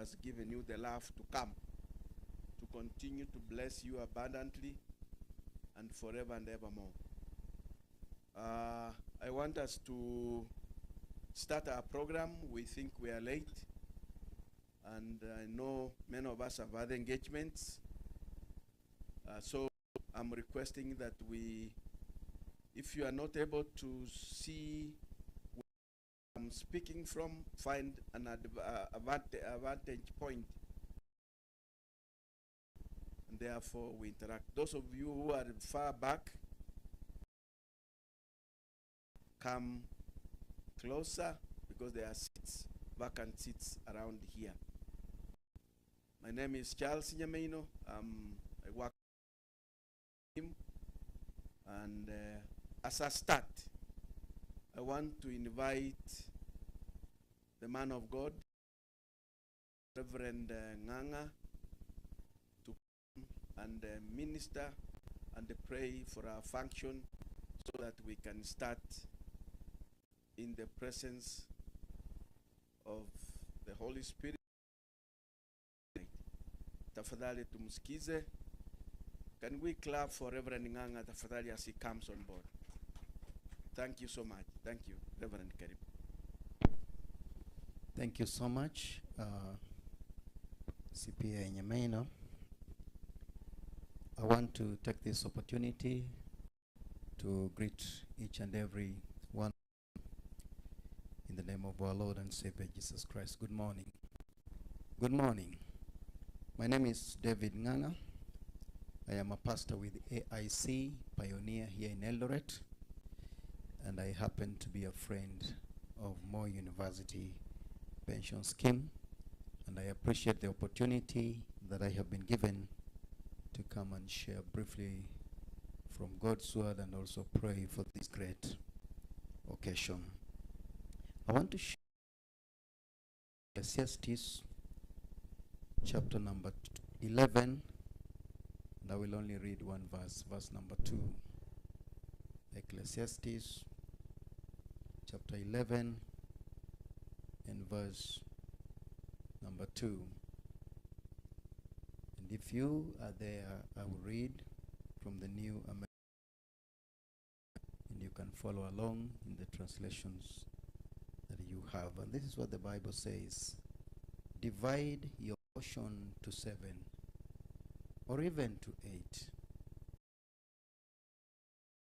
has given you the love to come, to continue to bless you abundantly and forever and evermore. I want us to start our program. We think we are late, and I know many of us have other engagements. So I'm requesting that if you are not able to see where I'm speaking from, find an advantage point, and therefore we interact. Those of you who are far back, come closer, because there are seats, vacant seats around here. My name is Charles Nyamaino. I work with him, and as a start, I want to invite the man of God, Reverend Nganga, to come and minister and pray for our function so that we can start in the presence of the Holy Spirit. Tafadhali tumsikize. Can we clap for Reverend Nganga tafadhali as he comes on board? Thank you so much. Thank you, Reverend Karibu. Thank you so much, CPA Nyamaino. I want to take this opportunity to greet each and every one in the name of our Lord and Savior Jesus Christ. Good morning. Good morning. My name is David Nganga. I am a pastor with AIC Pioneer here in Eldoret, and I happen to be a friend of Moi University Pension Scheme, and I appreciate the opportunity that I have been given to come and share briefly from God's word and also pray for this great occasion. I want to share Ecclesiastes chapter number 11, and I will only read one verse, verse number 2. Ecclesiastes chapter 11 and verse number 2. And if you are there, I will read from the New American, and you can follow along in the translations that you have. And this is what the Bible says: divide your portion to 7, or even to 8.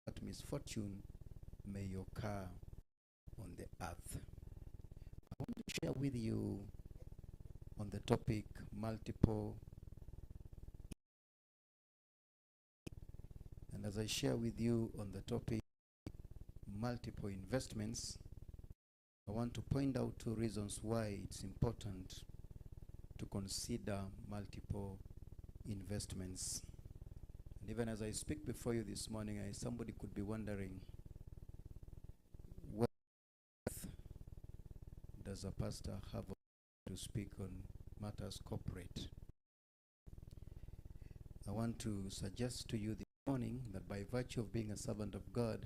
That misfortune may occur on the earth. I want to share with you on the topic multiple. And as I share with you on the topic multiple investments, I want to point out 2 reasons why it's important to consider multiple investments. And even as I speak before you this morning, somebody could be wondering, what does a pastor have to speak on matters corporate? I want to suggest to you this morning that by virtue of being a servant of God,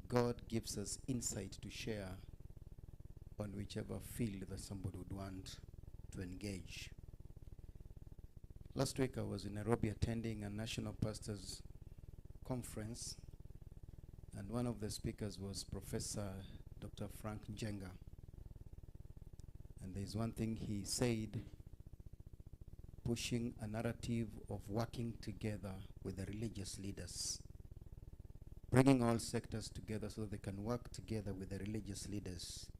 God gives us insight to share on whichever field that somebody would want to engage. Last week I was in Nairobi attending a national pastors conference, and one of the speakers was Professor Dr. Frank Njenga. And there's one thing he said, pushing a narrative of working together with the religious leaders, bringing all sectors together so that they can work together with the religious leaders.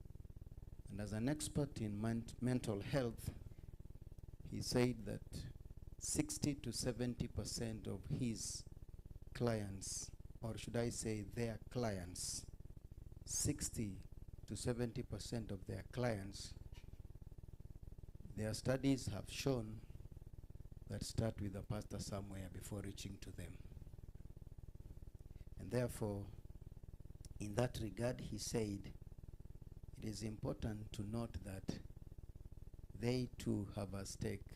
And as an expert in mental health, he said that 60 to 70% of his clients, or should I say their clients, 60 to 70% of their clients, their studies have shown that start with a pastor somewhere before reaching to them. And therefore, in that regard, he said, it is important to note that they too have a stake.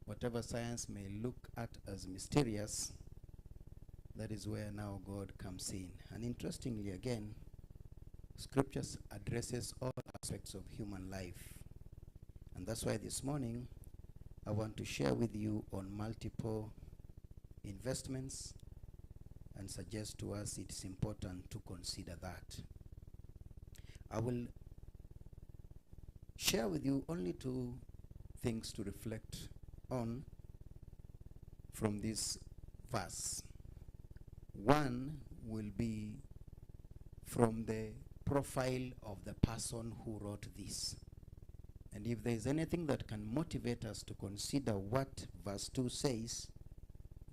Whatever science may look at as mysterious, that is where now God comes in. And interestingly again, Scriptures addresses all aspects of human life. And that's why this morning I want to share with you on multiple investments and suggest to us it's important to consider that. I will share with you only two things to reflect on from this verse. One will be from the profile of the person who wrote this. And if there is anything that can motivate us to consider what verse 2 says,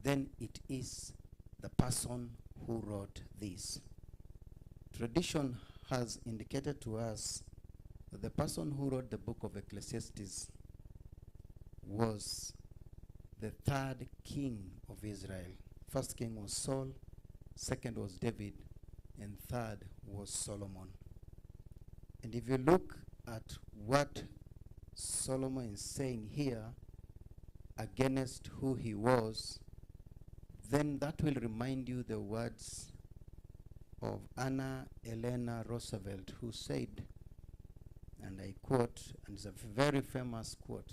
then it is the person who wrote this. Tradition has indicated to us that the person who wrote the book of Ecclesiastes was the third king of Israel. First king was Saul, second was David, and third was Solomon. And if you look at what Solomon is saying here against who he was, then that will remind you the words of Anna Elena Roosevelt, who said, and I quote, and it's a very famous quote,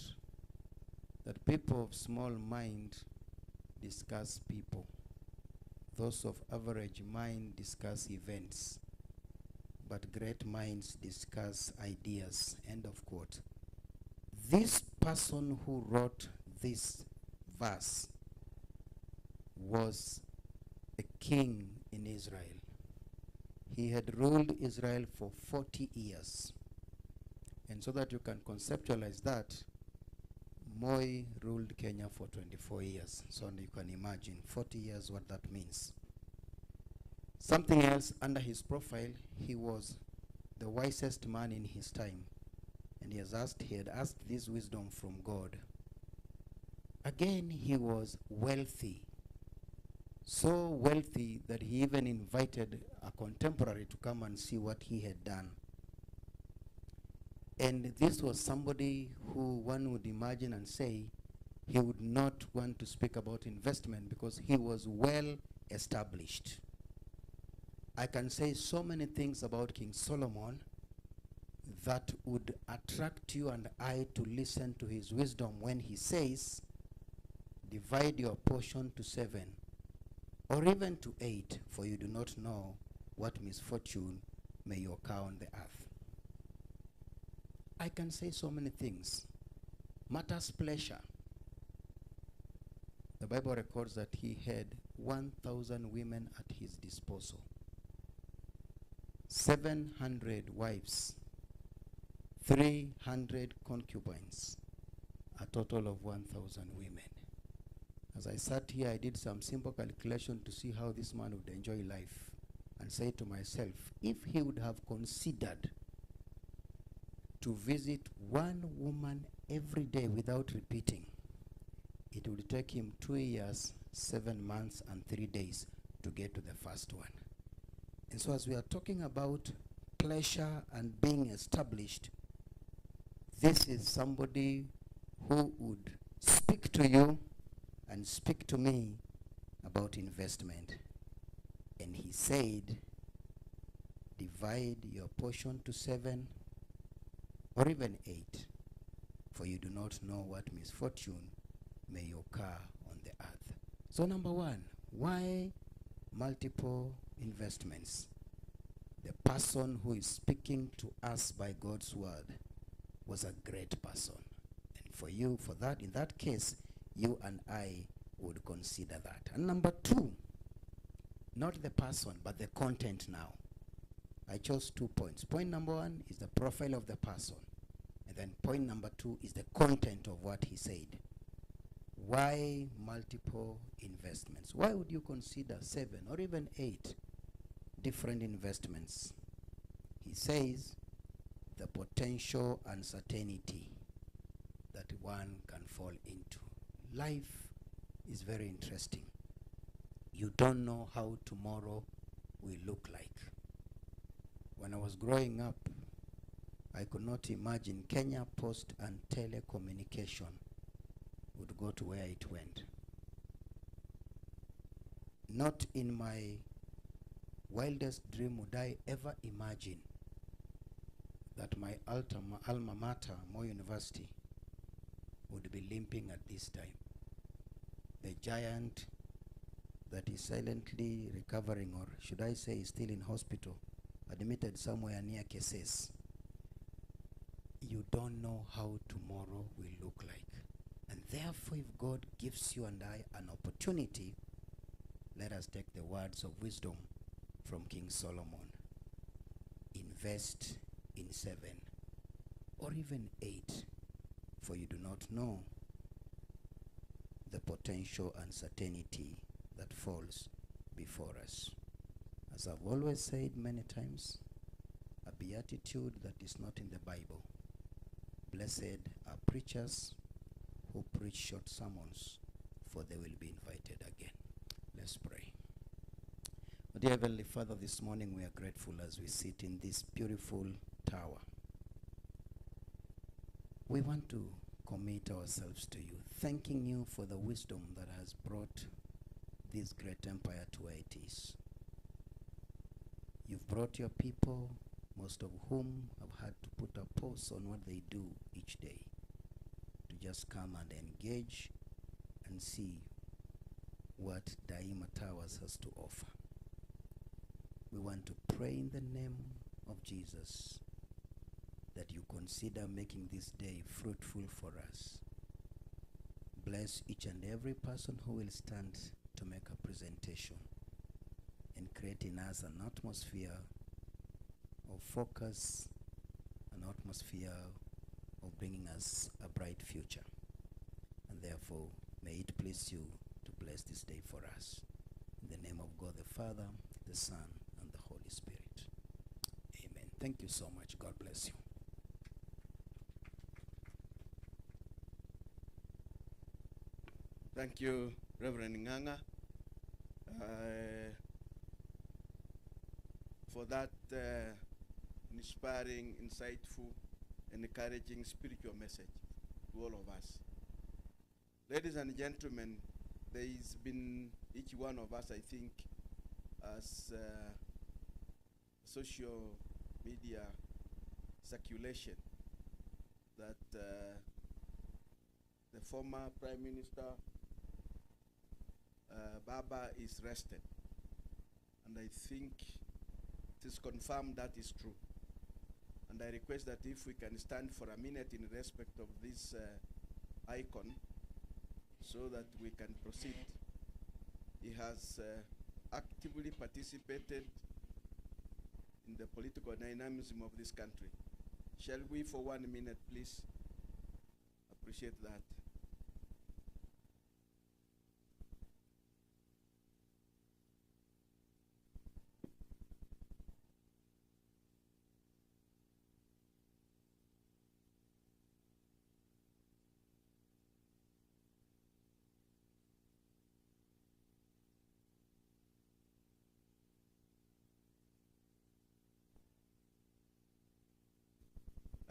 that people of small mind discuss people. Those of average mind discuss events, but great minds discuss ideas. End of quote. This person who wrote this verse was a king in Israel. He had ruled Israel for 40 years. And so that you can conceptualize that, Moi ruled Kenya for 24 years. So you can imagine 40 years what that means. Something else under his profile, he was the wisest man in his time. And he had asked this wisdom from God. Again, he was wealthy. So wealthy that he even invited a contemporary to come and see what he had done. And this was somebody who one would imagine and say he would not want to speak about investment because he was well established. I can say so many things about King Solomon that would attract you and I to listen to his wisdom when he says, divide your portion to 7 or even to 8, for you do not know what misfortune may occur on the earth. I can say so many things. Matters pleasure. The Bible records that he had 1,000 women at his disposal, 700 wives, 300 concubines, a total of 1,000 women. As I sat here, I did some simple calculation to see how this man would enjoy life and say to myself, if he would have considered to visit one woman every day without repeating, it would take him 2 years, 7 months, and 3 days to get to the first one. And so as we are talking about pleasure and being established, this is somebody who would speak to you and speak to me about investment. And he said, divide your portion to 7 or even 8, for you do not know what misfortune may occur on the earth. So number one, why multiple investments? The person who is speaking to us by God's word was a great person. And for you, for that, in that case, you and I would consider that. And number two, not the person, but the content now. I chose 2 points. Point number one is the profile of the person. And then point number two is the content of what he said. Why multiple investments? Why would you consider 7 or even 8 different investments? He says the potential uncertainty that one can fall into. Life is very interesting. You don't know how tomorrow will look like. When I was growing up, I could not imagine Kenya Post and Telecommunication would go to where it went. Not in my wildest dream would I ever imagine that my alma mater, Moi University, would be limping at this time. The giant that is silently recovering, or should I say is still in hospital, admitted somewhere near Cases. You don't know how tomorrow will look like. And therefore, if God gives you and I an opportunity, let us take the words of wisdom from King Solomon. Invest in 7 or even 8, for you do not know the potential uncertainty that falls before us. As I've always said many times, a beatitude that is not in the Bible. Blessed are preachers who preach short sermons, for they will be invited again. Let's pray. Dear Heavenly Father, this morning we are grateful as we sit in this beautiful tower. We want to commit ourselves to you, thanking you for the wisdom that has brought this great empire to where it is. You've brought your people, most of whom have had to put a pause on what they do each day, to just come and engage and see what Daima Towers has to offer. We want to pray in the name of Jesus that you consider making this day fruitful for us. Bless each and every person who will stand to make a presentation, and create in us an atmosphere of focus, an atmosphere of bringing us a bright future. And therefore, may it please you to bless this day for us. In the name of God the Father, the Son, and the Holy Spirit. Amen. Thank you so much. God bless you. Thank you, Reverend Nganga, for that inspiring, insightful, and encouraging spiritual message to all of us. Ladies and gentlemen, there's been, each one of us, I think, as social media circulation, that the former Prime Minister Baba is rested. And I think it is confirmed that is true. And I request that if we can stand for a minute in respect of this icon, so that we can proceed. He has actively participated in the political dynamism of this country. Shall we, for 1 minute, please, appreciate that?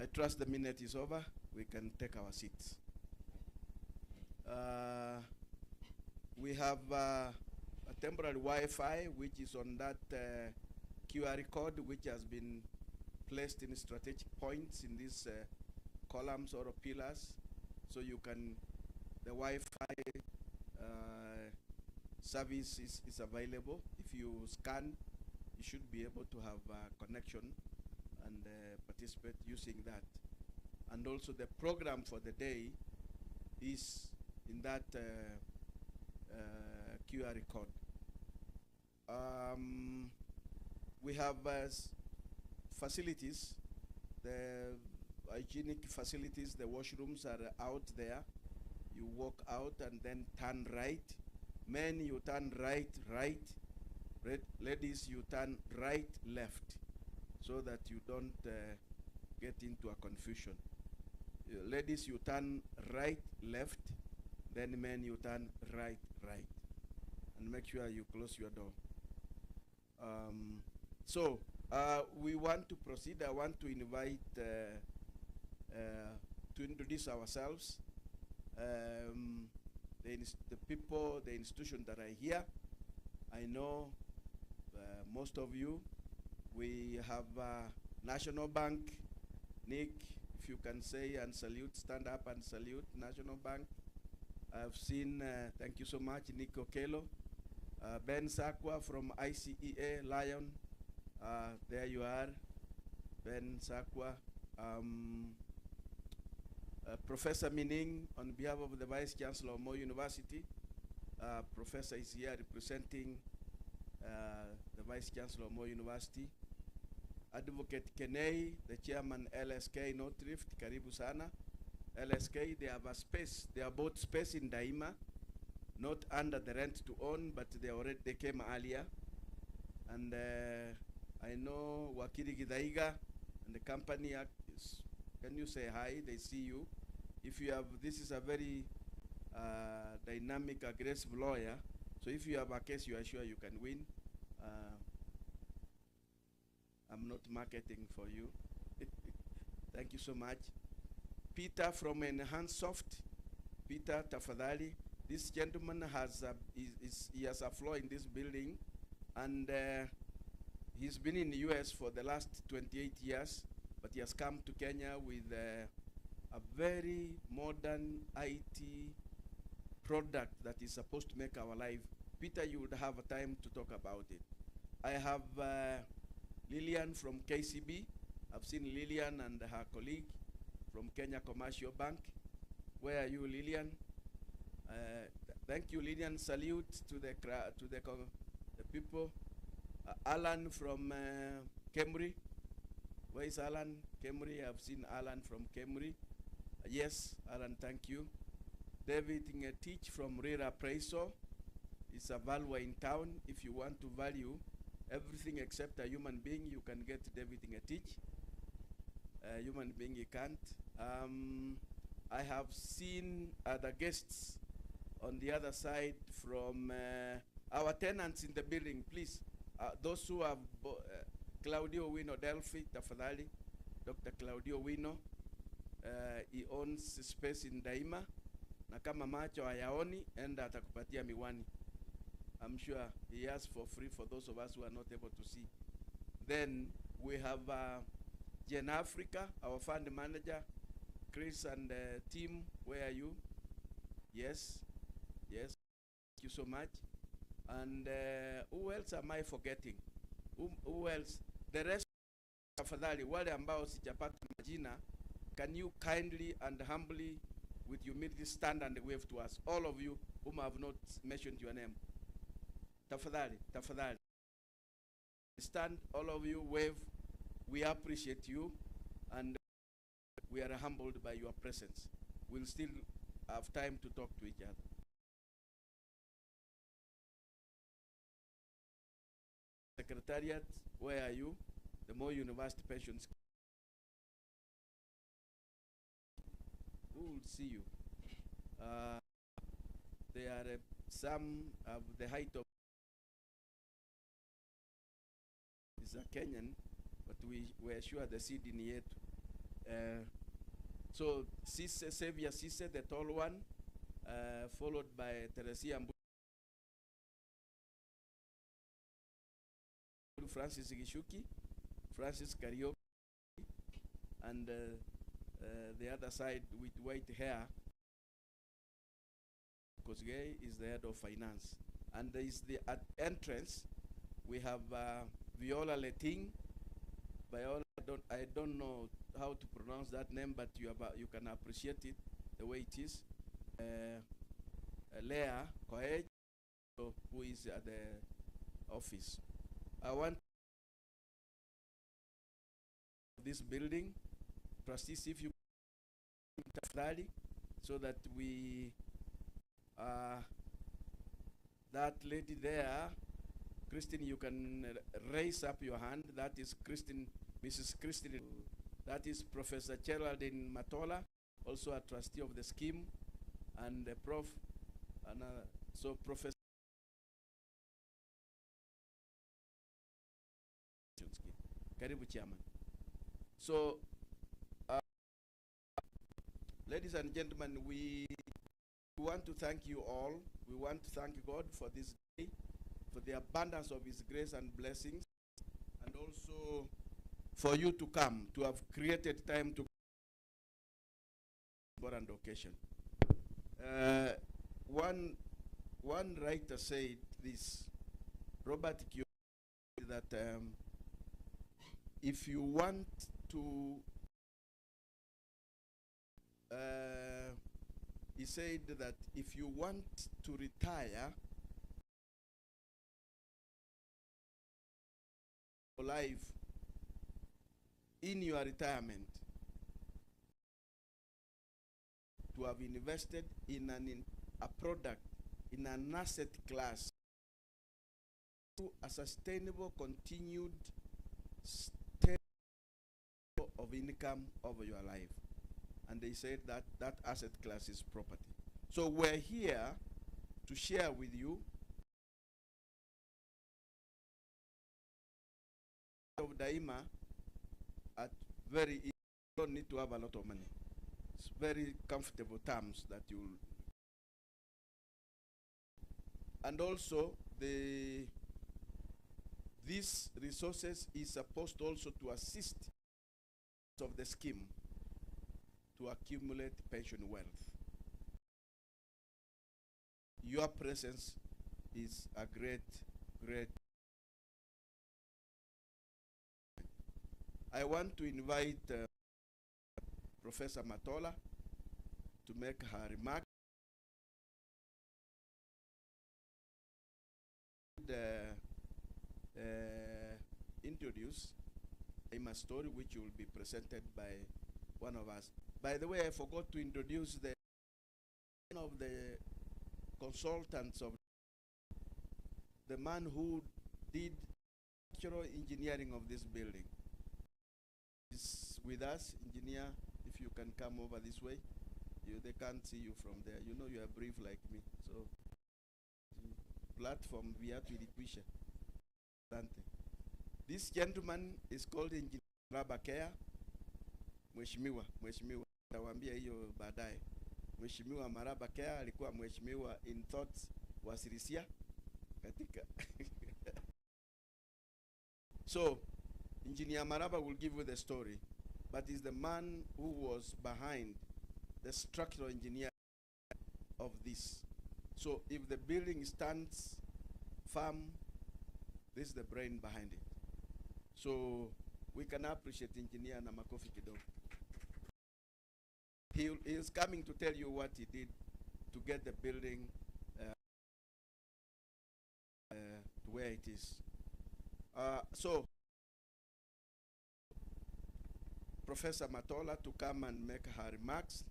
I trust the minute is over. We can take our seats. We have a temporary Wi-Fi which is on that QR code, which has been placed in strategic points in these columns or pillars. So you can, the Wi-Fi service is available. If you scan, you should be able to have a connection and participate using that. And also the program for the day is in that QR code. We have facilities, the hygienic facilities, the washrooms are out there. You walk out and then turn right. Men, you turn right, right. Ladies, you turn right, left, so that you don't get into a confusion. Ladies, you turn right, left, then men, you turn right, right. And make sure you close your door. We want to proceed. I want to invite to introduce ourselves. The people, the institutions that are here. I know most of you. We have National Bank. Nick, if you can say and salute, stand up and salute National Bank. I've seen, thank you so much, Nick Okello. Ben Sakwa from ICEA, Lion. There you are, Ben Sakwa. Professor Mining, on behalf of the Vice Chancellor of Moi University. Professor is here representing the Vice Chancellor of Moi University. Advocate Kenei, the Chairman LSK North Rift, karibu sana. LSK, they have a space, they have bought space in Daima, not under the rent to own, but they came earlier. And I know Wakiri Gidaiga and the company is, can you say hi? They see you. If you have, this is a very dynamic, aggressive lawyer. So if you have a case, you are sure you can win. I'm not marketing for you. Thank you so much. Peter from Enhancesoft. Peter Tafadhali. This gentleman has he has a floor in this building, and he's been in the US for the last 28 years, but he has come to Kenya with a very modern IT product that is supposed to make our life. Peter, you would have a time to talk about it. I have Lillian from KCB. I've seen Lillian and her colleague from Kenya Commercial Bank. Where are you, Lillian? Thank you, Lillian. Salute to the people. Alan from Kemri. Where is Alan? Kemri. I've seen Alan from Kemri. Yes, Alan, thank you. David Ngetich from Rira Preso. It's a valuer in town. If you want to value everything except a human being, you can get David Ngetich. Human being, you can't. I have seen other guests on the other side from our tenants in the building. Please, those who have Claudio Wino Delphi, tafadhali, Dr. Claudio Wino. He owns space in Daima. Na kama macho hayaoni, enda atakupatia miwani. I'm sure he has for free for those of us who are not able to see. Then we have Gen Africa, our fund manager, Chris and team. Where are you? Yes, yes. Thank you so much. And who else am I forgetting? Who else? The rest, tafadhali, wale ambao sijapata majina, can you kindly and humbly, with humility, stand and wave to us? All of you whom I have not mentioned your name. Tafadhali, tafadhali. Stand, all of you, wave. We appreciate you, and we are humbled by your presence. We'll still have time to talk to each other. Secretariat, where are you? The Moi University Pensions. Who will see you? There are some of the height of is a Kenyan, but we were sure the seed in yet. So Sise, Xavier Sise, the tall one, followed by Teresia Mbu, Francis Gishuki, Francis Karioki, and the other side with white hair, Kosgei is the head of finance. And there is the entrance, we have Viola Leting. Viola, I don't know how to pronounce that name, but you can appreciate it the way it is. Leah Koej, who is at the office. I want this building, trustees, if you so that we that lady there, Christine, you can raise up your hand. That is Christine, Mrs. Christine. That is Professor Geraldine Matola, also a trustee of the scheme, and Prof. So Professor. Karibu Chairman. So, ladies and gentlemen, we want to thank you all. We want to thank God for this day, for the abundance of His grace and blessings, and also for you to come, to have created time to important occasion. One writer said this, Robert Kiyosaki, that if you want to, he said that if you want to retire your life in your retirement, to have invested in a product, in an asset class, to a sustainable, continued state of income over your life. And they said that that asset class is property. So we're here to share with you of Daima at very easy. You don't need to have a lot of money. It's very comfortable terms that you will. And also these resources is supposed also to assist of the scheme to accumulate pension wealth. Your presence is a great. I want to invite Professor Matola to make her remark. Introduce a story which will be presented by one of us. By the way, I forgot to introduce one of the consultants of the man who did structural engineering of this building. Is with us, engineer. If you can come over this way, they can't see you from there. You know you are brief like me, so platform via tulikwisha. This gentleman is called Engineer Maraba Kea. Mheshimiwa, tawambia hiyo baadaye. Mheshimiwa Maraba Kea alikuwa mheshimiwa in thoughts wa Sirisia katika. So, Engineer Maraba will give you the story, but is the man who was behind the structural engineer of this. So if the building stands firm, this is the brain behind it. So we can appreciate Engineer Namakofi Kidogo. He is coming to tell you what he did to get the building to where it is. So Professor Matola to come and make her remarks,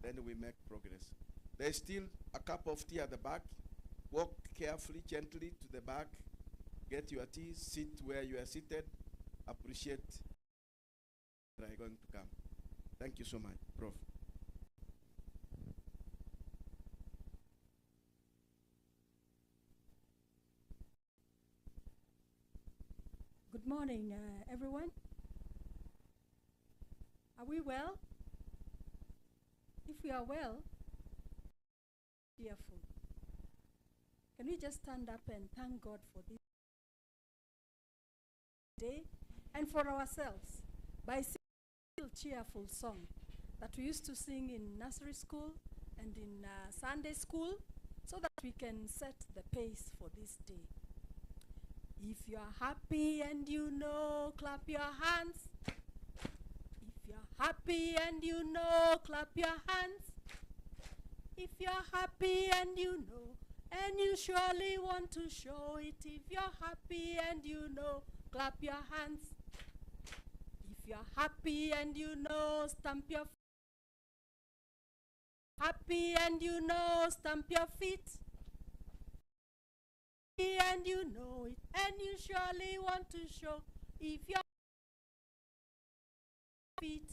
then we make progress. There's still a cup of tea at the back. Walk carefully, gently to the back. Get your tea, sit where you are seated. Appreciate that are going to come. Thank you so much, Prof. Good morning, everyone. Are we well? If we are well, cheerful. Can we just stand up and thank God for this day and for ourselves by singing a cheerful song that we used to sing in nursery school and in Sunday school, so that we can set the pace for this day. If you're happy and you know, clap your hands. If you're happy and you know, clap your hands. If you're happy and you know, and you surely want to show it. If you're happy and you know, clap your hands. If you're happy and you know, stamp your feet. Happy and you know, stamp your feet. And you know it, and you surely want to show. If you're feet,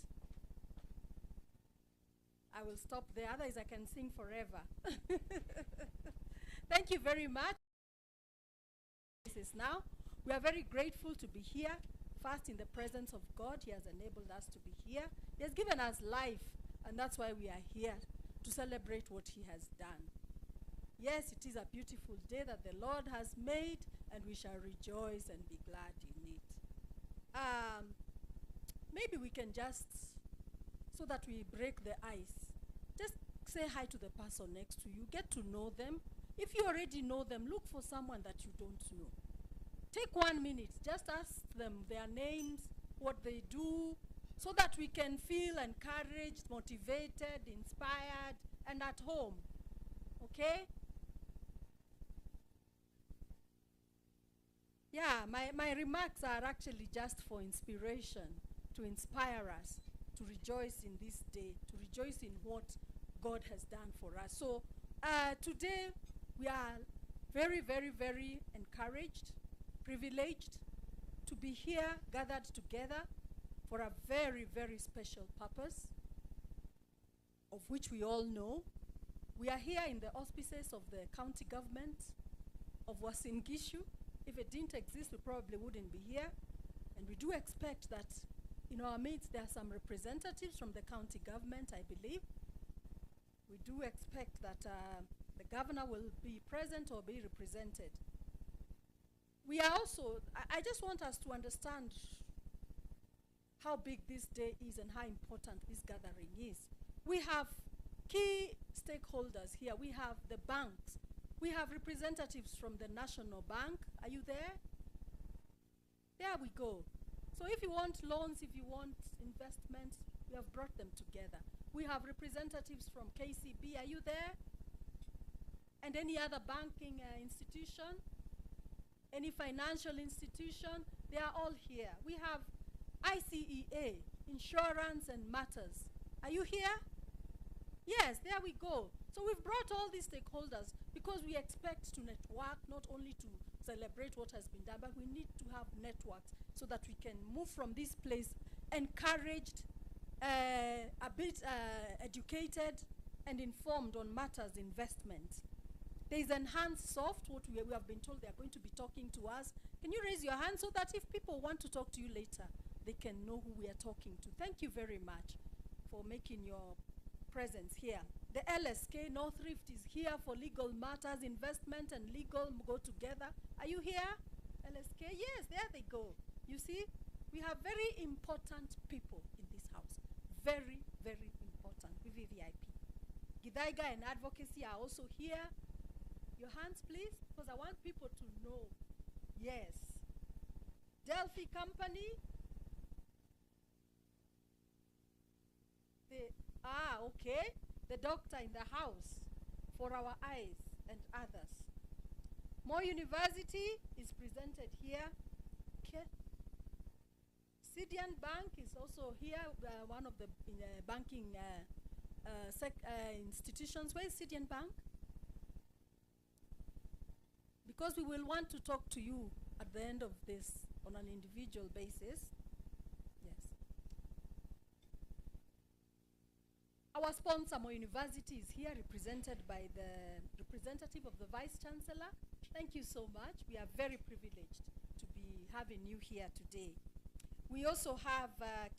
I will stop there, otherwise I can sing forever. Thank you very much. This is now. We are very grateful to be here, first in the presence of God. He has enabled us to be here. He has given us life, and that's why we are here, to celebrate what He has done. Yes, it is a beautiful day that the Lord has made, and we shall rejoice and be glad in it. Maybe we can just, so that we break the ice, just say hi to the person next to you. Get to know them. If you already know them, look for someone that you don't know. Take 1 minute. Just ask them their names, what they do, so that we can feel encouraged, motivated, inspired, and at home. Okay? Yeah, my remarks are actually just for inspiration, to inspire us, to rejoice in this day, to rejoice in what God has done for us. So today we are very, very, very encouraged, privileged to be here gathered together for a very, very special purpose, of which we all know. We are here in the auspices of the county government of Uasin Gishu. If it didn't exist, we probably wouldn't be here. And we do expect that in our midst there are some representatives from the county government, I believe. We do expect that the governor will be present or be represented. We are also, I just want us to understand how big this day is and how important this gathering is. We have key stakeholders here. We have the banks. We have representatives from the National Bank. Are you there? There we go. So if you want loans, if you want investments, we have brought them together. We have representatives from KCB. Are you there? And any other banking institution, any financial institution, they are all here. We have ICEA, Insurance and Matters. Are you here? Yes, there we go. So we've brought all these stakeholders because we expect to network, not only to celebrate what has been done, but we need to have networks so that we can move from this place encouraged, a bit educated and informed on matters investment. There is Enhanced Soft, what we have been told they are going to be talking to us. Can you raise your hand so that if people want to talk to you later, they can know who we are talking to? Thank you very much for making your presence here. The LSK North Rift is here for legal matters. Investment and legal go together. Are you here, LSK? Yes, there they go. You see, we have very important people in this house. Very, very important. VVIP. Gidaiga and Advocacy are also here. Your hands, please, because I want people to know. Yes. Delphi Company. Okay. The doctor in the house for our eyes and others. More University is presented here. Okay. Sidian Bank is also here, one of the banking institutions. Where is Sidian Bank? Because we will want to talk to you at the end of this on an individual basis. Yes. Our sponsor, Moi University, is here, represented by the representative of the Vice Chancellor. Thank you so much. We are very privileged to be having you here today. We also have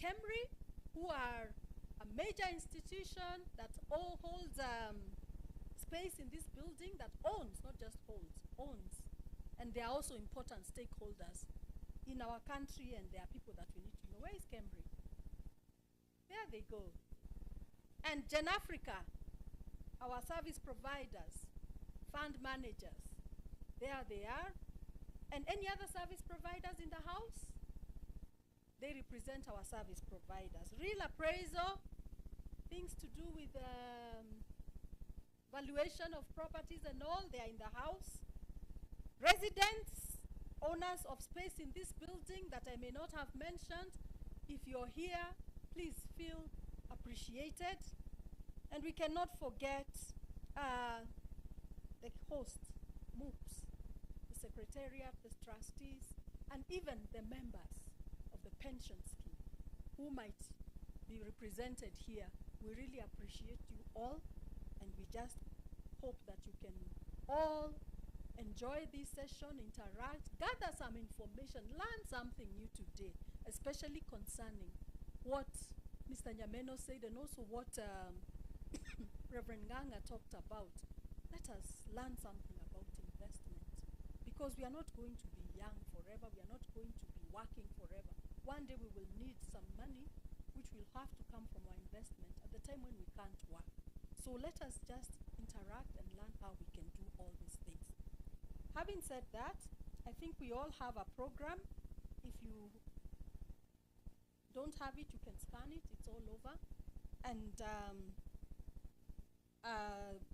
Kemri, who are a major institution that holds space in this building, that owns, not just holds, owns. And they are also important stakeholders in our country, and there are people that we need to know. Where is Kemri? There they go. And Gen Africa, our service providers, fund managers, there they are. And any other service providers in the house? They represent our service providers. Real appraisal, things to do with valuation of properties and all, they are in the house. Residents, owners of space in this building that I may not have mentioned, if you're here, please feel appreciated. And we cannot forget the host, MOOPS, the Secretariat, the trustees, and even the members of the pension scheme who might be represented here. We really appreciate you all, and we just hope that you can all enjoy this session, interact, gather some information, learn something new today, especially concerning what Mr. Nyameno said and also what Reverend Nganga talked about. Let us learn something about investment, because we are not going to be young forever. We are not going to be working forever. One day we will need some money which will have to come from our investment at the time when we can't work. So let us just interact and learn how we can do all these things. Having said that, I think we all have a program. If you don't have it, you can scan it. It's all over. And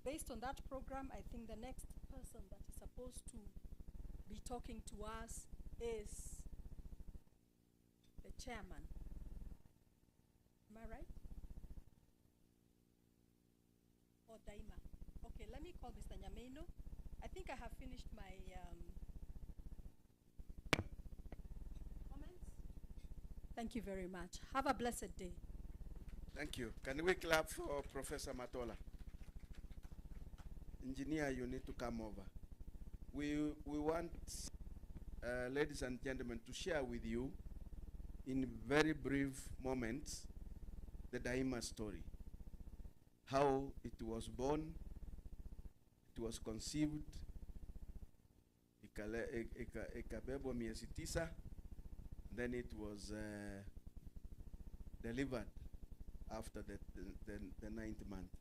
based on that program, I think the next person that is supposed to be talking to us is the chairman. Am I right? Or Daima? Okay, let me call Mr. Nyameno. I think I have finished my comments. Thank you very much. Have a blessed day. Thank you. Can we clap for Professor Matola? Engineer, you need to come over. We want, ladies and gentlemen, to share with you in very brief moments the Daima story. How it was born, it was conceived, ikabebwa miezi 9, then it was delivered after the 9th month.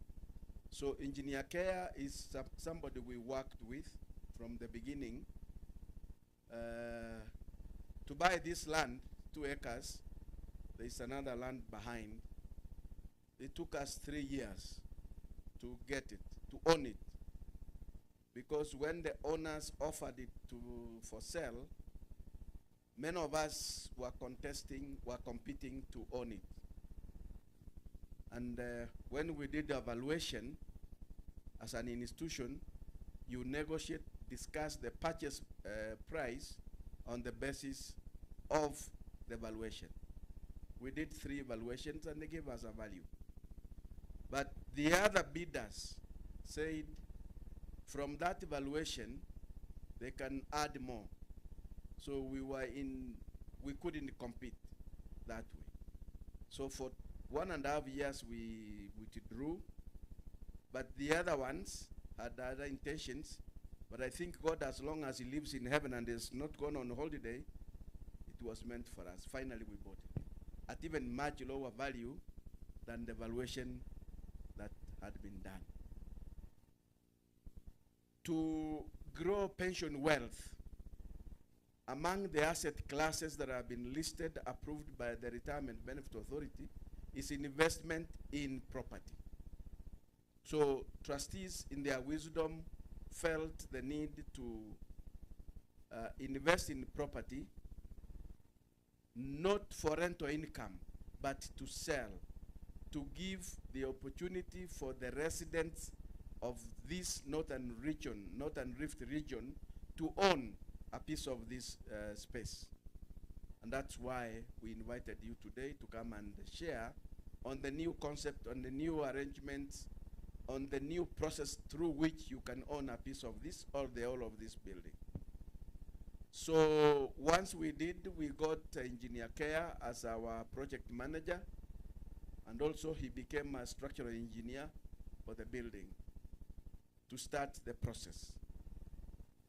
So Engineer Care is somebody we worked with from the beginning to buy this land, 2 acres. There is another land behind. It took us 3 years to get it, to own it. Because when the owners offered it for sale, many of us were competing to own it. And when we did the evaluation, as an institution, you negotiate, discuss the purchase price on the basis of the valuation. We did 3 evaluations and they gave us a value. But the other bidders said from that evaluation, they can add more. So we couldn't compete that way. So for 1.5 years we withdrew, but the other ones had other intentions. But I think God, as long as he lives in heaven and is not gone on holiday, it was meant for us. Finally we bought it at even much lower value than the valuation that had been done. To grow pension wealth, among the asset classes that have been listed, approved by the Retirement Benefit Authority, is investment in property. So trustees, in their wisdom, felt the need to invest in property, not for rental income, but to sell, to give the opportunity for the residents of this Northern Rift region to own a piece of this space. And that's why we invited you today to come and share on the new concept, on the new arrangements, on the new process through which you can own a piece of this or the whole of this building. So once we did, we got Engineer Care as our project manager, and also he became a structural engineer for the building to start the process.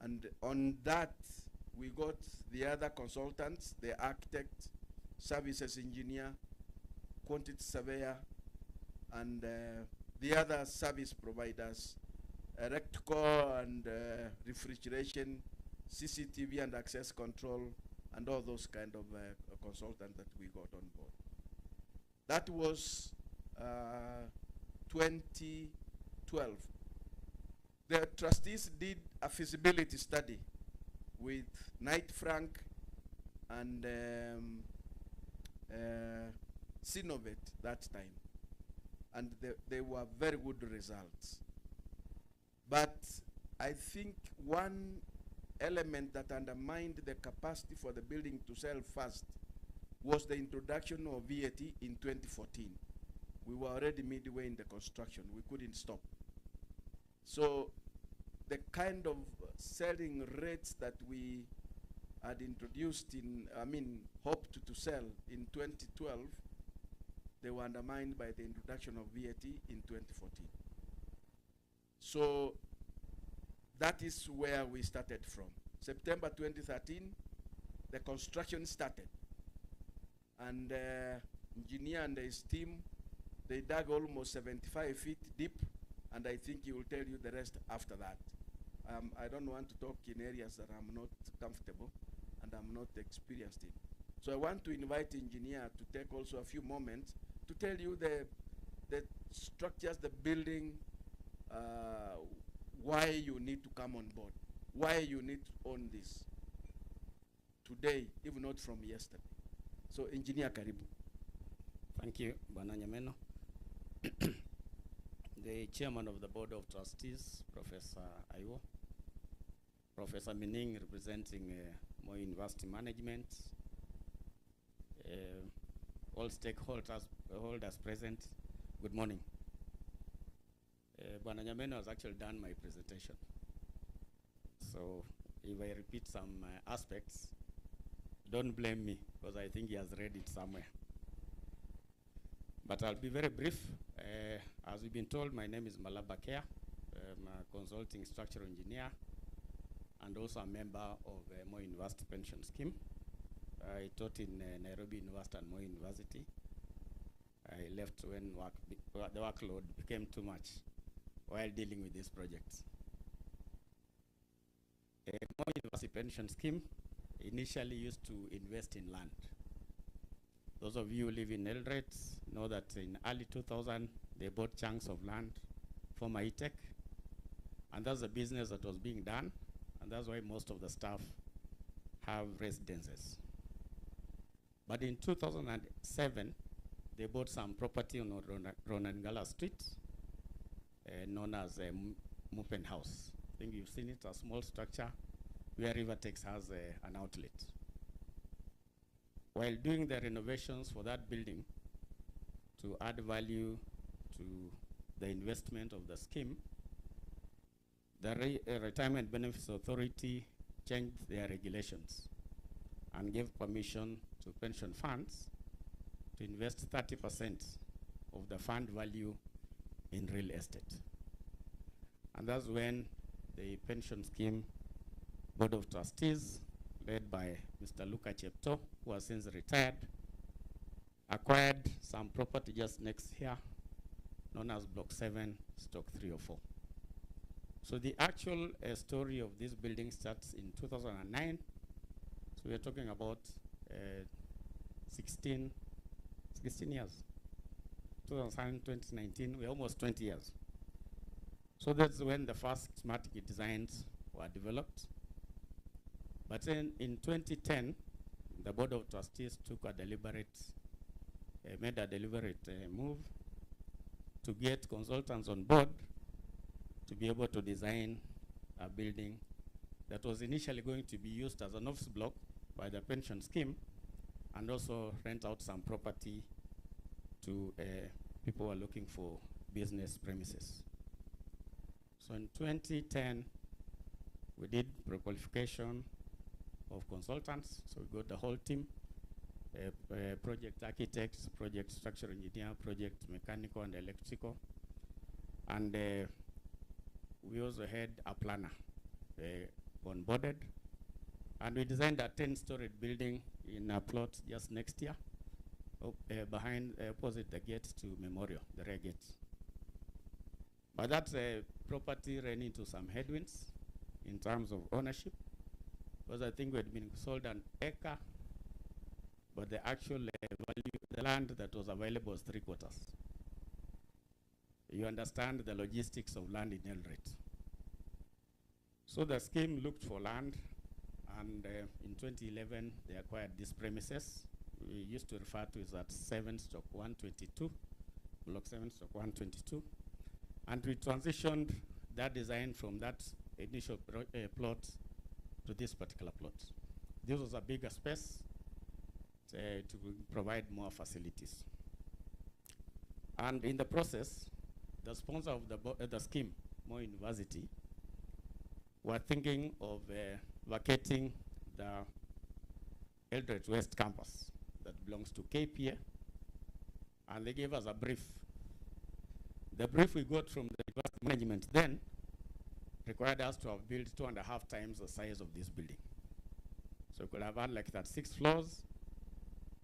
And on that, we got the other consultants, the architect, services engineer, quantity surveyor, and the other service providers, electrical and refrigeration, CCTV and access control, and all those kind of consultants that we got on board. That was 2012. The trustees did a feasibility study with Knight Frank and Synovet that time. And they were very good results. But I think one element that undermined the capacity for the building to sell fast was the introduction of VAT in 2014. We were already midway in the construction. We couldn't stop. So the kind of selling rates that we had introduced hoped to sell in 2012, they were undermined by the introduction of VAT in 2014. So that is where we started from. September 2013, the construction started. And engineer and his team, they dug almost 75 feet deep and I think he will tell you the rest after that. I don't want to talk in areas that I'm not comfortable and I'm not experienced in. So I want to invite engineer to take also a few moments to tell you the structures, the building, why you need to come on board, why you need to own this today, if not from yesterday. So engineer Karibu. Thank you, Bwana Nyameno. The chairman of the board of trustees, Professor Aiwo, Professor Mining representing Moi University Management, all stakeholders present, good morning. Bwana Nyameno has actually done my presentation. So if I repeat some aspects, don't blame me, because I think he has read it somewhere. But I'll be very brief. As we've been told, my name is Malaba Kea. I'm a consulting structural engineer and also a member of Moi University Pension Scheme. I taught in Nairobi University and Moi University. I left when the workload became too much while dealing with these projects. Moi University Pension Scheme initially used to invest in land. Those of you who live in Eldoret know that in early 2000, they bought chunks of land for MyTech, and that's the business that was being done, and that's why most of the staff have residences. But in 2007, they bought some property on Ronangala Street, known as Mupen House. I think you've seen it, a small structure where Rivertex has an outlet. While doing the renovations for that building to add value to the investment of the scheme, the Retirement Benefits Authority changed their regulations and gave permission to pension funds to invest 30% of the fund value in real estate. And that's when the pension scheme board of trustees, led by Mr. Luka Chepto, who has since retired, acquired some property just next here, known as Block 7/304. So the actual story of this building starts in 2009. So we are talking about 16 years. 2009, 2019, we're almost 20 years. So that's when the first schematic designs were developed. But then in 2010, the board of trustees made a deliberate move to get consultants on board to be able to design a building that was initially going to be used as an office block by the pension scheme, and also rent out some property to people who are looking for business premises. So in 2010, we did pre-qualification of consultants. So we got the whole team, project architects, project structural engineer, project mechanical and electrical. And we also had a planner onboarded. And we designed a 10-story building in a plot just next year, opposite the gate to Memorial, the rear gate. But that property ran into some headwinds in terms of ownership, because I think we had been sold an acre, but the actual value, the land that was available was 3/4. You understand the logistics of land in Eldoret. So the scheme looked for land, and in 2011, they acquired these premises. We used to refer to it as 7/122, Block 7/122. And we transitioned that design from that initial plot to this particular plot. This was a bigger space to provide more facilities. And in the process, the sponsor of the scheme, Moi University, were thinking of vacating the Eldoret West campus that belongs to KPA, and they gave us a brief. The brief we got from the university management then required us to have built 2.5 times the size of this building. So we could have had like that 6 floors,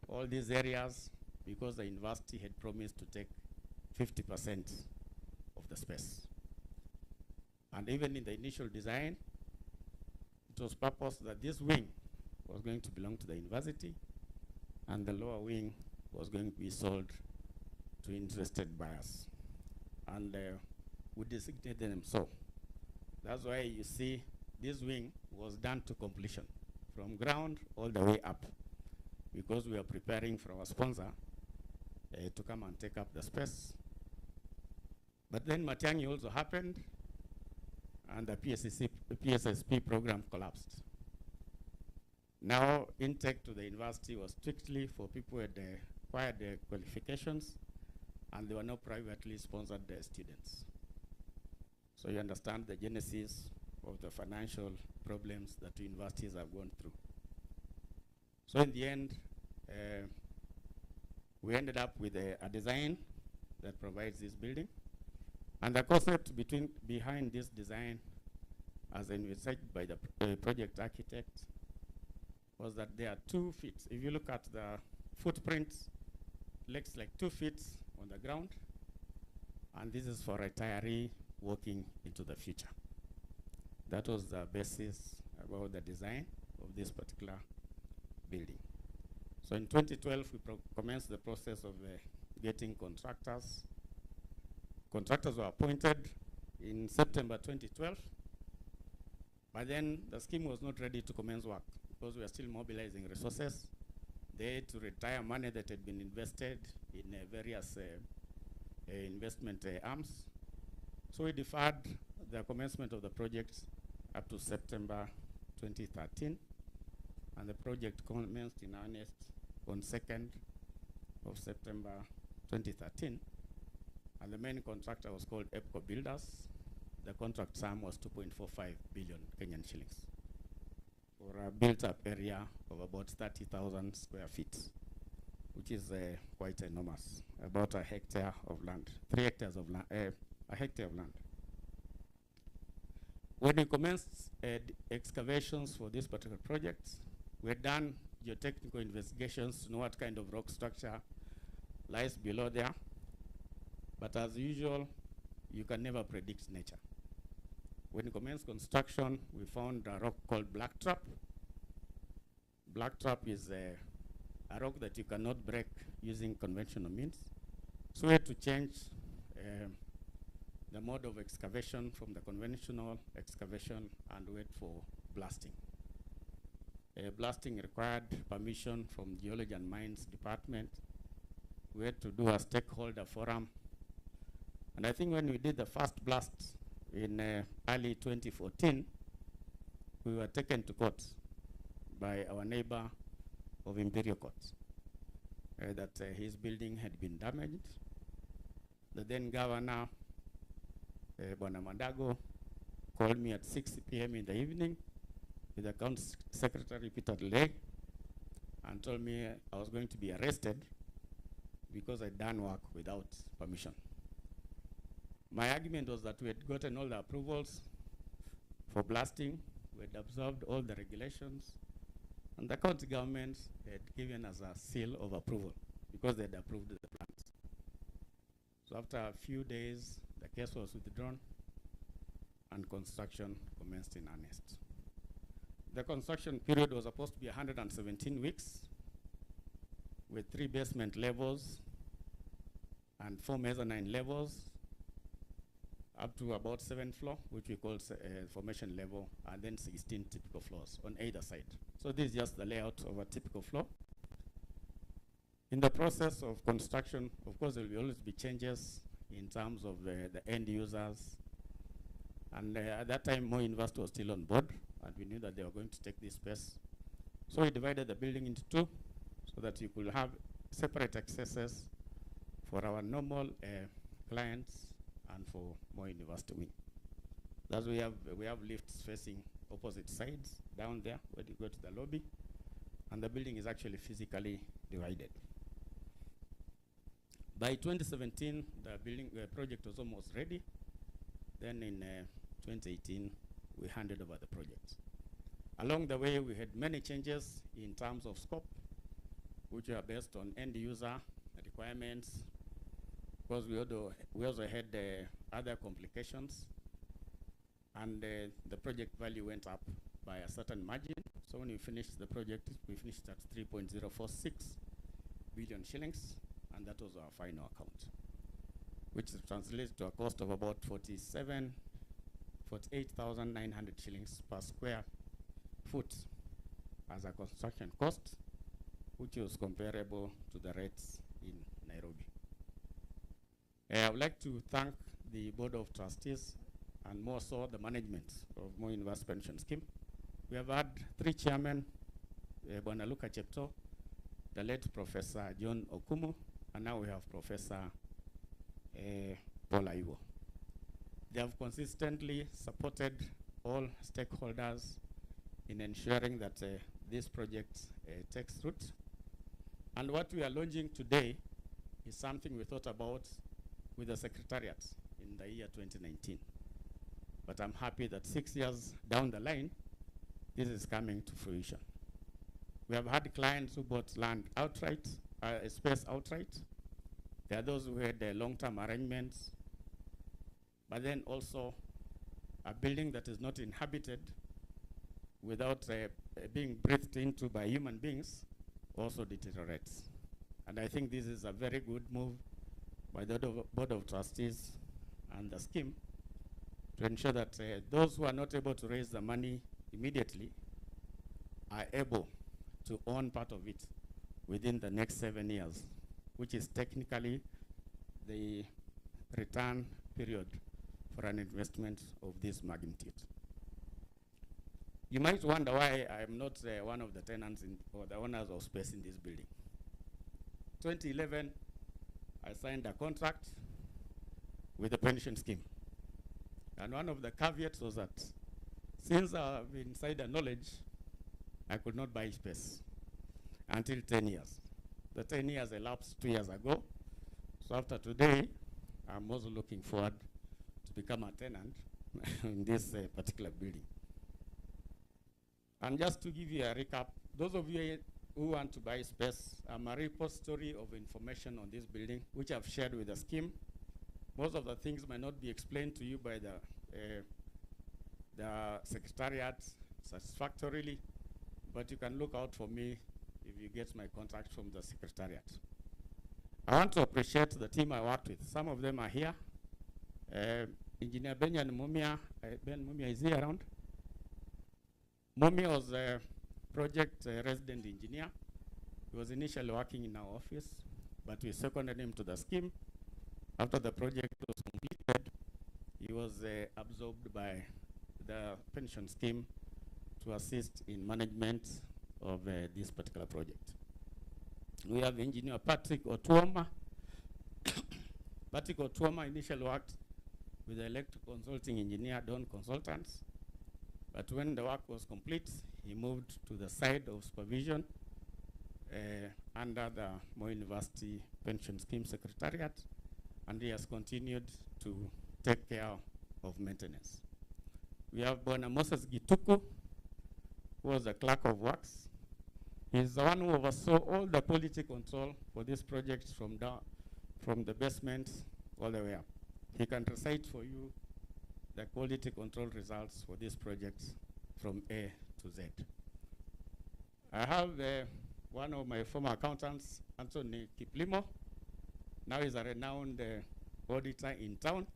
all these areas, because the university had promised to take 50% of the space. And even in the initial design, it was purposed that this wing was going to belong to the university, and the lower wing was going to be sold to interested buyers. And we designated them so. That's why you see this wing was done to completion, from ground all the way up, because we are preparing for our sponsor to come and take up the space. But then Matiang'i also happened, and the PSSP program collapsed. Now, intake to the university was strictly for people who had acquired the qualifications, and there were no privately sponsored students. So you understand the genesis of the financial problems that universities have gone through. So in the end, we ended up with a design that provides this building. And the concept behind this design, as envisaged by the project architect, was that there are 2 feet. If you look at the footprint, it looks like 2 feet on the ground. And this is for retiree walking into the future. That was the basis about the design of this particular building. So in 2012, we commenced the process of getting contractors. Contractors were appointed in September 2012. By then, the scheme was not ready to commence work because we are still mobilizing resources. They had to retire money that had been invested in various investment arms. So we deferred the commencement of the project up to September 2013, and the project commenced in earnest on 2nd of September 2013, and the main contractor was called EPCO Builders. The contract sum was 2.45 billion Kenyan shillings for a built-up area of about 30,000 square feet, which is quite enormous, about a hectare of land, 3 hectares of land, a hectare of land. When we commenced excavations for this particular project, we had done geotechnical investigations to know what kind of rock structure lies below there. But as usual, you can never predict nature. When we commenced construction, we found a rock called blacktrap. Blacktrap is a rock that you cannot break using conventional means. So we had to change the mode of excavation from the conventional excavation and wait for blasting. Blasting required permission from Geology and Mines Department. We had to do a stakeholder forum. And I think when we did the first blast in early 2014, we were taken to court by our neighbor of Imperial Court that his building had been damaged. The then governor, Bwana Mandago, called me at 6 p.m. in the evening with the County Secretary Peter Leg and told me I was going to be arrested because I'd done work without permission. My argument was that we had gotten all the approvals for blasting, we had observed all the regulations, and the county government had given us a seal of approval because they had approved the plans. So after a few days, the case was withdrawn and construction commenced in earnest. The construction period was supposed to be 117 weeks with 3 basement levels and 4 mezzanine levels up to about 7th floor, which we call formation level, and then 16 typical floors on either side. So this is just the layout of a typical floor. In the process of construction, of course, there will always be changes in terms of the end users. And at that time, Moi University was still on board, and we knew that they were going to take this space. So we divided the building into 2 so that you could have separate accesses for our normal clients and for Moi University wing. Thus we have lifts facing opposite sides down there when you go to the lobby, and the building is actually physically divided. By 2017, the building project was almost ready. Then in 2018, we handed over the project. Along the way, we had many changes in terms of scope, which were based on end user requirements, because we also had other complications. and the project value went up by a certain margin. So when we finished the project, we finished at 3.046 billion shillings, and that was our final account, which translates to a cost of about 48,900 shillings per square foot as a construction cost, which was comparable to the rates in Nairobi. I would like to thank the Board of Trustees and more so the management of Moi University Pension Scheme. We have had 3 chairmen, Bwana Luka Chepto, the late Professor John Okumu, and now we have Professor Paul Aiwo. They have consistently supported all stakeholders in ensuring that this project takes root. And what we are launching today is something we thought about with the Secretariat in the year 2019. But I'm happy that 6 years down the line, this is coming to fruition. We have had clients who bought land outright, space outright. There are those who had long-term arrangements, but then also a building that is not inhabited without being breathed into by human beings also deteriorates. And I think this is a very good move by the Board of Trustees and the scheme to ensure that those who are not able to raise the money immediately are able to own part of it within the next 7 years, which is technically the return period for an investment of this magnitude. You might wonder why I'm not one of the tenants or the owners of space in this building. 2011, I signed a contract with the pension scheme. And one of the caveats was that since I have insider knowledge, I could not buy space until 10 years. The 10 years elapsed 2 years ago. So after today, I'm also looking forward to become a tenant in this particular building. And just to give you a recap, those of you who want to buy space, I'm a repository of information on this building, which I've shared with the scheme. Most of the things might not be explained to you by the Secretariat satisfactorily, but you can look out for me if you get my contact from the Secretariat. I want to appreciate the team I worked with. Some of them are here. Engineer Benjamin Mumia, Ben Mumia is here around. Mumia was a project resident engineer. He was initially working in our office, but we seconded him to the scheme. After the project was completed, he was absorbed by the pension scheme to assist in management of this particular project. We have engineer Patrick Otuoma. Patrick Otuoma initially worked with the electrical consulting engineer, Don Consultants. But when the work was complete, he moved to the side of supervision under the Moi University Pension Scheme Secretariat, and he has continued to take care of maintenance. We have Bwana Moses Gituku, who was the clerk of works. He's the one who oversaw all the quality control for this project from the basement all the way up. He can recite for you the quality control results for this project from A to Z. I have one of my former accountants, Anthony Kiplimo. Now he's a renowned auditor in town.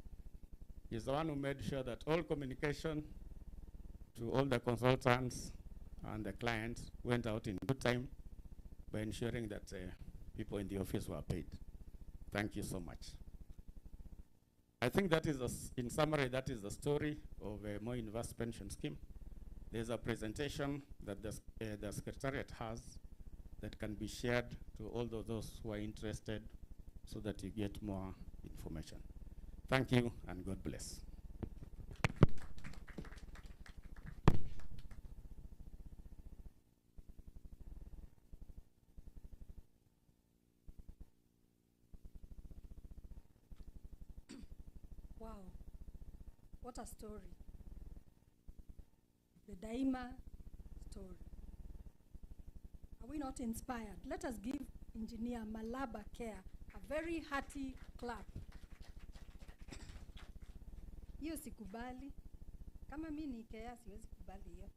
He's the one who made sure that all communication to all the consultants and the clients went out in good time by ensuring that people in the office were paid. Thank you so much. I think that is, in summary, that is the story of Moi University Pension Scheme. There's a presentation that the Secretariat has that can be shared to all those who are interested so that you get more information. Thank you, and God bless. Wow, what a story. The Daima story. Are we not inspired? Let us give Engineer Malaba Care a very hearty clap. Hiyo sikubali. Kama mi ni Kea siwezi kubali hiyo.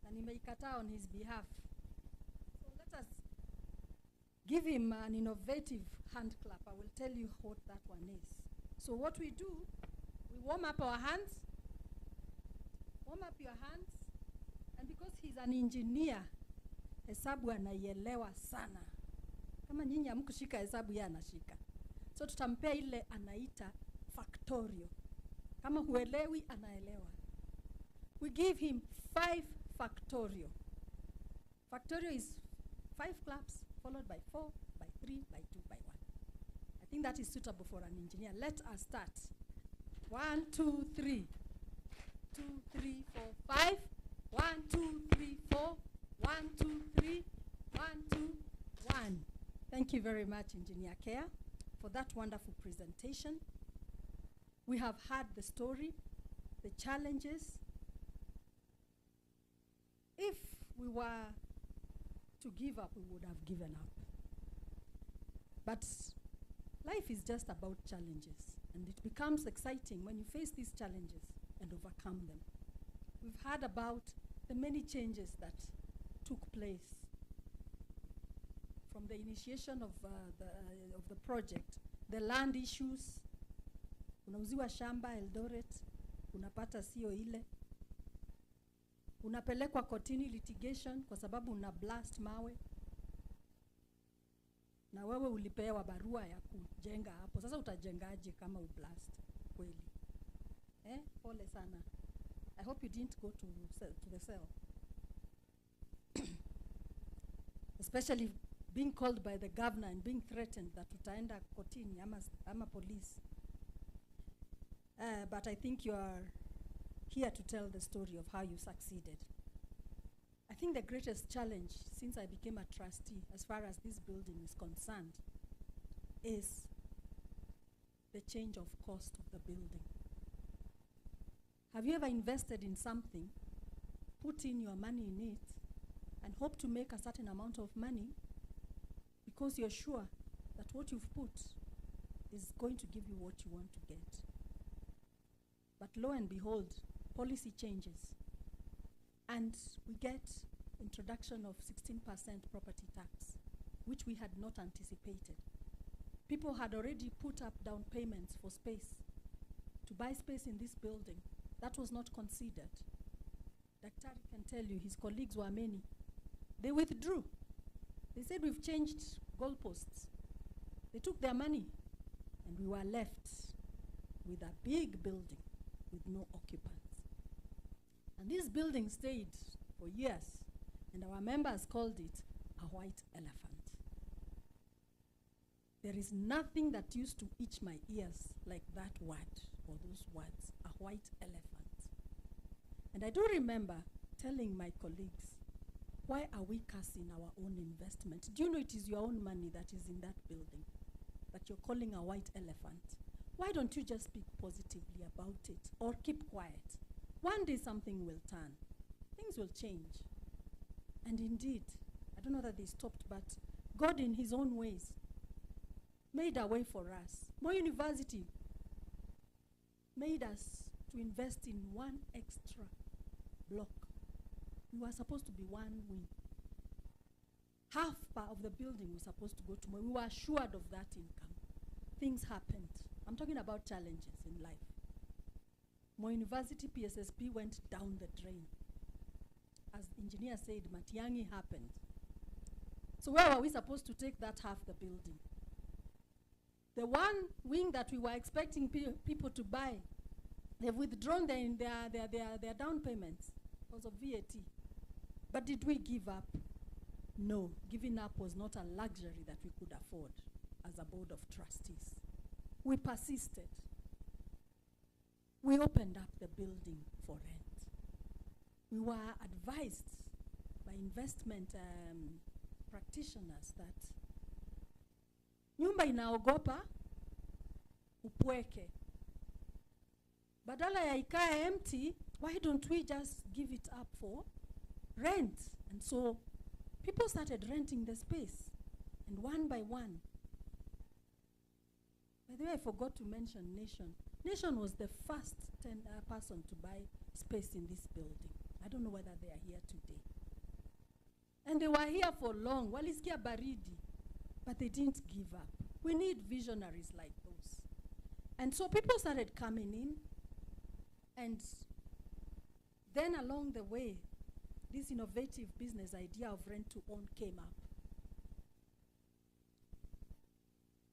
Na nimeikataa on his behalf. So let us give him an innovative hand clap. I will tell you what that one is. So what we do, we warm up our hands. Warm up your hands. And because he's an engineer, hesabu anaielewa sana. Kama nyinyi hamkushika hesabu yeye anashika. So tutampea ile anaita factorial. Kama huelewi anaelewa. We give him 5 factorial. Factorial is 5 claps followed by 4, by 3, by 2, by 1. I think that is suitable for an engineer. Let us start. 1, 2, 3. 2, 3, 4, 5. 1, 2, 3, 4. 1, 2, 3. 1, 2, 1. Thank you very much, Engineer Kea, for that wonderful presentation. We have heard the story, the challenges. If we were to give up, we would have given up. But life is just about challenges, and it becomes exciting when you face these challenges and overcome them. We've heard about the many changes that took place from the initiation of the project, the land issues. Unauziwa shamba Eldoret, unapata sio ile. Unapelekwa kotini litigation kwa sababu una blast mawe. Na wewe ulipewa barua ya kujenga hapo. Sasa utajengaje kama ublast kweli? Pole sana. I hope you didn't go to the cell. Especially being called by the governor and being threatened that utaenda kotini ama police. But I think you are here to tell the story of how you succeeded. I think the greatest challenge since I became a trustee, as far as this building is concerned, is the change of cost of the building. Have you ever invested in something, put in your money in it, and hope to make a certain amount of money because you're sure that what you've put is going to give you what you want to get? But lo and behold, policy changes, and we get introduction of 16% property tax, which we had not anticipated. People had already put up down payments for space, to buy space in this building. That was not considered. Daktari can tell you his colleagues were many. They withdrew. They said, we've changed goalposts. They took their money, and we were left with a big building with no occupants. And this building stayed for years, and our members called it a white elephant. There is nothing that used to itch my ears like that word, or those words, a white elephant. And I do remember telling my colleagues, why are we cursing our own investment? Do you know it is your own money that is in that building that you're calling a white elephant? Why don't you just speak positively about it or keep quiet? One day something will turn. Things will change. And indeed, I don't know that they stopped, but God in his own ways made a way for us. Moi University made us to invest in one extra block. We were supposed to be one wing. Half of the building was supposed to go to Moi. We were assured of that income. Things happened. I'm talking about challenges in life. Moi University PSSP went down the drain. As the engineer said, Matiang'i happened. So where were we supposed to take that half the building? The one wing that we were expecting people to buy, they've withdrawn their down payments because of VAT. But did we give up? No, giving up was not a luxury that we could afford as a board of trustees. We persisted. We opened up the building for rent. We were advised by investment practitioners that nyumba inaogopa upweke. Badala ya ikae empty, why don't we just give it up for rent? And so people started renting the space, and one by one. By the way, I forgot to mention Nation. Nation was the first person to buy space in this building. I don't know whether they are here today. And they were here for long. Walisikia baridi. But they didn't give up. We need visionaries like those. And so people started coming in. And then along the way, this innovative business idea of rent to own came up.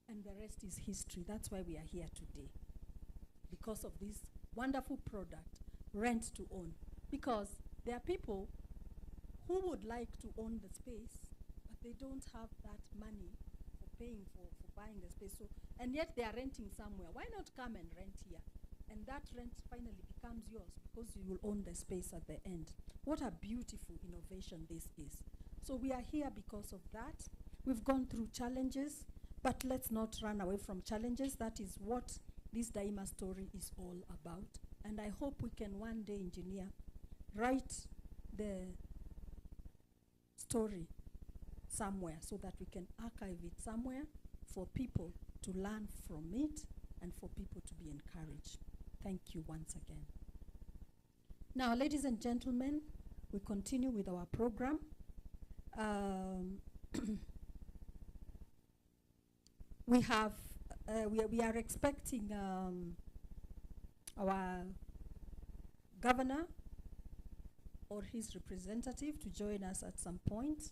And the rest is history. That's why we are here today. Because of this wonderful product, rent to own. Because there are people who would like to own the space, but they don't have that money for paying for buying the space. So, and yet they are renting somewhere. Why not come and rent here? And that rent finally becomes yours because you will own the space at the end. What a beautiful innovation this is. So we are here because of that. We've gone through challenges, but let's not run away from challenges. That is what this Daima story is all about. And I hope we can one day, engineer, write the story somewhere so that we can archive it somewhere for people to learn from it and for people to be encouraged. Thank you once again. Now, ladies and gentlemen, we continue with our program. We are expecting our governor or his representative to join us at some point.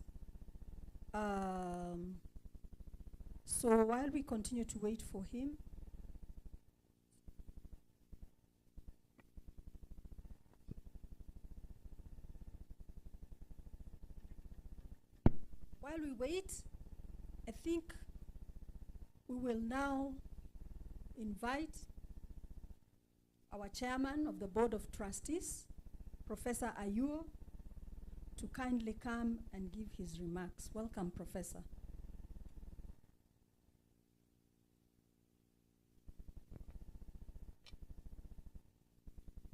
So while we continue to wait for him, I think we will now invite our chairman of the Board of Trustees, Professor Ayuo, to kindly come and give his remarks. Welcome, Professor.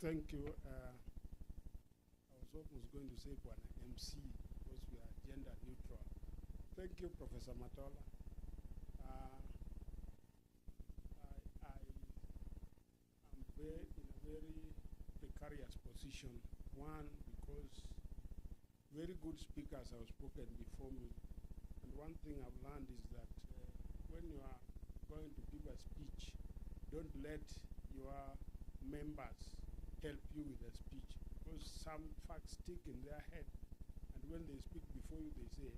Thank you. I was almost going to say MC because we are gender neutral. Thank you, Professor Matola. I am in a very precarious position. One, because very good speakers have spoken before me. And one thing I've learned is that when you are going to give a speech, don't let your members help you with the speech, because some facts stick in their head, and when they speak before you, they say.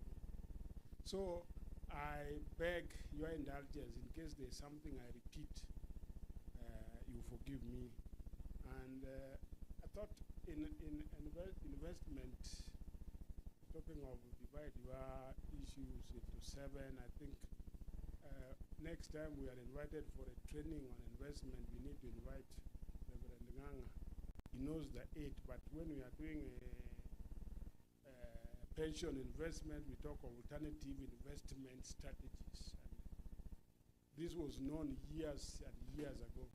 So I beg your indulgence in case there's something I repeat, you forgive me. And I thought in investment, talking of divide your issues into 7, I think next time we are invited for a training on investment, we need to invite Reverend Nganga. He knows the 8, but when we are doing a pension investment, we talk of alternative investment strategies. And this was known years and years ago.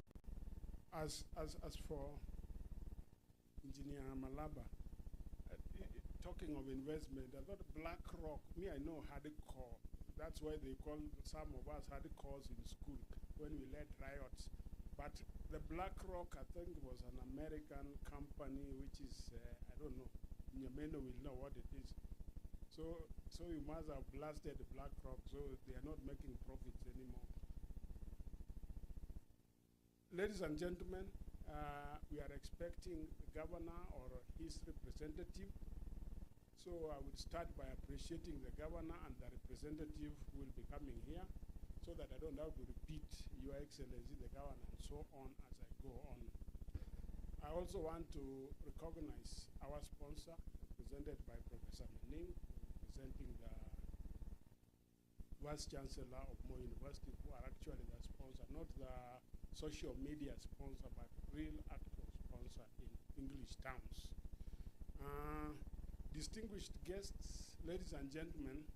As for Engineer Malaba, talking of investment, I thought BlackRock, I know hardcore. That's why they call some of us hardcores in school when we led riots. But the BlackRock, I think, was an American company, which is, I don't know, Nyameno will know what it is. So you must have blasted BlackRock, so they are not making profits anymore. Ladies and gentlemen, we are expecting the governor or his representative. So I would start by appreciating the governor and the representative who will be coming here, so that I don't have to repeat Your Excellency the governor and so on as I go on. I also want to recognize our sponsor, presented by Professor Mening, representing the Vice Chancellor of Moi University, who are actually the sponsor, not the social media sponsor, but real actual sponsor in English terms. Distinguished guests, ladies and gentlemen,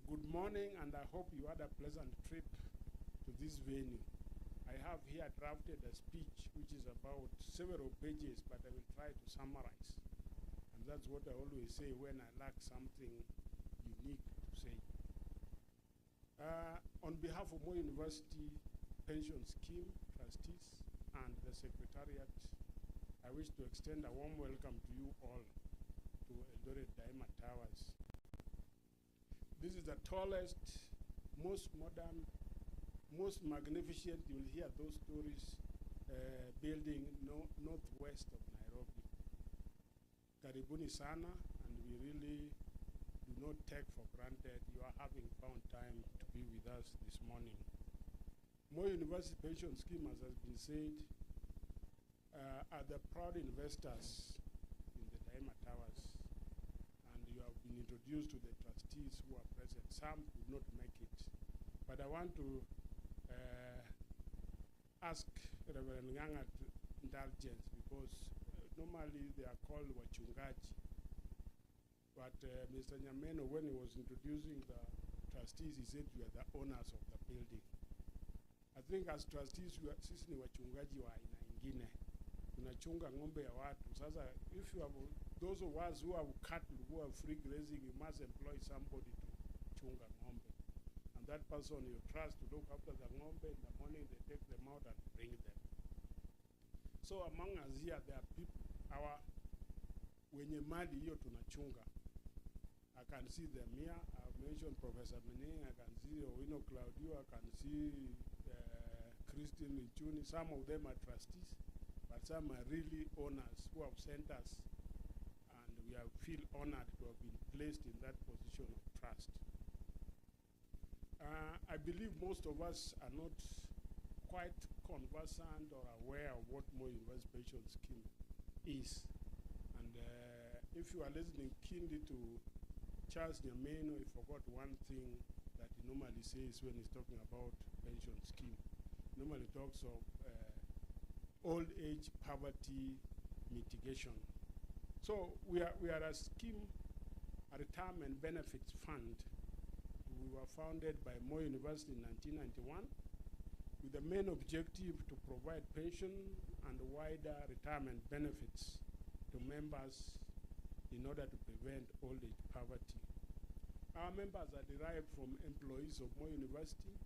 good morning, and I hope you had a pleasant trip to this venue. I have here drafted a speech which is about several pages, but I will try to summarize. And that's what I always say when I lack something unique to say. On behalf of Moi University Pension Scheme trustees and the Secretariat, I wish to extend a warm welcome to you all to Eldoret Daima Towers. This is the tallest, most modern, most magnificent, you'll hear those stories, building northwest of Nairobi. Karibuni sana, and we really do not take for granted you are having found time to be with us this morning. Moi University Pension Scheme, as has been said, are the proud investors in the Daima Towers, and you have been introduced to the trustees who are present. Some could not make it, but I want to ask Reverend Nganga indulgence, because normally they are called wachungaji. But Mr. Nyameno, when he was introducing the trustees, he said we are the owners of the building. I think as trustees, sisi ni wachungaji wa aina ingine. Tunachunga ng'ombe ya watu. Sasa, if you have those of us who have cattle, who have free grazing, you must employ somebody to chunga ng'ombe. And that person you trust to look after the ng'ombe, in the morning they take them out and bring them. So among us here, there are people, our wenye mali hiyo tunachunga. I can see them here. I've mentioned Professor Mening. I can see Owino Claudio. I can see Christine Lichuni. Some of them are trustees, but some are really owners who have sent us, and we feel honored to have been placed in that position of trust. I believe most of us are not quite conversant or aware of what Moi University Pension Scheme is. And if you are listening keenly to Charles Nyameno, he forgot one thing that he normally says when he's talking about pension scheme. He normally talks of old age poverty mitigation. So we are a scheme, a retirement benefits fund. We were founded by Moi University in 1991 with the main objective to provide pension and wider retirement benefits to members in order to prevent old age poverty. Our members are derived from employees of Moi University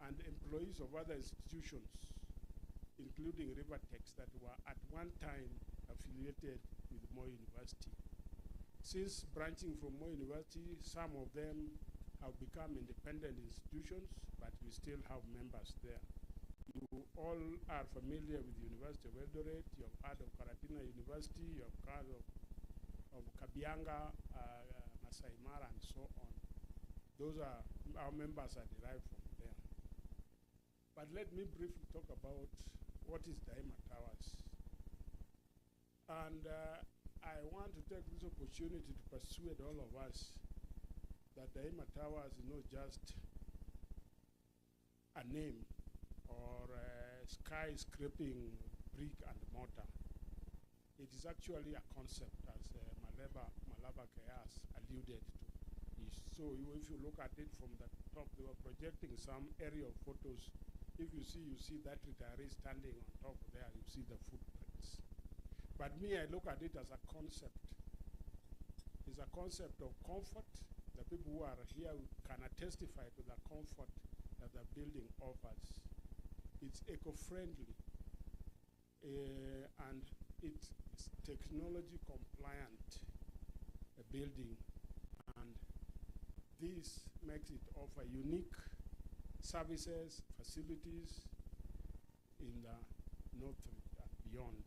and employees of other institutions, including Rivertex, that were at one time affiliated with Moi University. Since branching from Moi University, some of them have become independent institutions, but we still have members there. You all are familiar with the University of Eldoret. You have heard of Karatina University. You have heard of Kabianga, Masai Mara, and so on. Those are, our members are derived from there. But let me briefly talk about what is Daima Towers. And I want to take this opportunity to persuade all of us that Daima Towers is not just a name or a skyscraping brick and mortar. It is actually a concept, as Malaba Kayas alluded to. So if you look at it from the top, they were projecting some aerial photos. If you see that retiree standing on top there, you see the footprints. But me, I look at it as a concept. It's a concept of comfort. The people who are here can testify to the comfort that the building offers. It's eco-friendly, and it's technology compliant building, and this makes it offer unique services, facilities in the north and beyond.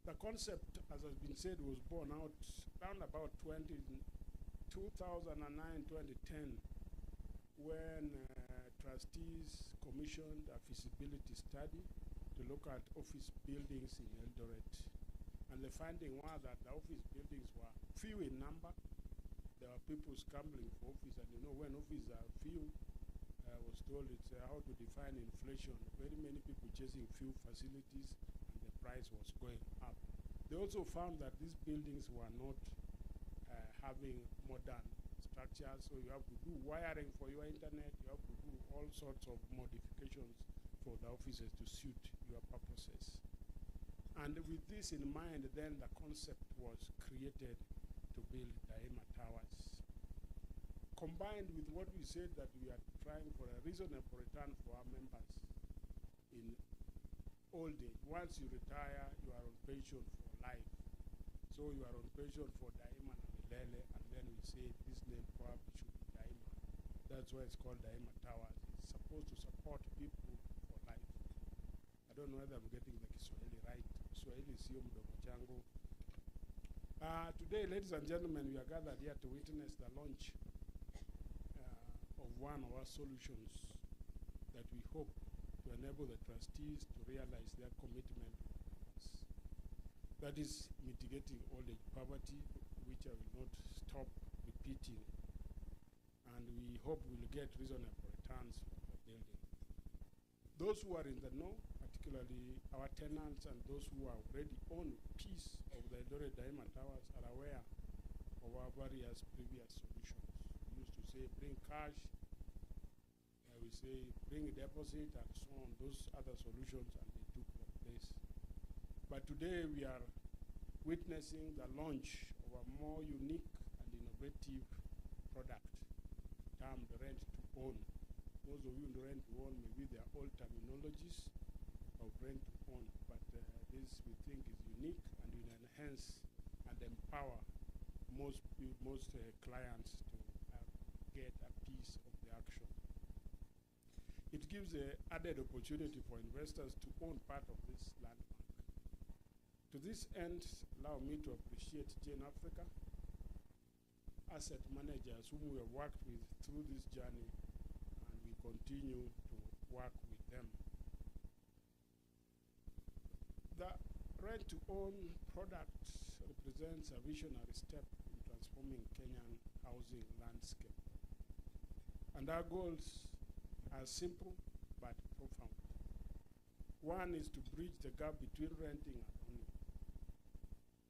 The concept, as has been said, was born out around about 2009, 2010, when trustees commissioned a feasibility study to look at office buildings in Eldoret. And the finding was that the office buildings were few in number. There were people scrambling for office, and you know when offices are few, I was told it's how to define inflation. Very many people chasing few facilities, and the price was going up. They also found that these buildings were not having modern structures, so you have to do wiring for your internet, you have to do all sorts of modifications for the offices to suit your purposes. And with this in mind, then the concept was created to build Daima Towers. combined with what we said that we are trying for a reasonable return for our members in old age. Once you retire, you are on pension for life. So you are on pension for Daima and Milele, and then we say this name probably should be Daima. That's why it's called Daima Towers. It's supposed to support people for life. I don't know whether I'm getting the Kiswahili right. Kiswahili sio mdomo changu. Today, ladies and gentlemen, we are gathered here to witness the launch of one of our solutions that we hope to enable the trustees to realize their commitment to us. That is mitigating old age poverty, which I will not stop repeating. And we hope we'll get reasonable returns from the building. Those who are in the know, particularly our tenants and those who are already own piece of the Eldoret Daima Towers, are aware of our various previous solutions. We used to say bring cash, we say bring a deposit and so on, those other solutions, and they took their place. But today we are witnessing the launch of a more unique and innovative product termed rent to own. Those of you in rent to own, maybe they are old terminologies of rent to own, but this we think is unique and will enhance and empower most clients to get a piece of the action. It gives an added opportunity for investors to own part of this land bank. To this end, allow me to appreciate Jane Africa, asset managers whom we have worked with through this journey, and we continue to work with them. The rent-to-own product represents a visionary step in transforming Kenyan housing landscape. And our goals are simple but profound. One is to bridge the gap between renting and owning.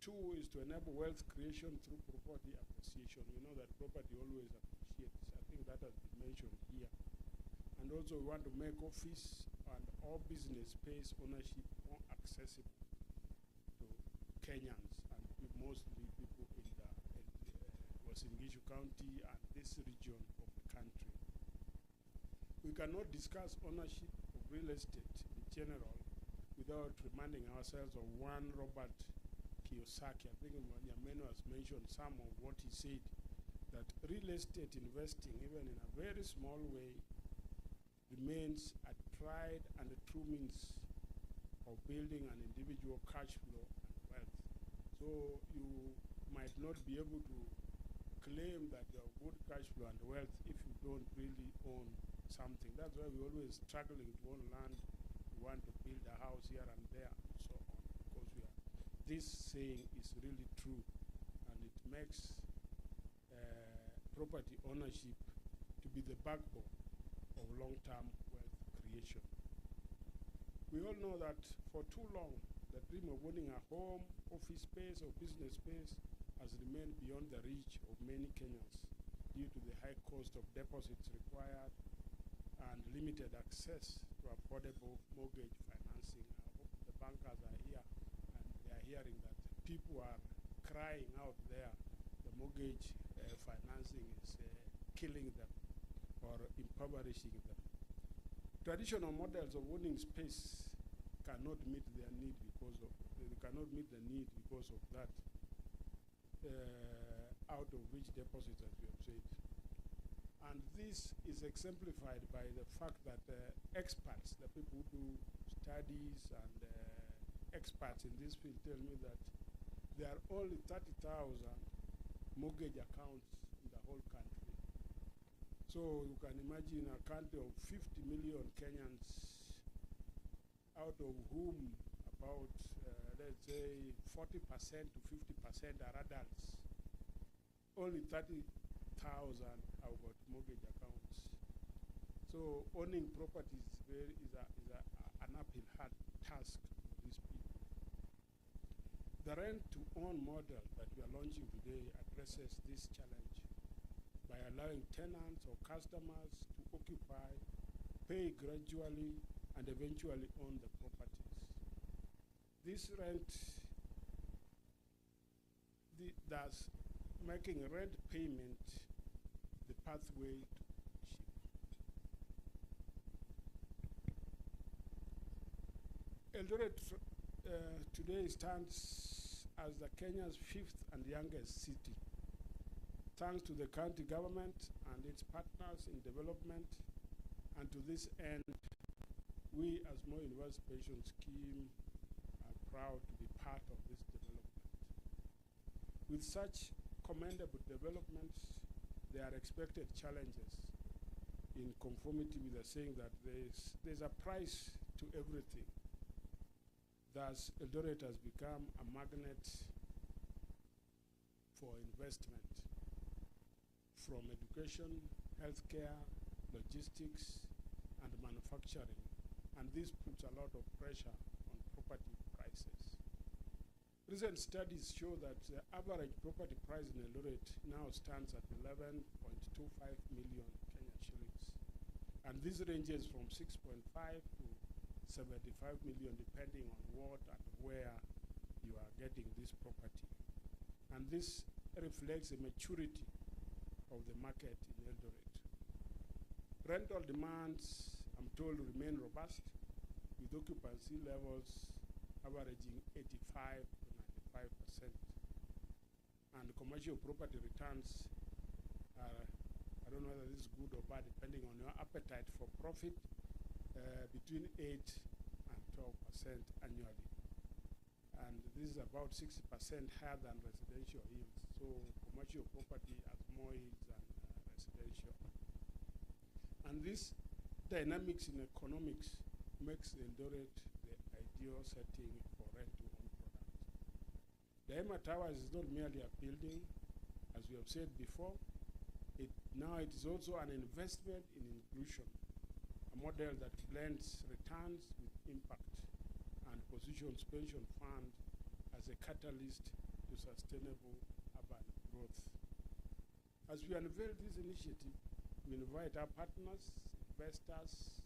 Two is to enable wealth creation through property appreciation. You know that property always appreciates. I think that has been mentioned here. And also we want to make office and all business space ownership more accessible to Kenyans, and mostly people in the Uasin Gishu County and this region of the country. We cannot discuss ownership of real estate in general without reminding ourselves of one Robert Kiyosaki. I think Nyameno has mentioned some of what he said, that real estate investing, even in a very small way, remains a tried and a true means of building an individual cash flow and wealth. So you might not be able to claim that you have good cash flow and wealth if you don't really own something. That's why we're always struggling to own land. We want to build a house here and there and so on, because this saying is really true, and it makes property ownership to be the backbone of long-term wealth creation. We all know that for too long, the dream of owning a home, office space, or business space has remained beyond the reach of many Kenyans due to the high cost of deposits required and limited access to affordable mortgage financing. I hope the bankers are here and they are hearing that people are crying out there. The mortgage financing is killing them or impoverishing them. Traditional models of owning space cannot meet their need because of, they cannot meet the need because of that out of reach deposits, as we have said. And this is exemplified by the fact that experts, the people who do studies and experts in this field tell me that there are only 30,000 mortgage accounts in the whole country. So you can imagine a country of 50 million Kenyans, out of whom about, let's say, 40% to 50% are adults. Only 30,000 have got mortgage accounts. So owning properties is an uphill task for these people. The rent-to-own model that we are launching today addresses this challenge by allowing tenants or customers to occupy, pay gradually, and eventually own the properties. This rent, thus making rent payment the pathway to ownership. Eldoret today stands as the Kenya's 5th and youngest city. Thanks to the county government and its partners in development, and to this end, we as Moi University Pension Scheme are proud to be part of this development. With such commendable developments, there are expected challenges in conformity with the saying that there's a price to everything. Thus, Eldoret has become a magnet for investment from education, healthcare, logistics, and manufacturing. And this puts a lot of pressure on property prices. Recent studies show that the average property price in Eldoret now stands at 11.25 million Kenya shillings. And this ranges from 6.5 to 75 million depending on what and where you are getting this property. And this reflects the maturity of the market in Eldoret. Rental demands, I'm told, remain robust, with occupancy levels averaging 85 to 95%. And commercial property returns are, I don't know whether this is good or bad, depending on your appetite for profit, between 8 and 12% annually. And this is about 60% higher than residential yields. So commercial property has more yields than residential. And this dynamics in economics makes Eldoret the ideal setting for rent-to-own products. Daima Towers is not merely a building, as we have said before. Now it is also an investment in inclusion, a model that blends returns with impact and positions pension fund as a catalyst to sustainable urban growth. As we unveil this initiative, we invite our partners, investors,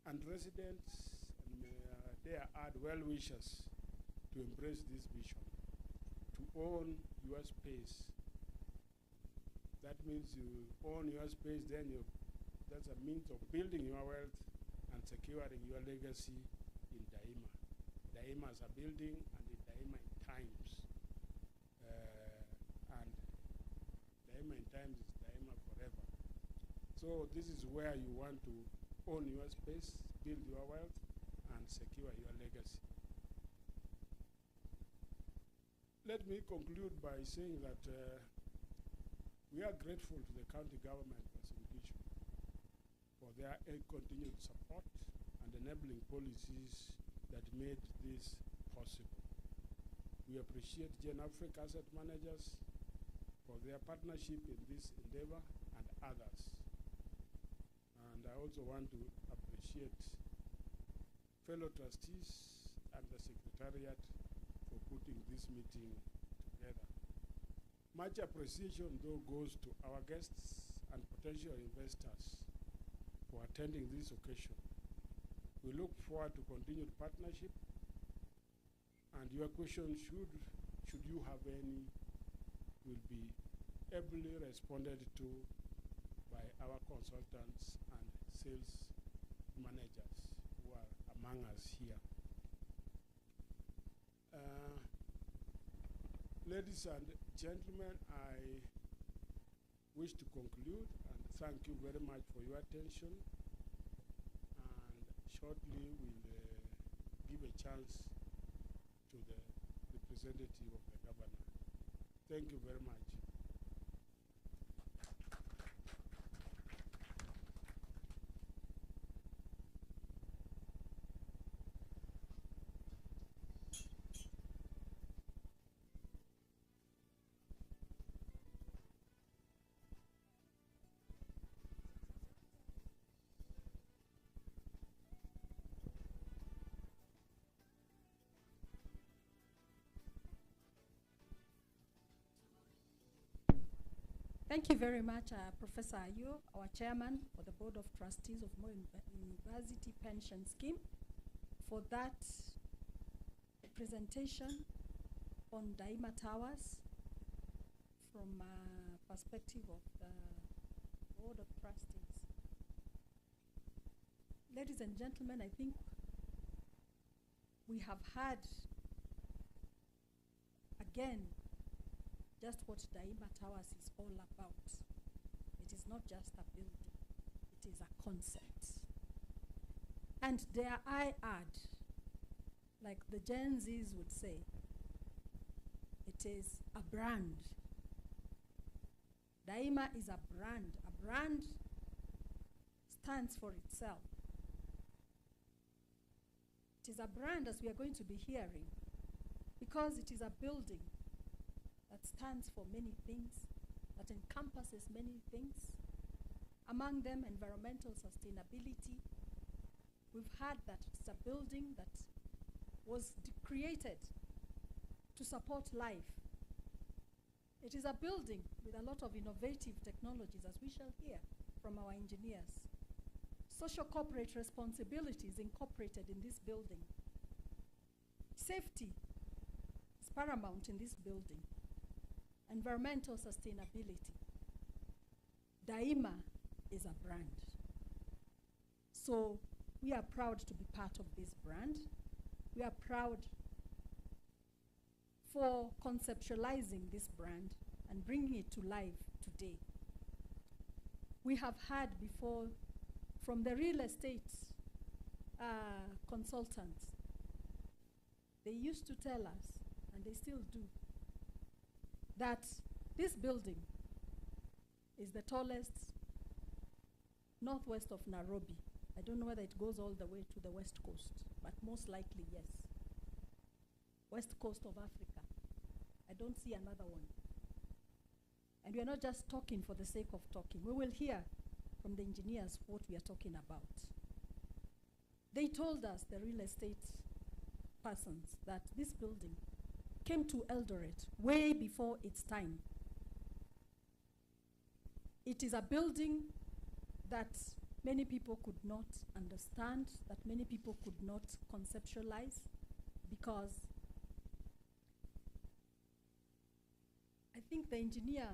and residents, and dare add well-wishers to embrace this vision, to own your space. That means you own your space, then that's a means of building your wealth and securing your legacy in Daima. Daima as a building, and in Daima in times. And Daima in times is Daima forever. So this is where you want to own your space, build your wealth, and secure your legacy. Let me conclude by saying that we are grateful to the county government of Singishu for their continued support and enabling policies that made this possible. We appreciate Gen Africa Asset Managers for their partnership in this endeavor and others. And I also want to appreciate fellow trustees and the Secretariat for putting this meeting together. Much appreciation, though, goes to our guests and potential investors for attending this occasion. We look forward to continued partnership, and your questions, should you have any, will be ably responded to by our consultants and sales managers who are among us here. Ladies and gentlemen, I wish to conclude and thank you very much for your attention. And shortly we'll give a chance to the representative of the governor. Thank you very much. Thank you very much, Professor Ayo, our chairman for the Board of Trustees of Moi University Pension Scheme, for that presentation on Daima Towers from perspective of the Board of Trustees. Ladies and gentlemen, I think we have had, again, just what Daima Towers is all about. It is not just a building, it is a concept. And dare I add, like the Gen Zs would say, it is a brand. Daima is a brand. A brand stands for itself. It is a brand, as we are going to be hearing, because it is a building that stands for many things, that encompasses many things, among them environmental sustainability. We've heard that it's a building that was created to support life. It is a building with a lot of innovative technologies, as we shall hear from our engineers. Social corporate responsibilities incorporated in this building. Safety is paramount in this building. Environmental sustainability. Daima is a brand. So we are proud to be part of this brand. We are proud for conceptualizing this brand and bringing it to life today. We have heard before from the real estate consultants. They used to tell us, and they still do, that this building is the tallest northwest of Nairobi. I don't know whether it goes all the way to the west coast, but most likely yes. West coast of Africa. I don't see another one. And we are not just talking for the sake of talking. We will hear from the engineers what we are talking about. They told us, the real estate persons, that this building came to Eldoret way before its time. It is a building that many people could not understand, that many people could not conceptualize, because I think the engineer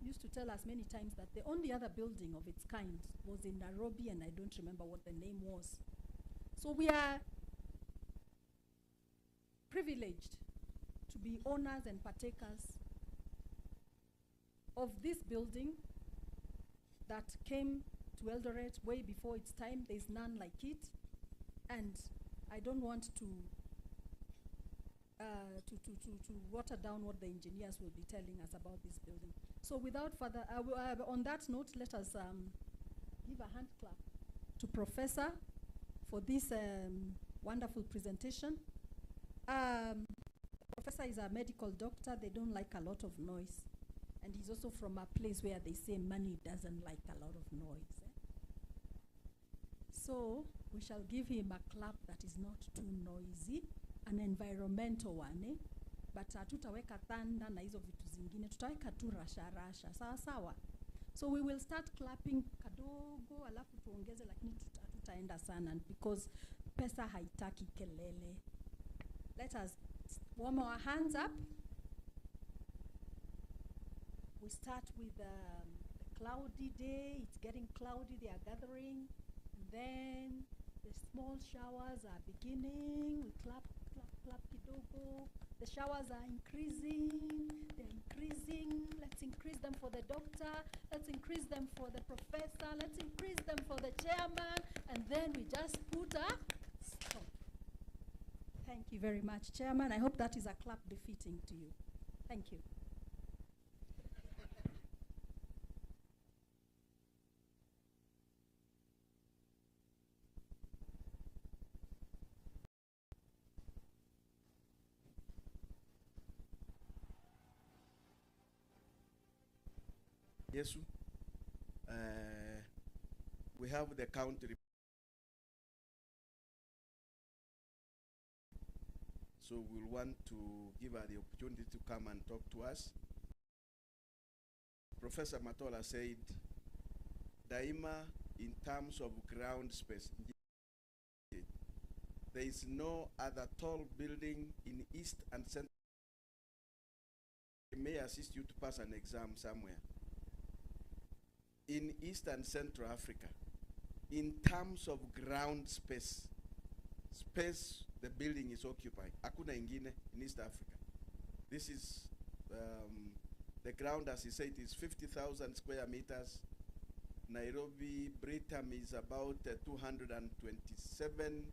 used to tell us many times that the only other building of its kind was in Nairobi, and I don't remember what the name was. So we are privileged to be owners and partakers of this building that came to Eldoret way before its time. There's none like it, and I don't want to water down what the engineers will be telling us about this building. So without further, on that note, let us give a hand clap to Professor for this wonderful presentation. Professor is a medical doctor. They don't like a lot of noise. And he's also from a place where they say money doesn't like a lot of noise. So we shall give him a clap that is not too noisy, an environmental one, but tutaweka thunder na hizo vitu zingine, tutaweka tu rasha, sawa sawa. So we will start clapping kadogo, alafu tuongeze, lakini tutaenda sana, because pesa haitaki kelele. Let us warm our hands up. We start with the cloudy day. It's getting cloudy, they are gathering. And then the small showers are beginning. We clap, clap, clap kidogo. The showers are increasing. They're increasing. Let's increase them for the doctor. Let's increase them for the professor. Let's increase them for the chairman. And then we just put a stop. Thank you very much, Chairman. I hope that is a clap befitting to you. Thank you. Yes, we have the country. So we'll want to give her the opportunity to come and talk to us. Professor Matola said, Daima, in terms of ground space, there is no other tall building in East and Central. It may assist you to pass an exam somewhere. in East and Central Africa, in terms of ground space, the building is occupied. Hakuna ingine in East Africa. This is, the ground, as he said, is 50,000 square meters. Nairobi, Britam is about 227.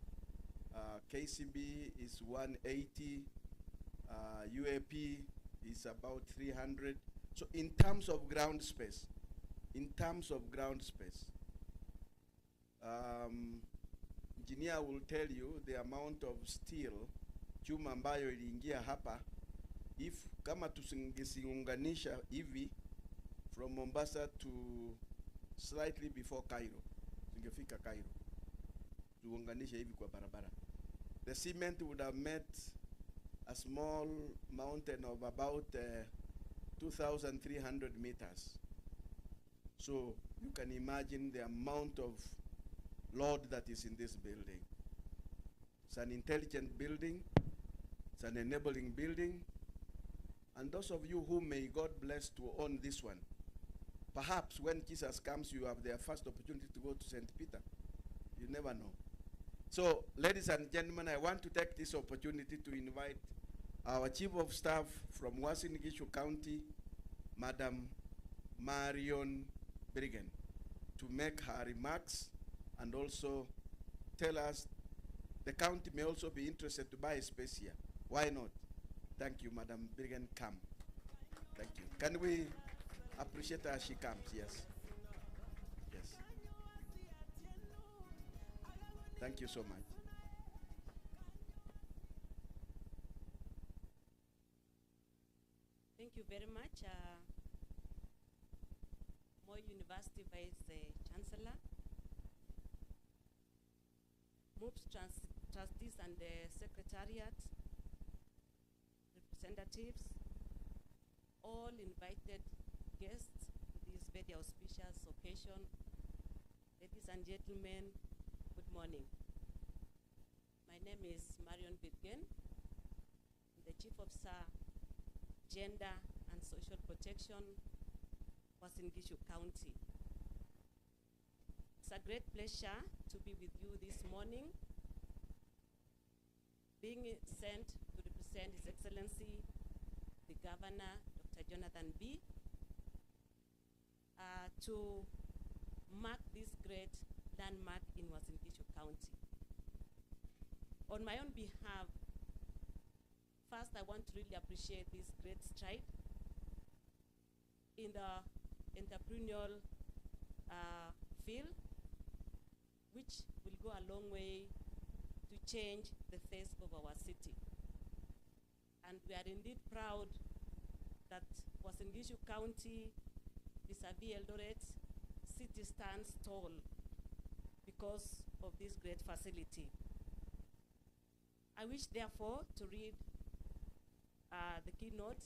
KCB is 180. UAP is about 300. So in terms of ground space, engineer will tell you the amount of steel chuma ambayo iliingia hapa, if kama tusingesiunganisha hivi from Mombasa to slightly before Cairo, singefika Cairo, tuunganisha hivi kwa barabara, the cement would have met a small mountain of about 2,300 meters. So you can imagine the amount of load that is in this building. It's an intelligent building, it's an enabling building, and those of you who may God bless to own this one, perhaps when Jesus comes, you have their first opportunity to go to St. Peter. You never know. So, ladies and gentlemen, I want to take this opportunity to invite our Chief of Staff from Uasin Gishu County, Madam Marion Brigham, to make her remarks and also tell us the county may also be interested to buy a space here. Why not? Thank you, Madam Brigham. Come. Thank you. Can we appreciate her as she comes? Yes. Yes. Thank you so much. Thank you very much, Moi University Vice Chancellor, MOOPS trustees and the Secretariat, representatives, all invited guests to this very auspicious occasion. Ladies and gentlemen, good morning. My name is Marion Brigham. I'm the Chief of Staff, Gender and Social Protection, Uasin Gishu County. It's a great pleasure to be with you this morning, being sent to represent His Excellency, the Governor, Dr. Jonathan B., to mark this great landmark in Uasin Gishu County. On my own behalf, first I want to really appreciate this great stride in the entrepreneurial field, which will go a long way to change the face of our city. And we are indeed proud that Uasin Gishu County, vis-a-vis Eldoret city, stands tall because of this great facility. I wish, therefore, to read the keynote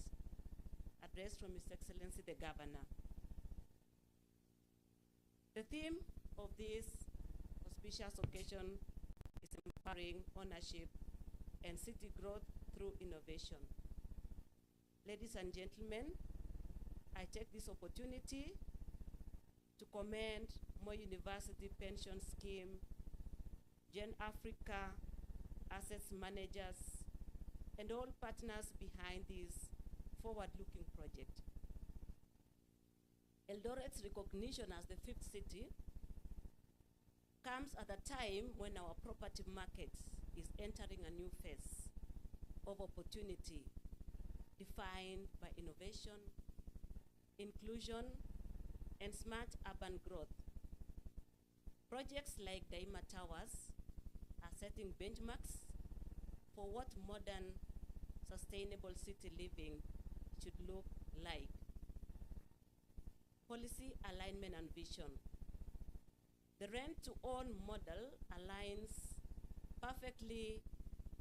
address from His Excellency the Governor. The theme of this auspicious occasion is empowering ownership and city growth through innovation. Ladies and gentlemen, I take this opportunity to commend Moi University Pension Scheme, Gen Africa, Assets Managers, and all partners behind this forward-looking project. Eldoret's recognition as the fifth city comes at a time when our property market is entering a new phase of opportunity defined by innovation, inclusion, and smart urban growth. Projects like Daima Towers are setting benchmarks for what modern, sustainable city living should look like. Policy alignment and vision. The rent-to-own model aligns perfectly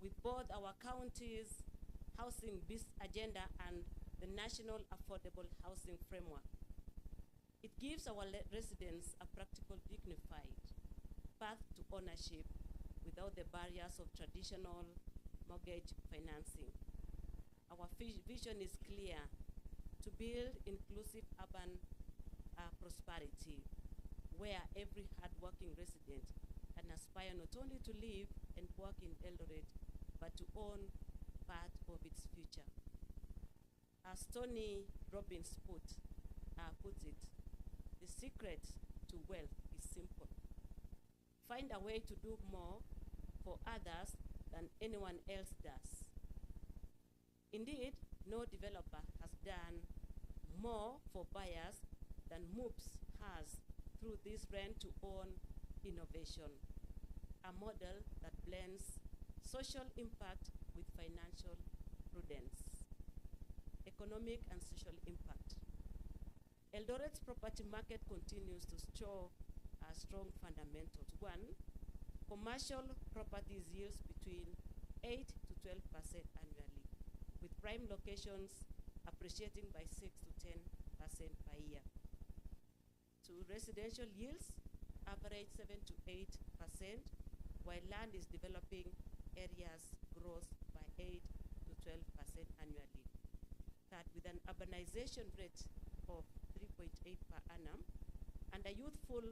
with both our county's housing agenda and the National Affordable Housing Framework. It gives our residents a practical, dignified path to ownership without the barriers of traditional mortgage financing. Our vision is clear: to build inclusive urban prosperity, where every hard-working resident can aspire not only to live and work in Eldoret, but to own part of its future. As Tony Robbins puts it, the secret to wealth is simple. Find a way to do more for others than anyone else does. Indeed, no developer has done more for buyers than MOOPS has through this rent-to-own innovation, a model that blends social impact with financial prudence, economic and social impact. Eldoret's property market continues to show strong fundamentals. One, commercial properties yields between 8 to 12% annually, with prime locations appreciating by 6 to 10% per year. Two, residential yields average 7 to 8%, while land is developing areas grows by 8 to 12% annually. Third, with an urbanization rate of 3.8 per annum and a youthful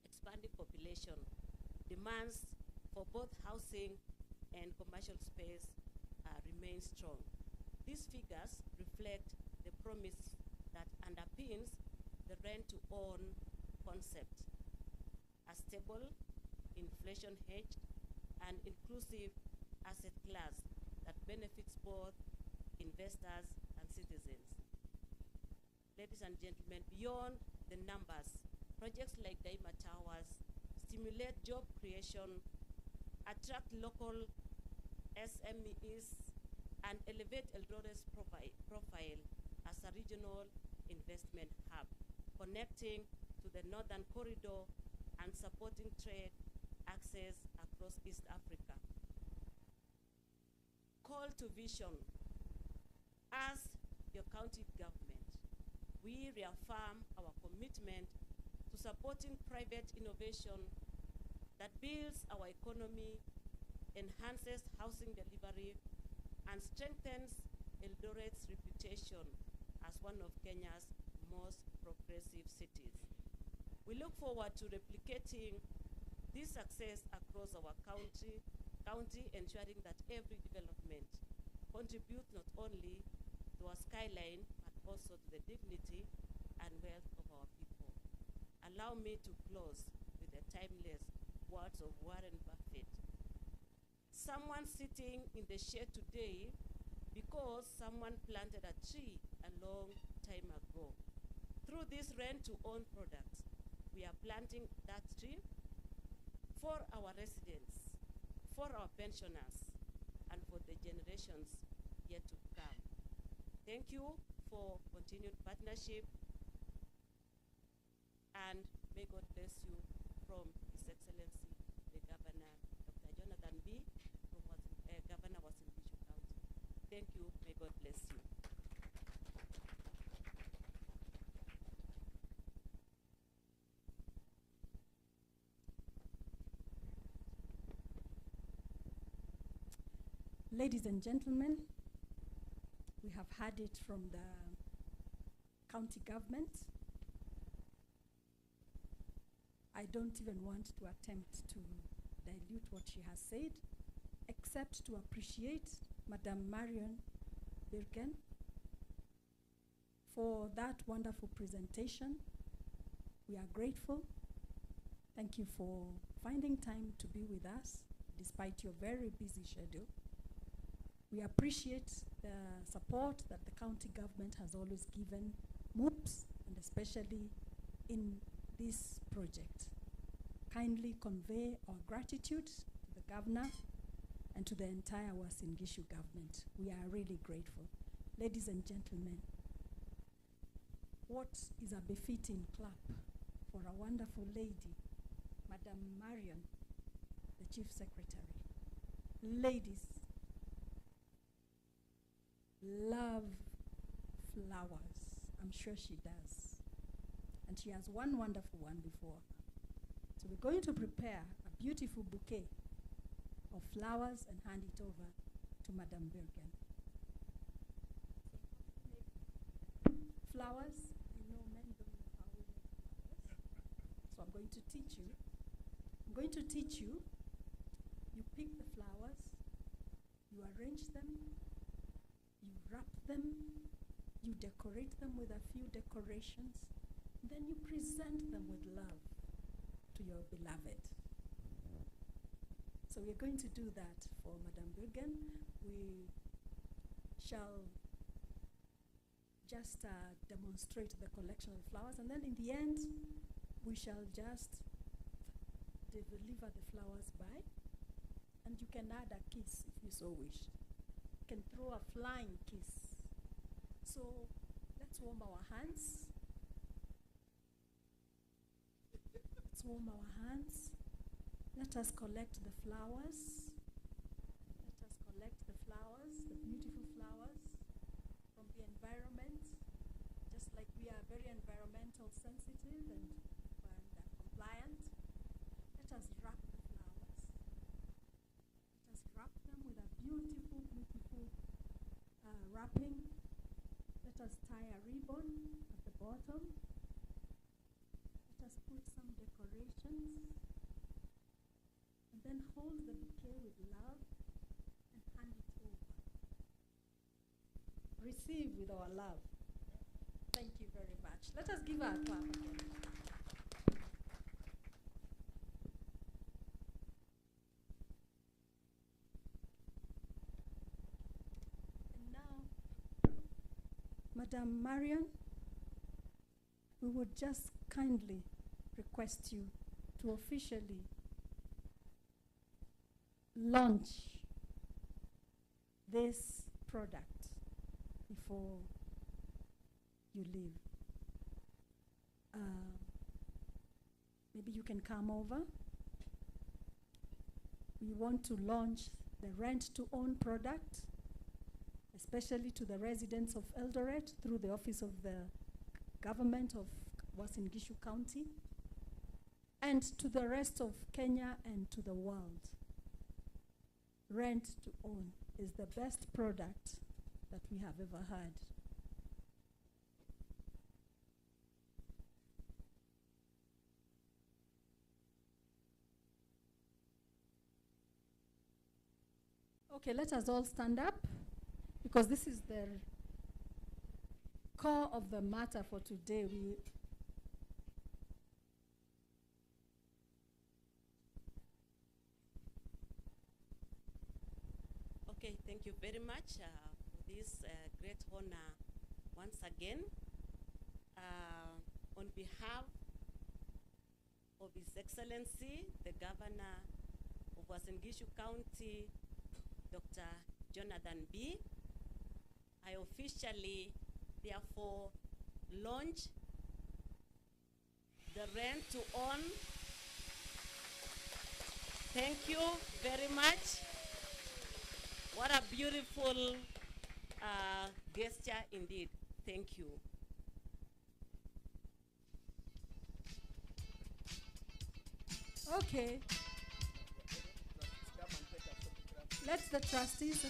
expanding population, demands for both housing and commercial space remain strong. These figures reflect the promise that underpins the rent-to-own concept, a stable, inflation-hedged, and inclusive asset class that benefits both investors and citizens. Ladies and gentlemen, beyond the numbers, projects like Daima Towers stimulate job creation, attract local SMEs, and elevate Eldoret's profile as a regional investment hub, connecting to the Northern Corridor and supporting trade access across East Africa. Call to vision. As your county government, we reaffirm our commitment to supporting private innovation that builds our economy, enhances housing delivery, and strengthens Eldoret's reputation as one of Kenya's most progressive cities. We look forward to replicating this success across our county, ensuring that every development contributes not only to our skyline, but also to the dignity and wealth of our people. Allow me to close with the timeless words of Warren Buffett. Someone sitting in the shade today because someone planted a tree a long time ago. Through this rent-to-own product, we are planting that tree for our residents, for our pensioners, and for the generations yet to come. Thank you for continued partnership, and may God bless you from His Excellency, the Governor, Dr. Jonathan B., from Governor Uasin Gishu County. Thank you, may God bless you. Ladies and gentlemen, we have heard it from the county government. I don't even want to attempt to dilute what she has said, except to appreciate Madam Marion Birgen for that wonderful presentation. We are grateful. Thank you for finding time to be with us, despite your very busy schedule. We appreciate the support that the county government has always given MOOPS, and especially in this project. Kindly convey our gratitude to the governor and to the entire Uasin Gishu government. We are really grateful. Ladies and gentlemen, what is a befitting clap for a wonderful lady, Madam Marion, the Chief Secretary. Ladies love flowers. I'm sure she does. And she has one wonderful one before her. So we're going to prepare a beautiful bouquet of flowers and hand it over to Madam Birgen. Flowers, I know men don't So I'm going to teach you. I'm going to teach you. You pick the flowers, you arrange them, you wrap them, you decorate them with a few decorations, then you present them with love to your beloved. So we're going to do that for Madame Birgen. We shall just demonstrate the collection of flowers, and then in the end, we shall just deliver the flowers by, and you can add a kiss if you so wish. You can throw a flying kiss. So let's warm our hands. Let's warm our hands. Let us collect the flowers. Let us collect the flowers, the beautiful flowers from the environment, just like we are very environmental sensitive and compliant. Let us wrap the flowers. Let us wrap them with a beautiful, beautiful wrapping. Let us tie a ribbon at the bottom. Let us put some decorations. And then hold the bouquet with love and hand it over. Receive with our love. Thank you very much. Let us give her a clap again. And now, Madame Marion, we would just kindly request you to officially launch this product before you leave. Maybe you can come over. We want to launch the rent-to-own product, especially to the residents of Eldoret through the Office of the Government of Uasin Gishu County, and to the rest of Kenya and to the world. Rent-to-own is the best product that we have ever had. Okay, let us all stand up, because this is the core of the matter for today. Okay, thank you very much for this great honor once again. On behalf of His Excellency, the Governor of Uasin Gishu County, Dr. Jonathan B., I officially, therefore, launch the rent-to-own. Thank you very much. What a beautiful gesture indeed. Thank you. Okay. Let the trustees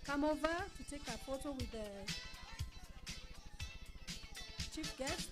come over to take a photo with the chief guest.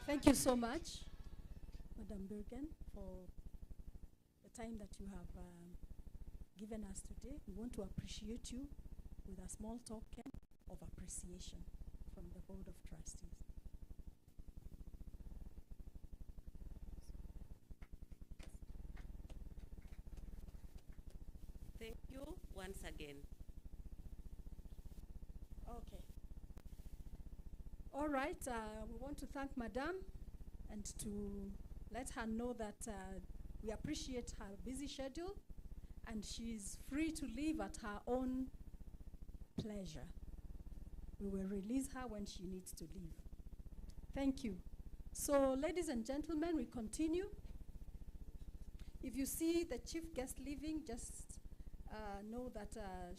Thank you so much, Madam Bergen, for the time that you have given us today. We want to appreciate you with a small token of appreciation from the Board of Trustees. Thank you once again. Okay. All right, we want to thank Madam and to let her know that we appreciate her busy schedule and she's free to leave at her own pleasure. We will release her when she needs to leave. Thank you. So, ladies and gentlemen, we continue. If you see the chief guest leaving, just know that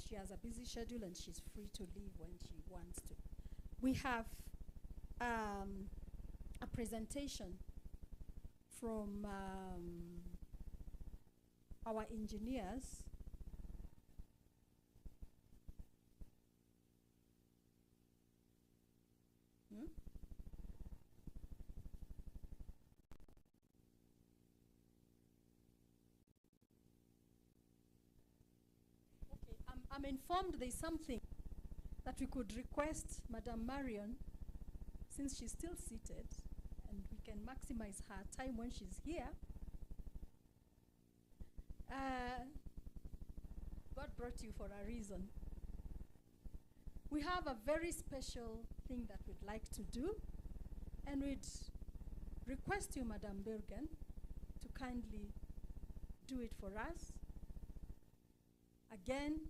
she has a busy schedule and she's free to leave when she wants to. We have a presentation from our engineers. Okay, I'm informed there's something that we could request Madam Marion, since she's still seated, and we can maximize her time when she's here. God brought you for a reason. We have a very special thing that we'd like to do, and we'd request you, Madam Bergen, to kindly do it for us. Again,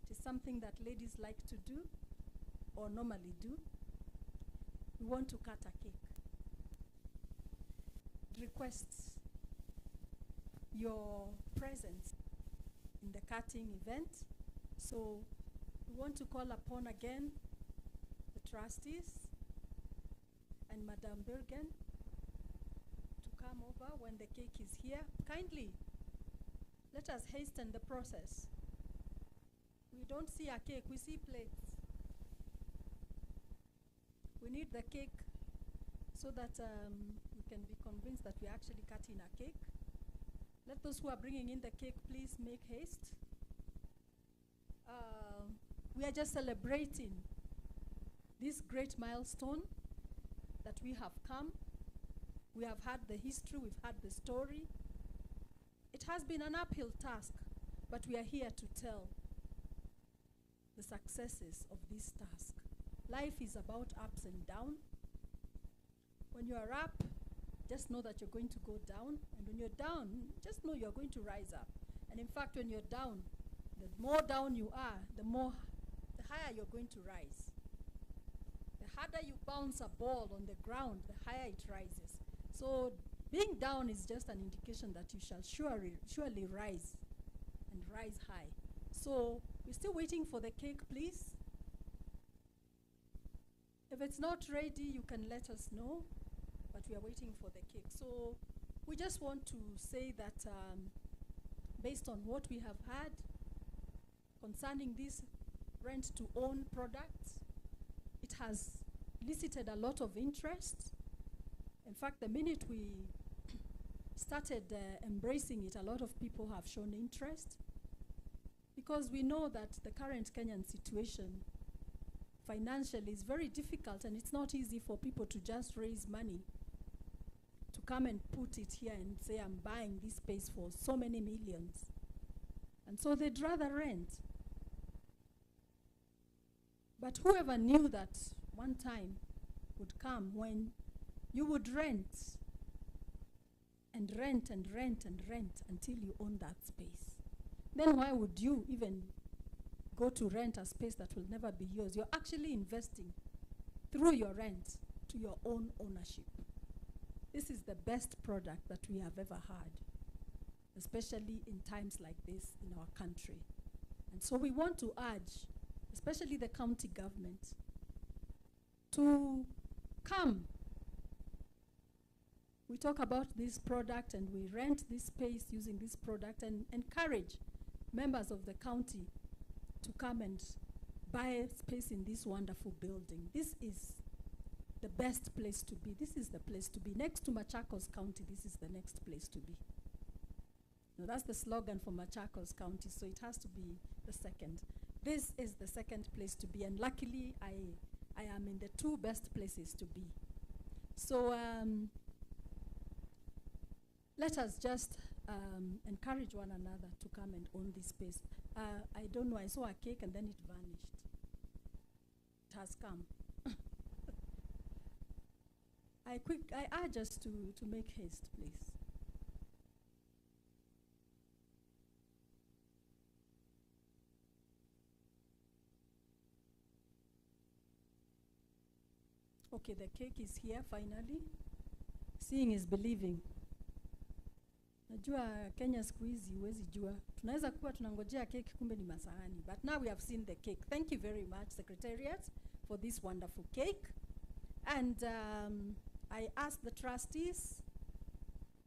it is something that ladies like to do, or normally do. We want to cut a cake. It requests your presence in the cutting event. So we want to call upon again the trustees and Madam Bergen to come over when the cake is here. Kindly, let us hasten the process. We don't see a cake, we see plates. We need the cake so that we can be convinced that we're actually cutting a cake. Let those who are bringing in the cake please make haste. We are just celebrating this great milestone that we have come. We have had the history, we've had the story. It has been an uphill task, but we are here to tell the successes of this task. Life is about ups and downs. When you are up, just know that you're going to go down. And when you're down, just know you're going to rise up. And in fact, when you're down, the more down you are, the higher you're going to rise. The harder you bounce a ball on the ground, the higher it rises. So being down is just an indication that you shall surely rise and rise high. So we're still waiting for the cake, please. If it's not ready, you can let us know, but we are waiting for the cake. So we just want to say that based on what we have had concerning this rent-to-own product, it has elicited a lot of interest. In fact, the minute we started embracing it, a lot of people have shown interest, because we know that the current Kenyan situation financially is very difficult, and it's not easy for people to just raise money to come and put it here and say, I'm buying this space for so many millions. And so they'd rather rent. But whoever knew that one time would come when you would rent and rent and rent and rent until you own that space. Then why would you even go to rent a space that will never be yours? You're actually investing through your rent to your own ownership. This is the best product that we have ever had, especially in times like this in our country. And so we want to urge, especially the county government, to come. We talk about this product and we rent this space using this product, and encourage members of the county to come and buy space in this wonderful building. This is the best place to be. This is the place to be. Next to Machakos County, this is the next place to be. Now that's the slogan for Machakos County, so it has to be the second. This is the second place to be, and luckily I am in the two best places to be. So let us just encourage one another to come and own this space. I don't know, I saw a cake and then it vanished. It has come. I urge us to make haste, please. Okay, the cake is here finally. Seeing is believing. Najua Kenya siku hizi huwezi jua. Tunaweza kuwa tunangojea cake kumbe ni masahani. But now we have seen the cake. Thank you very much, Secretariat, for this wonderful cake. And I asked the trustees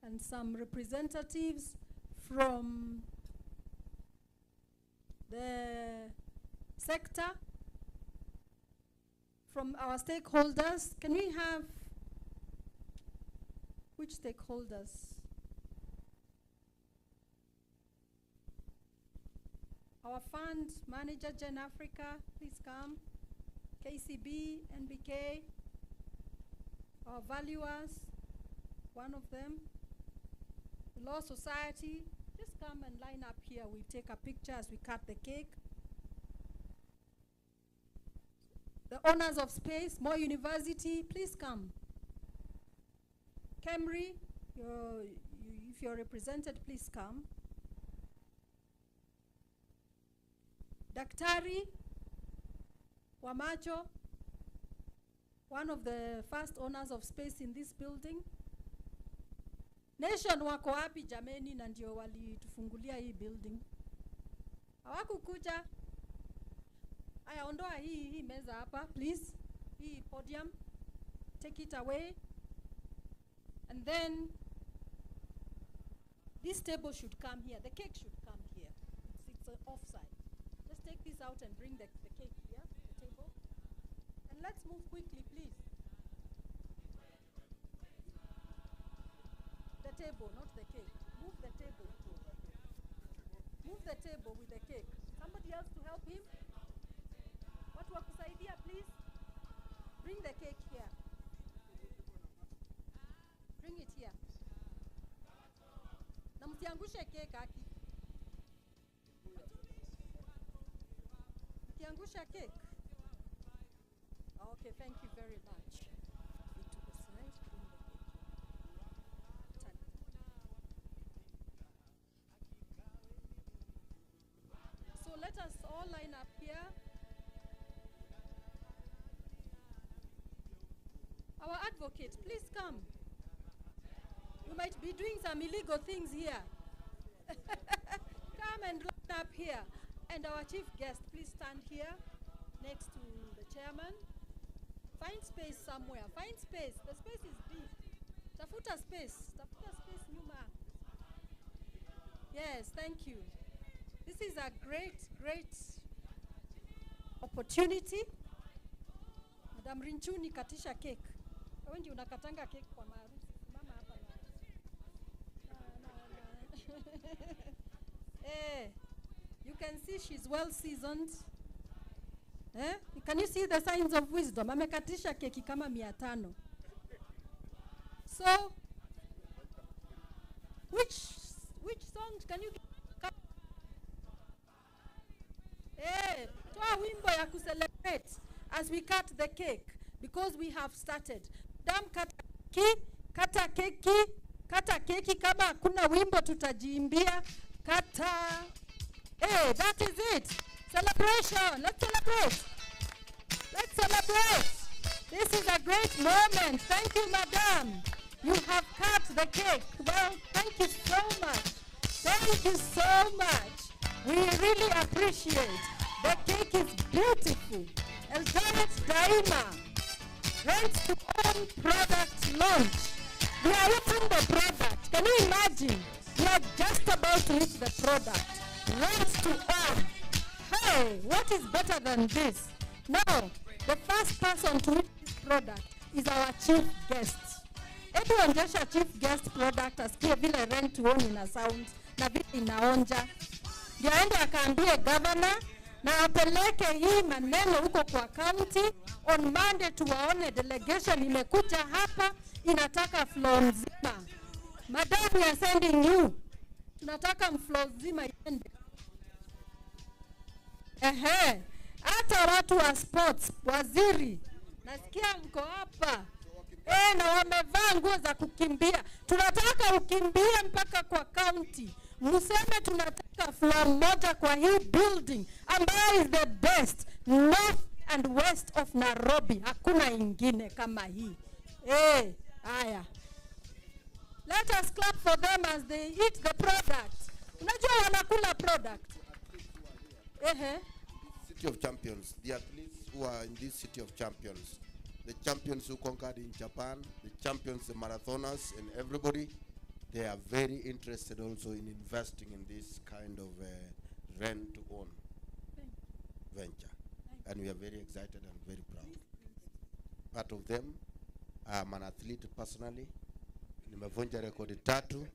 and some representatives from the sector, from our stakeholders. Can we have, which stakeholders? Our fund manager, Gen Africa, please come. KCB, NBK, our valuers, one of them. The Law Society, just come and line up here. We'll take a picture as we cut the cake. The owners of space, Moi University, please come. Camry, if you're represented, please come. Daktari Wamacho, one of the first owners of space in this building. Nation wako wapi jameni, na ndio walitufungulia hii building. Hawakukuja. Aya, ondoa hii meza hapa, please. Hii podium. Take it away. And then this table should come here. The cake should come here. It's offside. Just take this out and bring the cake here, the table. And let's move quickly, please. The table, not the cake. Move the table. Move the table with the cake. Somebody else to help him? Watu wa kusaidia, please. Bring the cake here. Bring it here. Na msiangushe cake aki. Msiangusha cake. Okay, thank you very much. It to the side. Bring the cake. Turn. So let us all line up here. Our advocate, please come. You might be doing some illegal things here. Come and line up here. And our chief guest, please stand here next to the chairman. Find space somewhere. Find space. The space is big. Tafuta space. Tafuta space nyuma. Yes, thank you. This is a great, great opportunity. Madam Rinchuni katisha cake. Wewe ndio unakatanga cake kwa maarufu. Mama hapa na. You can see she's well seasoned. Can you see the signs of wisdom? Amekatisha keki kama 500. So, which songs can you toa wimbo ya celebrate as we cut the cake, because we have started. Dam kata keki kama hakuna wimbo tutajiimbia. Kata. That is it. Celebration. Let's celebrate. Let's celebrate. This is a great moment. Thank you, madam. You have cut the cake. Well, thank you so much. Thank you so much. We really appreciate. The cake is beautiful. Eldoret Daima. Rent to own product launch. We are eating the product. Can you imagine? We are just about to eat the product. Rent to own. Hey, what is better than this? Now, the first person to eat this product is our chief guest. Hebu onyesha chief guest product asikie vile rent to own ina sound na vile inaonja. Ndio aende akaambie governor na apeleke hii maneno huko kwa county. On Monday tuwaone delegation imekuja hapa inataka floor nzima. Madam, we are sending you. Tunataka floor nzima iende. Hata watu wa sports, waziri, nasikia mko hapa. Na wamevaa nguo za kukimbia. Tunataka ukimbie mpaka kwa county. Museme tunataka floor moja kwa hii building ambayo is the best north and west of Nairobi. Hakuna ingine kama hii. Haya. Let us clap for them as they eat the product. Unajua wanakula product. City of Champions, the athletes who are in this City of Champions, the champions who conquered in Japan, the champions, the marathoners, and everybody, they are very interested also in investing in this kind of rent-to-own venture. And we are very excited and very proud. Part of them, I'm an athlete personally. Nimevunja rekodi 3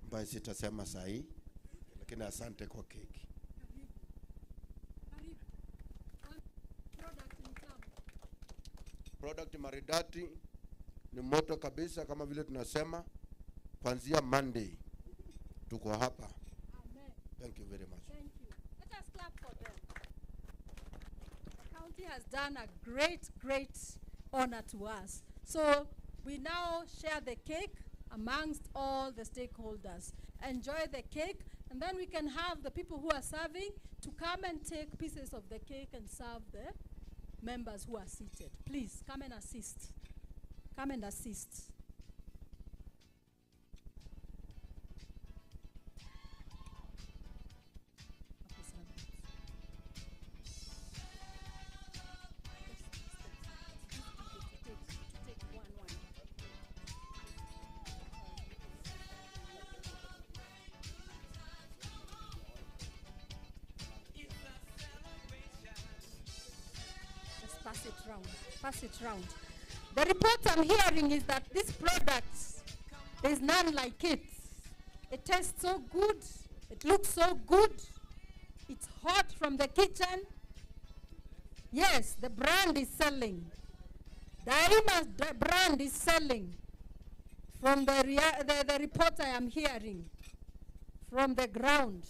ambayo sitasema sahi, lakini asante kwa keki. Product maridati ni moto kabisa kama vile tunasema kuanzia Monday tuko hapa. Amen. Thank you very much. Thank you. Let us clap for them. The county has done a great honor to us. So we now share the cake amongst all the stakeholders. Enjoy the cake, and then we can have the people who are serving to come and take pieces of the cake and serve the members who are seated. Please come and assist. Come and assist. Pass it round. The reports I'm hearing is that this product, there's none like it. It tastes so good. It looks so good. It's hot from the kitchen. Yes, the brand is selling. Daima's brand is selling. From the report I am hearing from the ground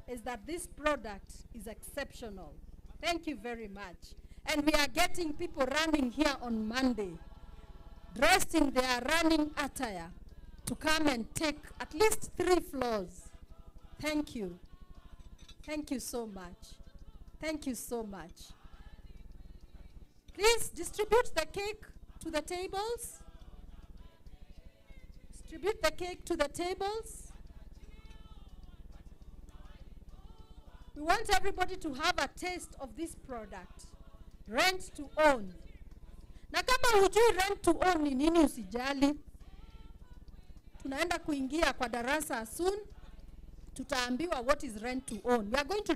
is that this product is exceptional. Thank you very much. And we are getting people running here on Monday, dressed in their running attire, to come and take at least 3 floors. Thank you. Thank you so much. Thank you so much. Please distribute the cake to the tables. Distribute the cake to the tables. We want everybody to have a taste of this product. Rent to own. Na kama hujui rent to own ni nini, usijali. Tunaenda kuingia kwa darasa soon. Tutaambiwa what is rent to own. We are going to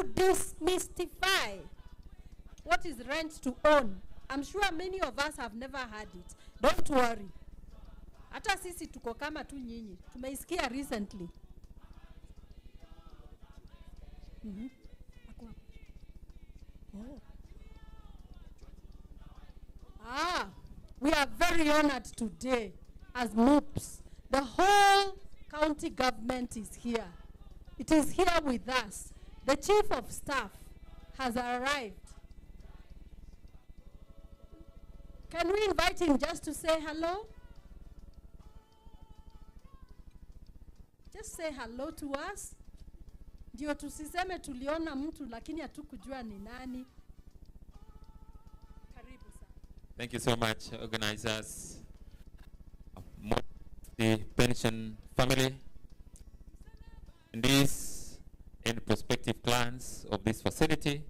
demystify what is rent to own. I'm sure many of us have never heard it. Don't worry. Hata sisi tuko kama tu nyinyi. Tumeisikia recently. We are very honored today as MOOPS. The whole county government is here. It is here with us. The chief of staff has arrived. Can we invite him just to say hello? Just say hello to us. Ndio tusiseme tuliona mtu lakini hatukujua ni nani. Karibu sana. Thank you so much, organizers. The pension family and these and prospective clients of this facility,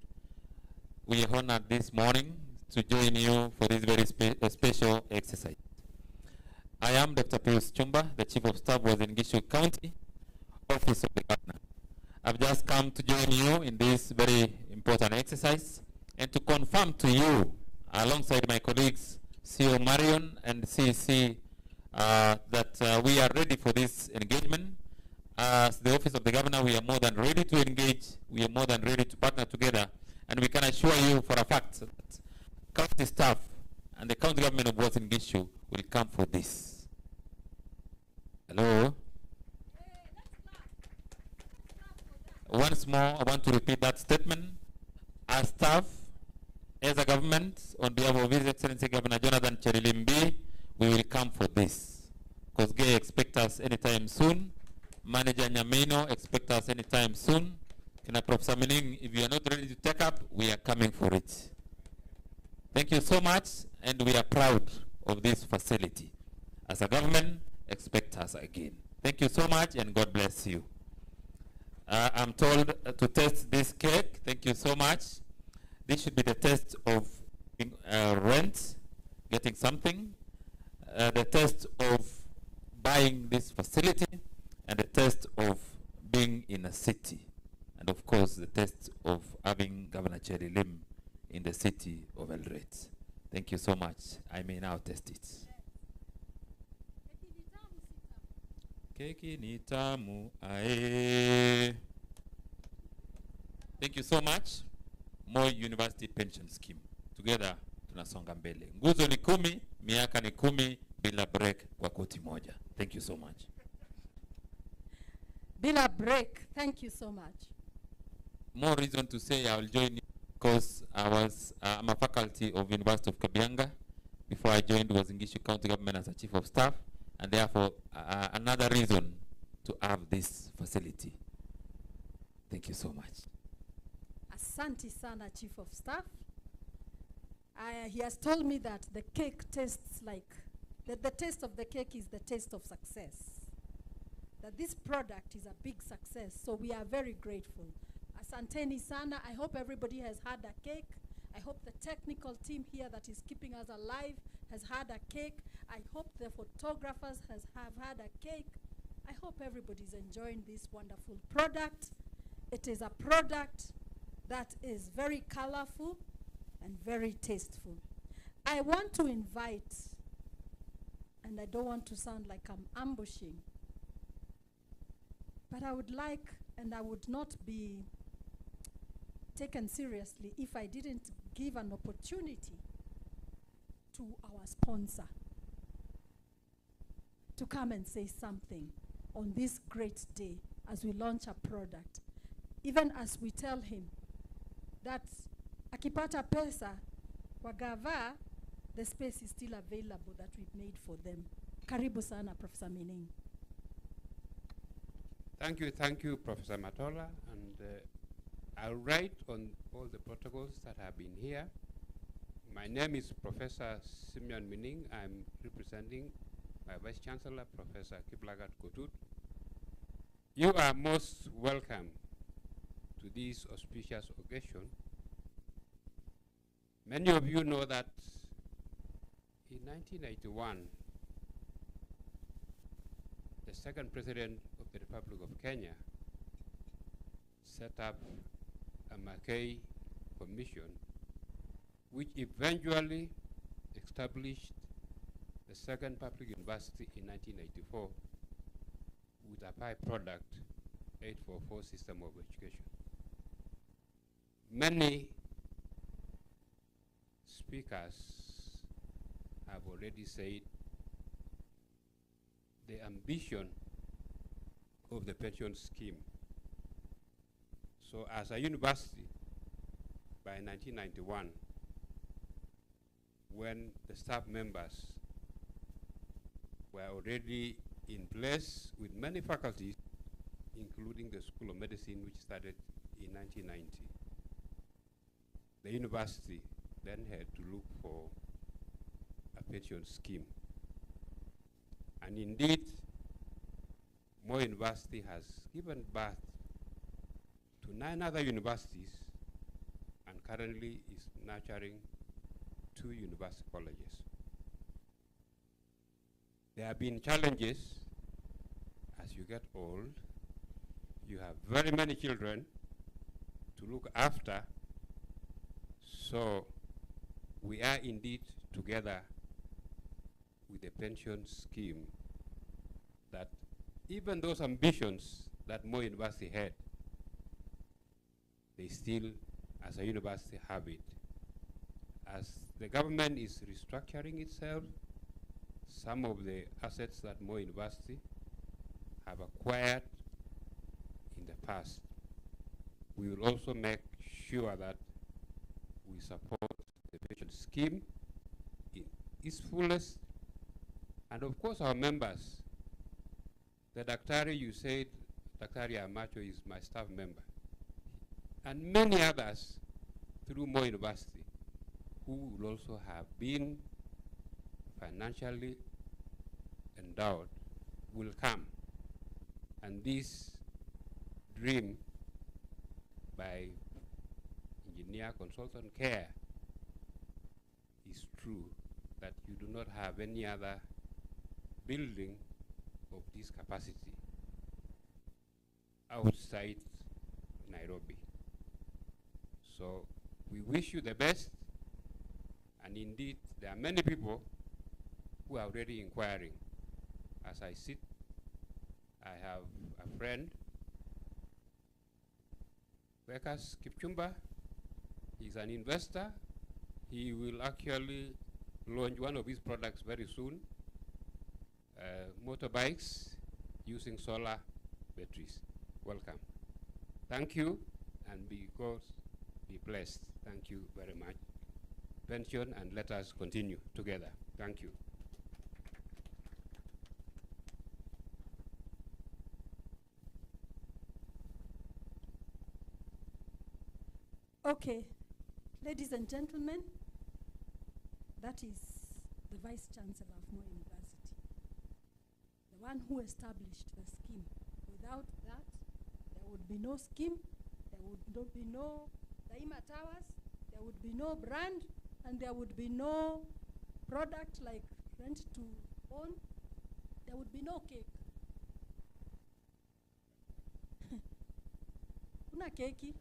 we are honored this morning to join you for this very special exercise. I am Dr. Pius Chumba, the Chief of Staff of the Ngishu County Office of the Governor. I've just come to join you in this very important exercise and to confirm to you alongside my colleagues, CEO Marion and CEC, that we are ready for this engagement. As the Office of the Governor, we are more than ready to engage. We are more than ready to partner together. And we can assure you for a fact that county staff and the county government of Uasin Gishu will come for this. Hello? Once more, I want to repeat that statement. As staff, as a government, on behalf of His Excellency Governor Jonathan Cherilimbi, we will come for this. Kosgei expect us anytime soon. Manager Nyamino expect us anytime soon. Kina Professor Mining, if you are not ready to take up, we are coming for it. Thank you so much, and we are proud of this facility. As a government, expect us again. Thank you so much, and God bless you. I'm told to test this cake. Thank you so much. This should be the test of rent, getting something, the test of buying this facility, and the test of being in a city. And of course, the test of having Governor Cherilim in the city of Eldoret. Thank you so much. I may now test it. Keki ni tamu ae. Thank you so much. Moi University Pension Scheme. Together tunasonga mbele. Nguzo ni 10, miaka ni 10 bila break kwa koti moja. Thank you so much. Bila break. Thank you so much. More reason to say I will join you because I'm a faculty of University of Kabianga. Before I joined Uasin Gishu County Government as a Chief of Staff, and therefore another reason to have this facility. Thank you so much. Asante sana, Chief of Staff. He has told me that the cake tastes like, that the taste of the cake is the taste of success. That this product is a big success, so we are very grateful. Asanteni sana. I hope everybody has had a cake. I hope the technical team here that is keeping us alive has had a cake. I hope the photographers have had a cake. I hope everybody's enjoying this wonderful product. It is a product that is very colorful and very tasteful. I want to invite, and I don't want to sound like I'm ambushing, but I would like, and I would not be taken seriously if I didn't give an opportunity to our sponsor to come and say something on this great day as we launch a product. Even as we tell him that akipata pesa kwa gava, the space is still available that we've made for them. Karibu sana, Professor Mining. Thank you, Professor Matola, and I'll write on all the protocols that have been here. My name is Professor Simeon Mining. I'm representing my Vice Chancellor, Professor Kiplagat Kotut. You are most welcome to this auspicious occasion. Many of you know that in 1991, the second President of the Republic of Kenya set up a Mackay Commission, which eventually established the second public university in 1984 with a byproduct 844 system of education. Many speakers have already said the ambition of the pension scheme. So as a university, by 1991, when the staff members were already in place with many faculties, including the School of Medicine, which started in 1990, the university then had to look for a pension scheme. And indeed, Moi University has given birth to 9 other universities and currently is nurturing 2 university colleges. There have been challenges. As you get old, you have very many children to look after. So we are indeed together with the pension scheme, that even those ambitions that Moi University had, they still, as a university, have it. As the government is restructuring itself, some of the assets that Moi University have acquired in the past, we will also make sure that we support the pension scheme in its fullest. And of course, our members, the Daktari, you said, Daktari Amacho is my staff member, and many others through Moi University who will also have been financially endowed will come. And this dream by Engineer Consultant Care is true, that you do not have any other building of this capacity outside Nairobi. So we wish you the best, and indeed there are many people who are already inquiring. As I sit, I have a friend, Bekas Kipchumba. He's an investor. He will actually launch one of his products very soon, motorbikes using solar batteries. Welcome. Thank you, and be blessed. Thank you very much. Pension, and let us continue together. Thank you. Okay, ladies and gentlemen, that is the Vice Chancellor of Moi University, the one who established the scheme. Without that, there would be no scheme, there would be no Daima Towers, there would be no brand, and there would be no product like rent to own. There would be no cake. Una keki.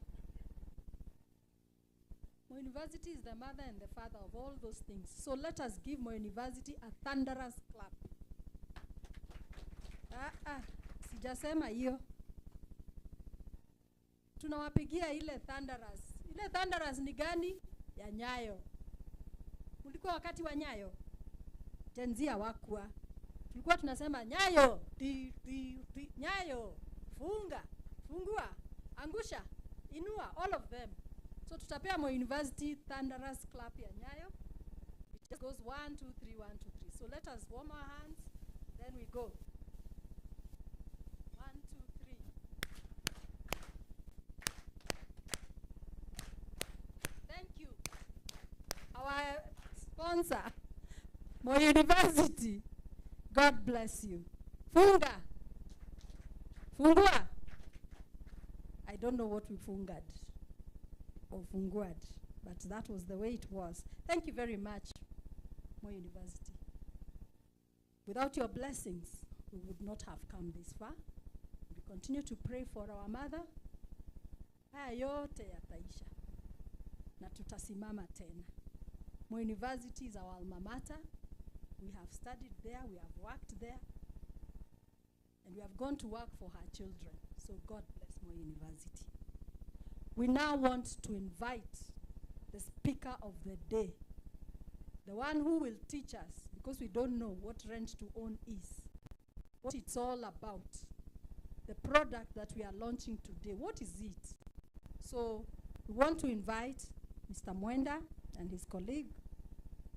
Moi University is the mother and the father of all those things. So let us give Moi University a thunderous clap. Sijasema hiyo. Tunawapigia ile thunderous. Ile thunderous ni gani? Ya Nyayo. Ulikuwa wakati wa Nyayo? Tenzia wakua. Tulikuwa tunasema Nyayo, Nyayo, funga, fungua, angusha, inua, all of them. So tutapea Moi University thunderous clap ya Nyayo. It just goes 1, 2, 3, 1, 2, 3. So let us warm our hands, then we go. 1, 2, 3. Thank you. Our sponsor, Moi University. God bless you. Funga. Fungua. I don't know what we fungad or funguad, but that was the way it was. Thank you very much, Moi University. Without your blessings, we would not have come this far. We continue to pray for our mother. Haya yote yataisha na tutasimama tena. Moi University is our alma mater. We have studied there, we have worked there, and we have gone to work for her children. So God bless Moi University. We now want to invite the speaker of the day, the one who will teach us, because we don't know what rent to own is, what it's all about, the product that we are launching today. What is it? So we want to invite Mr. Mwenda and his colleague.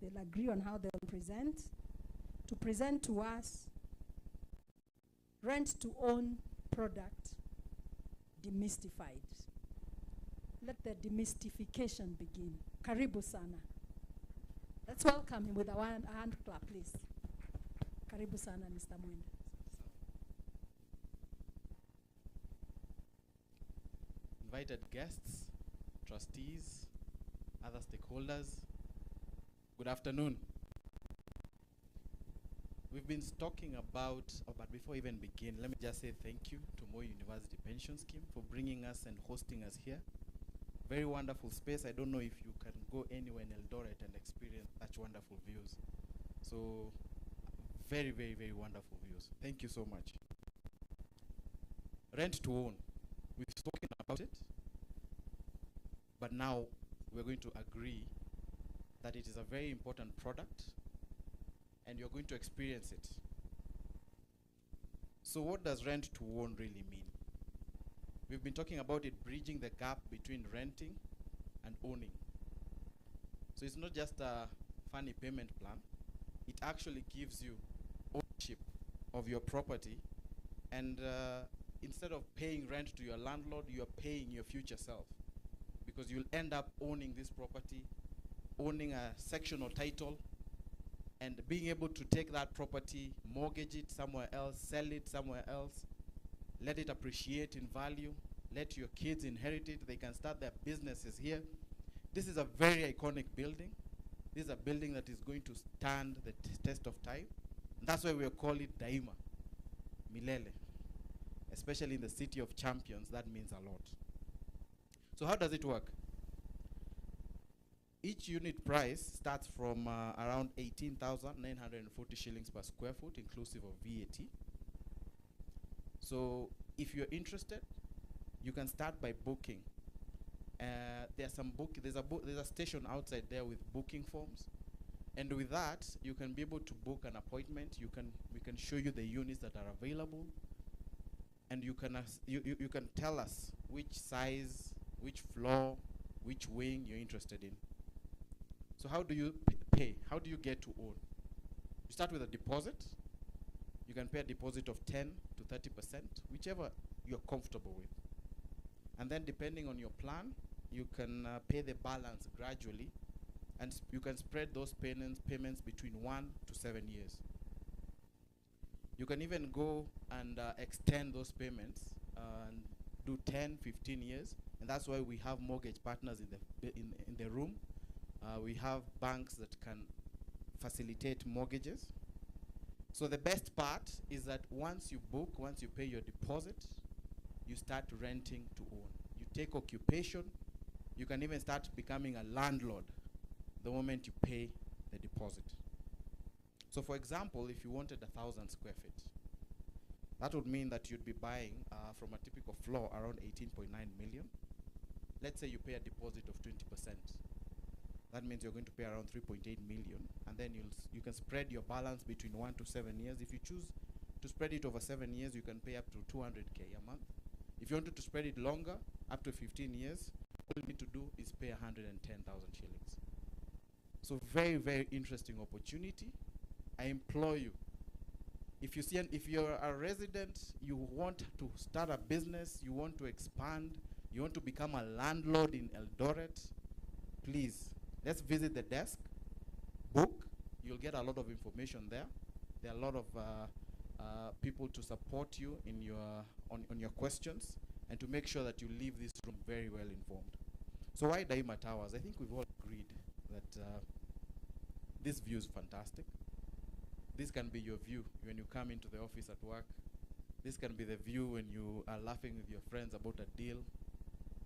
They'll agree on how they'll present, to present to us rent to own product demystified. Let the demystification begin. Karibu sana. Let's welcome him with a hand clap, please. Karibu sana, Mr. Mwenda. Invited guests, trustees, other stakeholders, good afternoon. We've been talking about, but before I even begin, let me just say thank you to Moi University Pension Scheme for bringing us and hosting us here, Very wonderful space. I don't know if you can go anywhere in Eldoret and experience such wonderful views. So, very, very, very wonderful views. Thank you so much. Rent to own. We've spoken about it, but now we're going to agree that it is a very important product and you're going to experience it. So what does rent to own really mean? We've been talking about it bridging the gap between renting and owning. So it's not just a funny payment plan. It actually gives you ownership of your property, and instead of paying rent to your landlord, you're paying your future self, because you'll end up owning this property, owning a sectional title, and being able to take that property, mortgage it somewhere else, sell it somewhere else, let it appreciate in value, let your kids inherit it, they can start their businesses here. This is a very iconic building. This is a building that is going to stand the test of time. And that's why we call it Daima, Milele. Especially in the city of champions, that means a lot. So how does it work? Each unit price starts from around 18,940 shillings per square foot, inclusive of VAT. So if you're interested, you can start by booking. There's a station outside there with booking forms, and with that you can be able to book an appointment. We can show you the units that are available, and you can tell us which size, which floor, which wing you're interested in. So how do you pay? How do you get to own? You start with a deposit. You can pay a deposit of 10 to 30%, whichever you're comfortable with. And then depending on your plan, you can pay the balance gradually, and you can spread those payments between 1 to 7 years. You can even go and extend those payments and do 10, 15 years, and that's why we have mortgage partners in the room. We have banks that can facilitate mortgages. So the best part is that once you book, once you pay your deposit, you start renting to own. You take occupation. You can even start becoming a landlord the moment you pay the deposit. So for example, if you wanted 1,000 square feet, that would mean that you'd be buying from a typical floor around 18.9 million. Let's say you pay a deposit of 20%. That means you're going to pay around 3.8 million, and then you can spread your balance between 1 to 7 years. If you choose to spread it over 7 years, you can pay up to 200K a month. If you wanted to spread it longer, up to 15 years, all you need to do is pay 110,000 shillings. So very, very interesting opportunity. I implore you, if you're a resident, you want to start a business, you want to expand, you want to become a landlord in Eldoret, please, let's visit the desk, book. You'll get a lot of information there. There are a lot of people to support you in on your questions, and to make sure that you leave this room very well informed. So why Daima Towers? I think we've all agreed that this view is fantastic. This can be your view when you come into the office at work. This can be the view when you are laughing with your friends about a deal.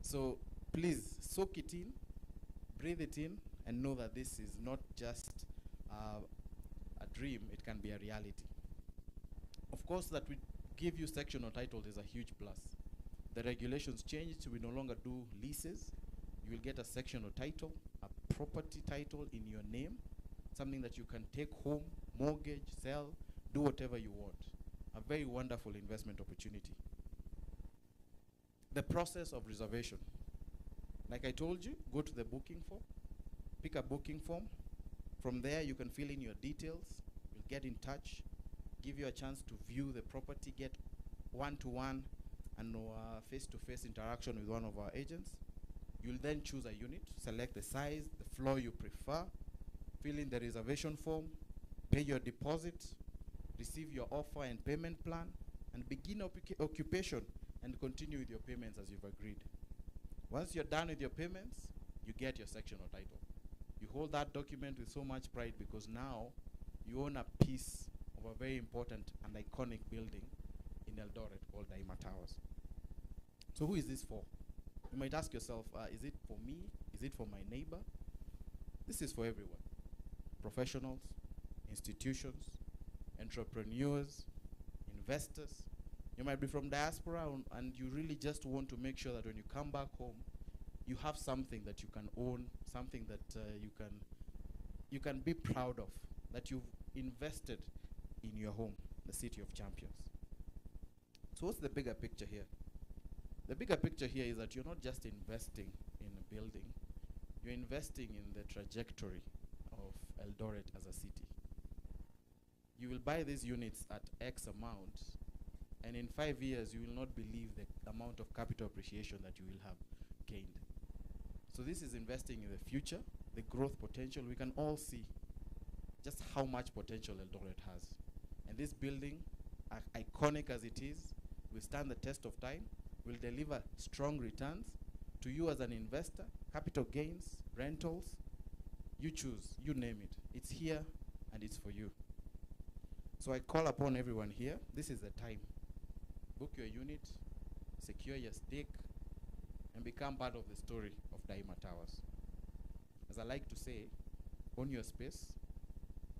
So please soak it in, breathe it in, and know that this is not just a dream, it can be a reality. Of course, that we give you sectional titles is a huge plus. The regulations changed, we no longer do leases. You will get a sectional title, a property title in your name, something that you can take home, mortgage, sell, do whatever you want. A very wonderful investment opportunity. The process of reservation. Like I told you, go to the booking form, pick a booking form. From there, you can fill in your details. We'll get in touch, give you a chance to view the property, get one-to-one and face-to-face interaction with one of our agents. You'll then choose a unit, select the size, the floor you prefer, fill in the reservation form, pay your deposit, receive your offer and payment plan, and begin occupation and continue with your payments as you've agreed. Once you're done with your payments, you get your sectional title. You hold that document with so much pride because now you own a piece of a very important and iconic building in Eldoret called Daima Towers. So who is this for? You might ask yourself, is it for me? Is it for my neighbor? This is for everyone. Professionals, institutions, entrepreneurs, investors. You might be from diaspora and you really just want to make sure that when you come back home, you have something that you can own, something that you can be proud of, that you've invested in your home, the City of Champions. So what's the bigger picture here? The bigger picture here is that you're not just investing in a building, you're investing in the trajectory of Eldoret as a city. You will buy these units at X amount, and in 5 years, you will not believe the amount of capital appreciation that you will have gained. So this is investing in the future, the growth potential. We can all see just how much potential Eldoret has. And this building, iconic as it is, will stand the test of time, will deliver strong returns to you as an investor, capital gains, rentals. You choose, you name it. It's here and it's for you. So I call upon everyone here, this is the time. Book your unit, secure your stake, and become part of the story of Daima Towers. As I like to say, own your space,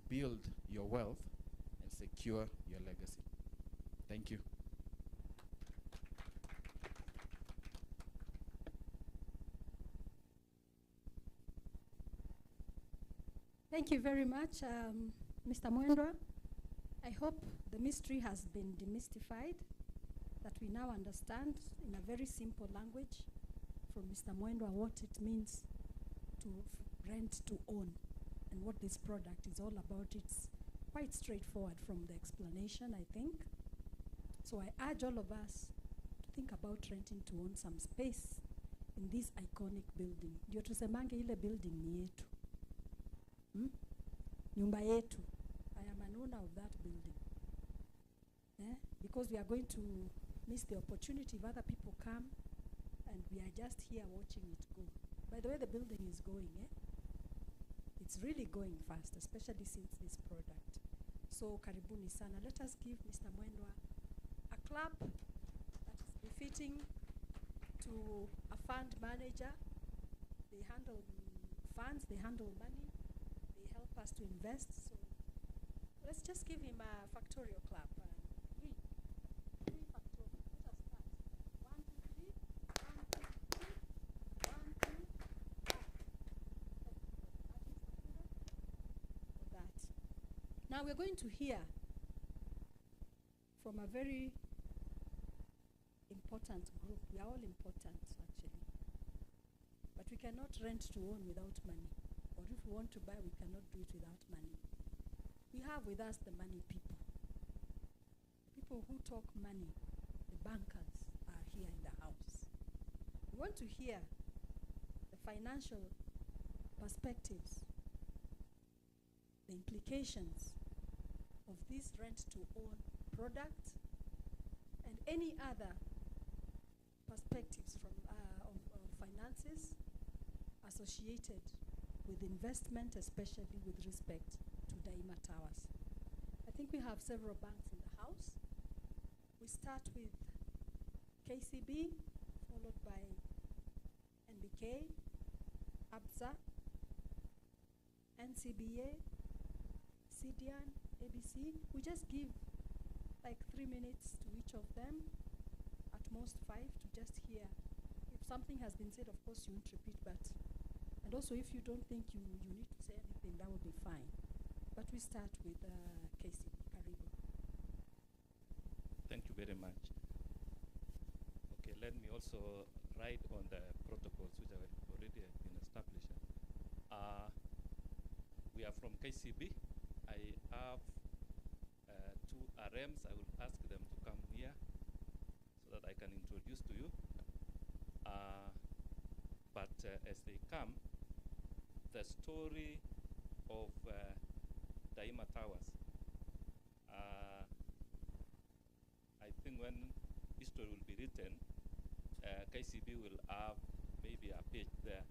build your wealth, and secure your legacy. Thank you. Thank you very much, Mr. Mwendwa. I hope the mystery has been demystified, that we now understand in a very simple language from Mr. Mwendwa what it means to rent to own and what this product is all about. It's quite straightforward from the explanation, I think. So I urge all of us to think about renting to own some space in this iconic building. Ndio tusemange ile building ni yetu. Nyumba yetu. I am an owner of that building. Because we are going to miss the opportunity if other people come and we are just here watching it go. By the way, the building is going, It's really going fast, especially since this product. So karibuni sana. Let us give Mr. Mwendwa a clap that is befitting to a fund manager. They handle funds, they handle money, they help us to invest. So let's just give him a factorial clap. Three factorial. Let us start. 1, 2, 3. 1, 2, 3. 1, 2, 3. That. Now we're going to hear from a very important group. We are all important, actually. But we cannot rent to own without money. Or if we want to buy, we cannot do it without money. We have with us the money people. People who talk money, the bankers, are here in the house. We want to hear the financial perspectives, the implications of this rent-to-own product, and any other perspectives from of finances associated with investment, especially with respect to Daima Towers. I think we have several banks in the house. We start with KCB, followed by NBK, ABSA, NCBA, CDN, ABC. We just give like 3 minutes to each of them, at most 5, to just hear. If something has been said, of course you won't repeat, but and also if you don't think you need to say anything, that will be fine. But we start with KCB. Karibu. Thank you very much. Okay, let me also write on the protocols which have already been established. We are from KCB. I have 2 RMs. I will ask them to come here so that I can introduce to you. But as they come, the story of Daima Towers, I think when history will be written, KCB will have maybe a page there.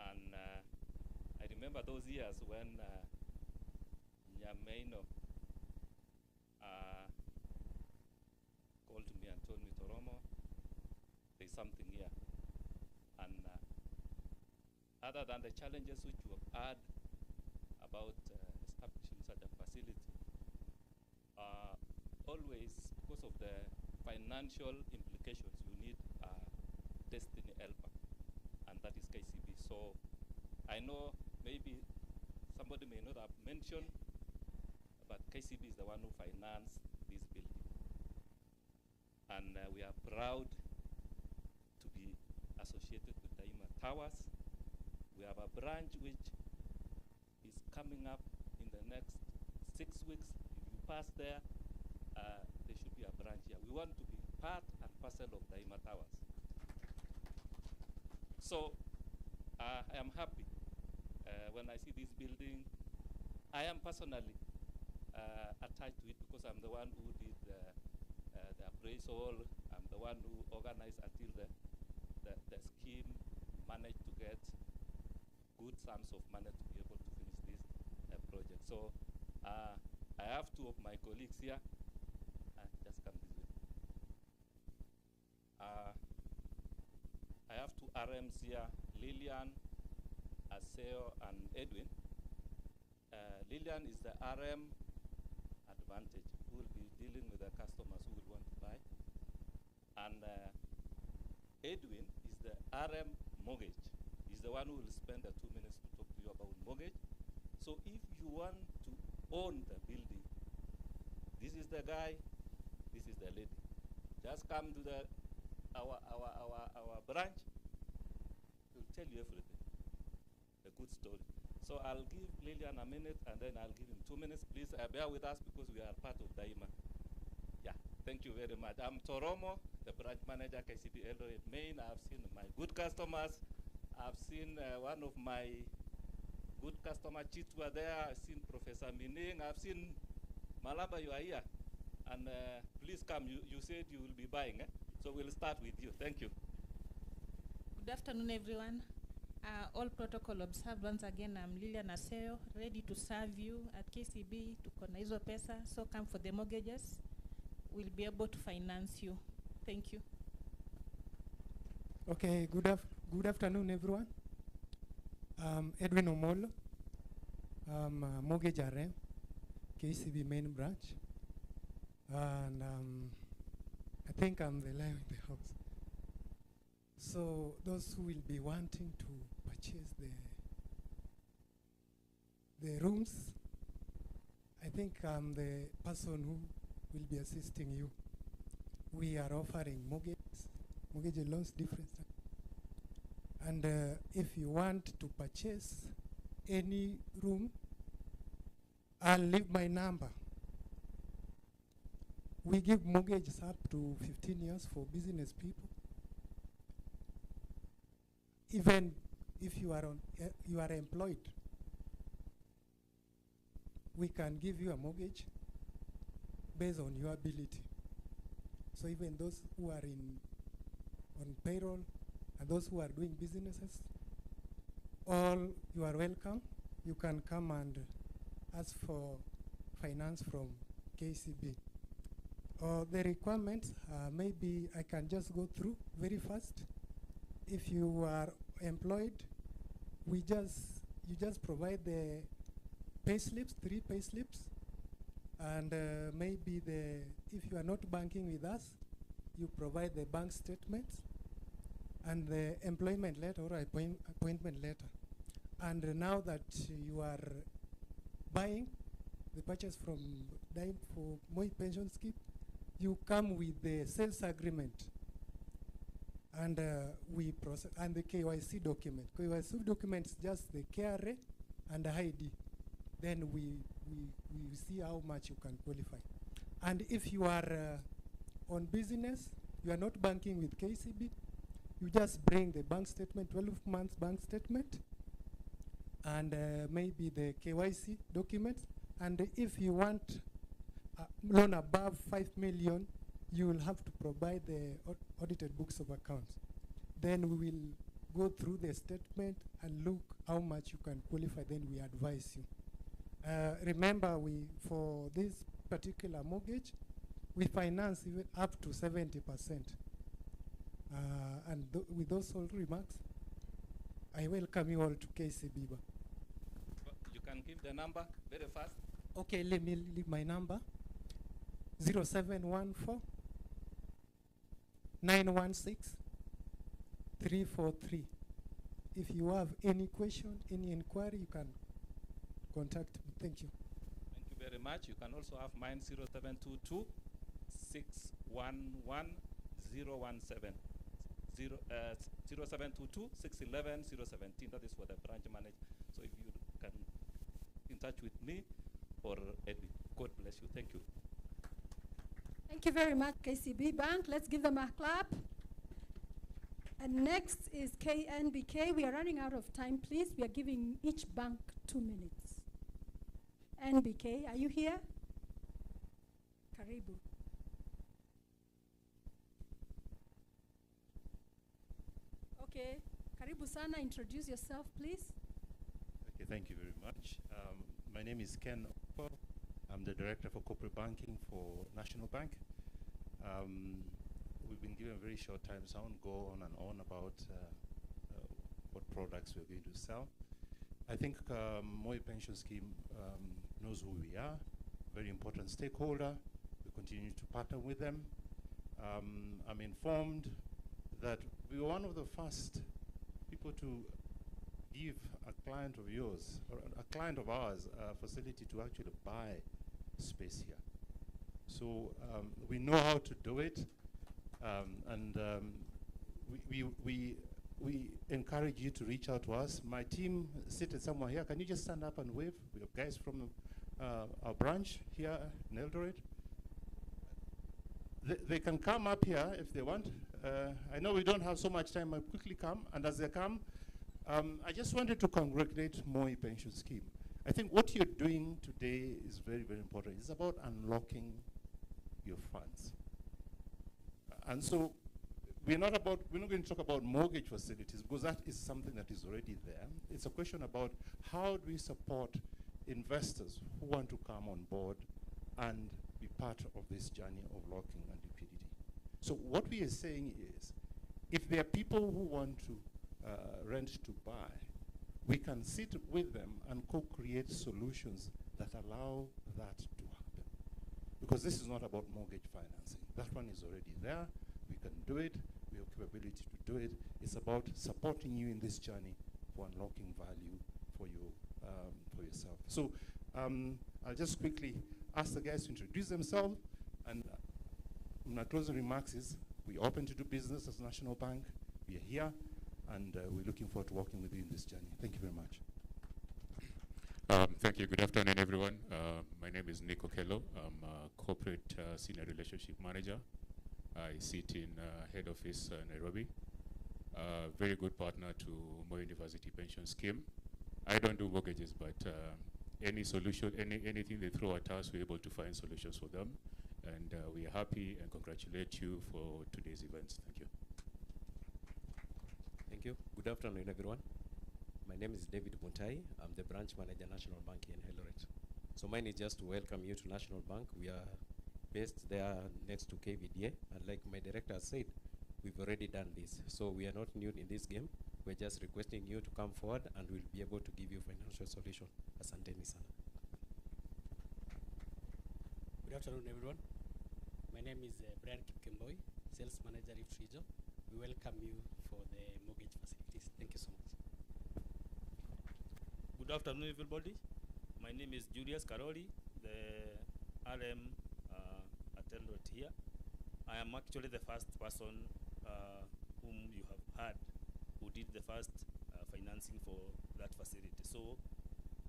And I remember those years when Nyamaino called me and told me, Toromo, there's something here. And other than the challenges which you have had about establishing such a facility, always because of the financial implications, you need a destiny helper, and that is KCB. So I know maybe somebody may not have mentioned, but KCB is the one who financed this building. And we are proud to be associated with Daima Towers. We have a branch which is coming up in the next 6 weeks. If you pass there, there should be a branch here. We want to be part and parcel of Daima Towers. So I am happy when I see this building. I am personally attached to it because I'm the one who did the appraisal. I'm the one who organized until the scheme managed to get good sums of money to be able to finish this project. So I have two of my colleagues here. Just come this way. I have two RMs here, Lillian, Aseo, and Edwin. Lillian is the RM Advantage, who will be dealing with the customers who will want to buy. And Edwin is the RM Mortgage. He's the one who will spend the 2 minutes to talk to you about mortgage. So if you want to own the building, this is the guy, this is the lady. Just come to our branch, he'll tell you everything, a good story. So I'll give Lillian a minute, and then I'll give him 2 minutes. Please bear with us because we are part of Daima. Yeah, thank you very much. I'm Toromo, the branch manager, KCB Eldoret, Maine. I've seen my good customers. I've seen one of my good customer Chitwa there. I've seen Professor Mining. I've seen Malaba, you are here. And please come. You said you will be buying. So we'll start with you. Thank you. Good afternoon, everyone. All protocol observed. Once again, I'm Lilian Aseo, ready to serve you at KCB. Tuko na hizo pesa, so come for the mortgages. We'll be able to finance you. Thank you. Okay, good afternoon, everyone. Edwin Omolo. I'm a mortgage RM, KCB main branch. And I think I'm the lion in the house. So those who will be wanting to purchase the rooms, I think I'm the person who will be assisting you. We are offering mortgage loans, different stuff. And if you want to purchase any room, I'll leave my number. We give mortgages up to 15 years for business people. Even if you are employed, we can give you a mortgage based on your ability. So even those who are on payroll and those who are doing businesses, all you are welcome. You can come and ask for finance from KCB. The requirements, maybe I can just go through very fast. If you are employed, you just provide the pay slips, 3 pay slips, and maybe if you are not banking with us, you provide the bank statements and the employment letter or appointment letter. And now that you are buying the purchase from Daima for Moi Pension Scheme, you come with the sales agreement. And we process, and the KYC document. KYC document is just the KRA and the ID. Then we see how much you can qualify. And if you are on business, you are not banking with KCB, you just bring the bank statement, 12 months bank statement, and maybe the KYC documents. And if you want a loan above 5 million, you will have to provide the audited books of accounts. Then we will go through the statement and look how much you can qualify, then we advise you. Remember, for this particular mortgage, we finance even up to 70%. And with those all remarks, I welcome you all to KCB. You can give the number very fast. Okay, let me leave my number. 0714 916 343. If you have any question, any inquiry, you can contact me. Thank you. Thank you very much. You can also have mine 0722 611 017. 0722 611 017. That is for the branch manager. So if you can in touch with me or Eddie. God bless you. Thank you. Thank you very much, KCB Bank. Let's give them a clap. And next is KNBK. We are running out of time, please. We are giving each bank 2 minutes. NBK, are you here? Karibu. Okay, Karibu Sana, introduce yourself, please. Okay, thank you very much. My name is Ken Opo. I'm the Director for Corporate Banking for National Bank. We've been given a very short time, so I won't go on and on about what products we're going to sell. I think Moi Pension Scheme knows who we are, very important stakeholder. We continue to partner with them. I'm informed that we were one of the first people to give a client of yours, or a client of ours, a facility to actually buy space here. So we know how to do it, and we encourage you to reach out to us. My team seated somewhere here. Can you just stand up and wave? We have guys from our branch here in Eldoret. They can come up here if they want. I know we don't have so much time. I'll quickly come, and as they come, I just wanted to congratulate Moi Pension Scheme. I think what you're doing today is very, very important. It's about unlocking your funds. And so we're not going to talk about mortgage facilities because that is something that is already there. It's a question about how do we support investors who want to come on board and be part of this journey of locking and liquidity. So what we are saying is, if there are people who want to rent to buy, we can sit with them and co-create solutions that allow that to happen. Because this is not about mortgage financing. That one is already there. We can do it. We have capability to do it. It's about supporting you in this journey for unlocking value for you, for yourself. So I'll just quickly ask the guys to introduce themselves. And my closing remarks is, we're open to do business as National Bank. We are here. And we're looking forward to working with you in this journey. Thank you very much. Thank you. Good afternoon, everyone. My name is Nick Okello. I'm a Corporate Senior Relationship Manager. I sit in head office Nairobi. Very good partner to Moi University Pension Scheme. I don't do mortgages, but any solution, anything they throw at us, we're able to find solutions for them. And we are happy and congratulate you for today's events. Thank you. Thank you. Good afternoon, everyone. My name is David Muntai. I'm the branch manager, National Bank in Eldoret. So mine is just to welcome you to National Bank. We are based there next to KVDA. And like my director said, we've already done this. So we are not new in this game. We're just requesting you to come forward and we'll be able to give you financial solution. Asanteni sana. Good afternoon, everyone. My name is Brian Kipkemboi, Sales Manager, Rift Region. We welcome you for the mortgage facilities. Thank you so much. Good afternoon, everybody. My name is Julius Karoli, the RM attendant here. I am actually the first person whom you have heard who did the first financing for that facility. So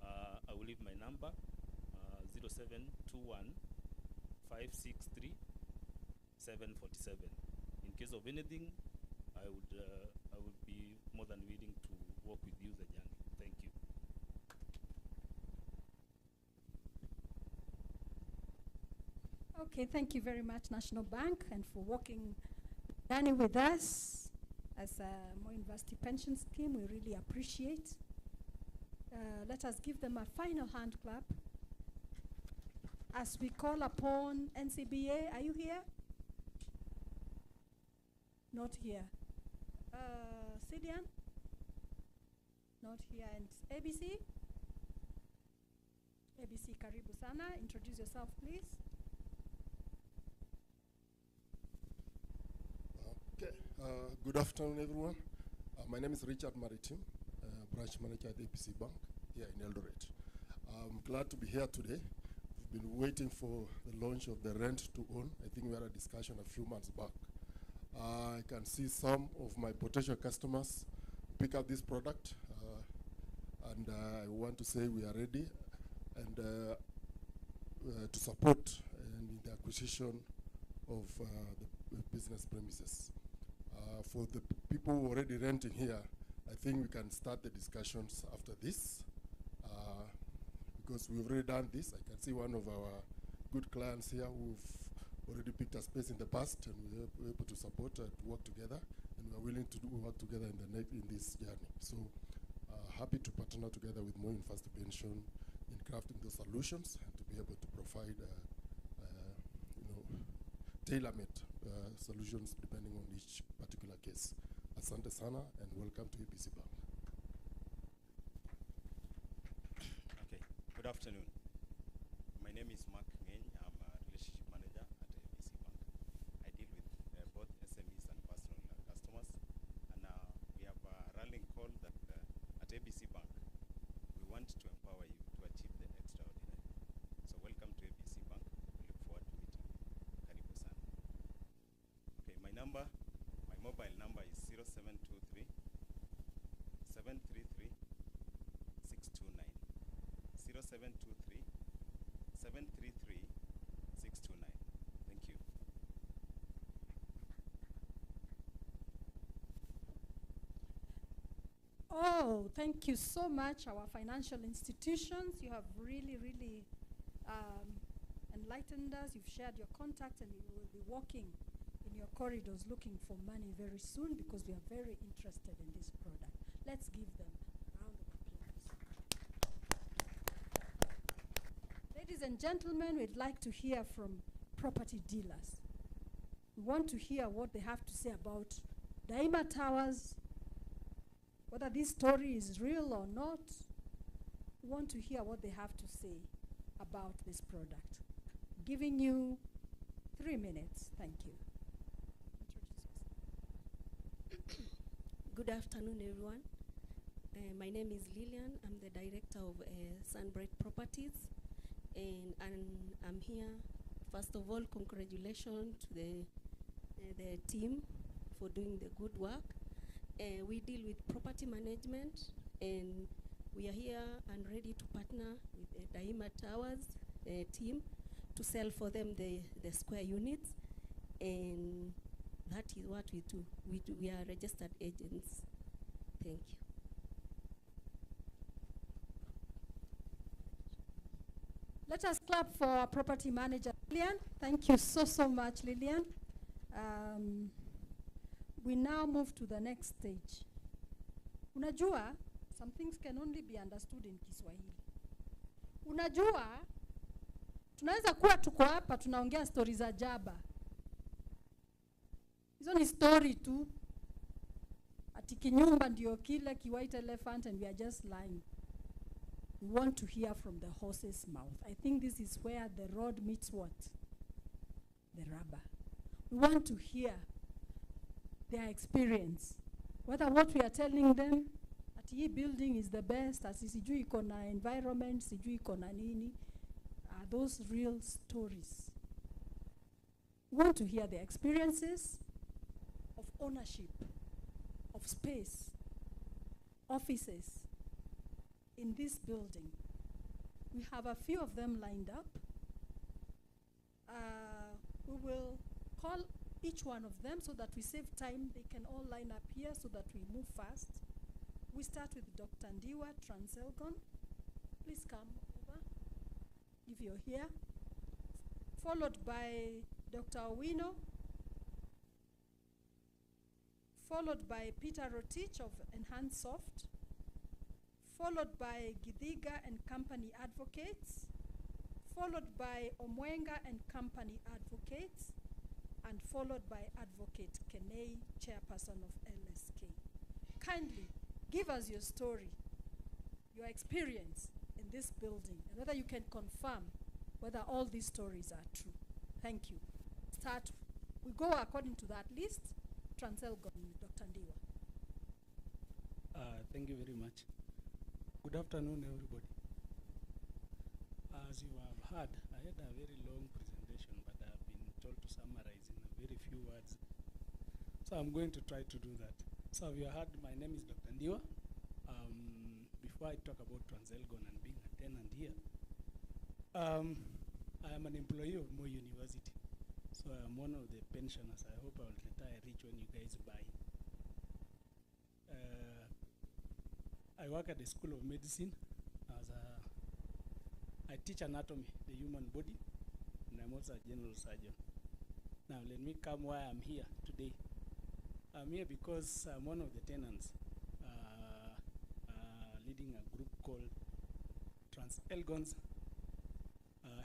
I will leave my number 0721 563 747. In case of anything, I would be more than willing to work with you the journey. Thank you. Okay, thank you very much, National Bank, and for working journey with us as a Moi University Pension Scheme. We really appreciate. Let us give them a final hand clap as we call upon NCBA. Are you here? Not here. Sidian? Not here. And ABC? ABC, karibu sana. Introduce yourself, please. Okay. Good afternoon, everyone. My name is Richard Maritim, branch manager at ABC Bank here in Eldoret. I'm glad to be here today. We've been waiting for the launch of the rent to own. I think we had a discussion a few months back. I can see some of my potential customers pick up this product, and I want to say we are ready and to support in the acquisition of the business premises. For the people who are already renting here, I think we can start the discussions after this, because we've already done this. I can see one of our good clients here who've already picked a space in the past, and we were able to support and work together, and we are willing to work together in this journey. So happy to partner together with Moi First Pension in crafting those solutions and to be able to provide tailor-made solutions depending on each particular case. Asante sana and welcome to ABC Bank. Okay, good afternoon. My name is Mark Ngeny. I'm a relationship manager at ABC Bank. I deal with both SMEs and personal customers. And we have a rallying call that at ABC Bank, we want to empower you to achieve the extraordinary. So welcome to ABC Bank. We look forward to meeting you. Karibu sana. Okay, my mobile number is 0723 733 629. 0723 733 629. Thank you. Oh, thank you so much, our financial institutions. You have really, really enlightened us. You've shared your contacts, and we will be walking in your corridors looking for money very soon because we are very interested in this product. Let's give them a round of applause. Ladies and gentlemen, we'd like to hear from property dealers. We want to hear what they have to say about Daima Towers, whether this story is real or not. We want to hear what they have to say about this product. Giving you 3 minutes. Thank you. Good afternoon, everyone. My name is Lillian. I'm the director of Sunbright Properties, and I'm here. First of all, congratulations to the team for doing the good work. We deal with property management, and we are here and ready to partner with the Daima Towers team to sell for them the square units, and that is what we do. We are registered agents. Thank you. Let us clap for our property manager, Lillian. Thank you so much, Lillian. We now move to the next stage. Unajua, some things can only be understood in Kiswahili. Unajua, tunaweza kuwa tuko hapa tunaongea stories za jaba. Hizo ni story tu. Ati kinyumba ndio kile white elephant and we are just lying. We want to hear from the horse's mouth. I think this is where the road meets what? The rubber. We want to hear their experience. Whether what we are telling them, at hii building is the best, as sijui iko na environment, sijui iko na nini, are those real stories. We want to hear their experiences of ownership, of space, offices in this building. We have a few of them lined up. We will call each one of them so that we save time. They can all line up here so that we move fast. We start with Dr. Ndiwa Transelgon. Please come over if you're here. Followed by Dr. Owino. Followed by Peter Rotich of Enhanced Soft. Followed by Gidhiga and Company Advocates. Followed by Omwenga and Company Advocates. and followed by Advocate Kenei, chairperson of LSK. Kindly give us your story, your experience in this building, and whether you can confirm whether all these stories are true. Thank you. We go according to that list. Transelgon, Dr. Ndiwa. Thank you very much. Good afternoon, everybody. As you have heard, I had a very long presentation, but I have been told to summarize in a very few words. So I'm going to try to do that. So you heard, my name is Dr. Ndiwa. Before I talk about Transelgon and being a tenant here, I am an employee of Moi University. So I'm one of the pensioners. I hope I will retire rich when you guys buy. I work at the School of Medicine I teach anatomy, the human body, and I'm also a general surgeon. Now let me come why I'm here today. I'm here because I'm one of the tenants leading a group called Transelgon's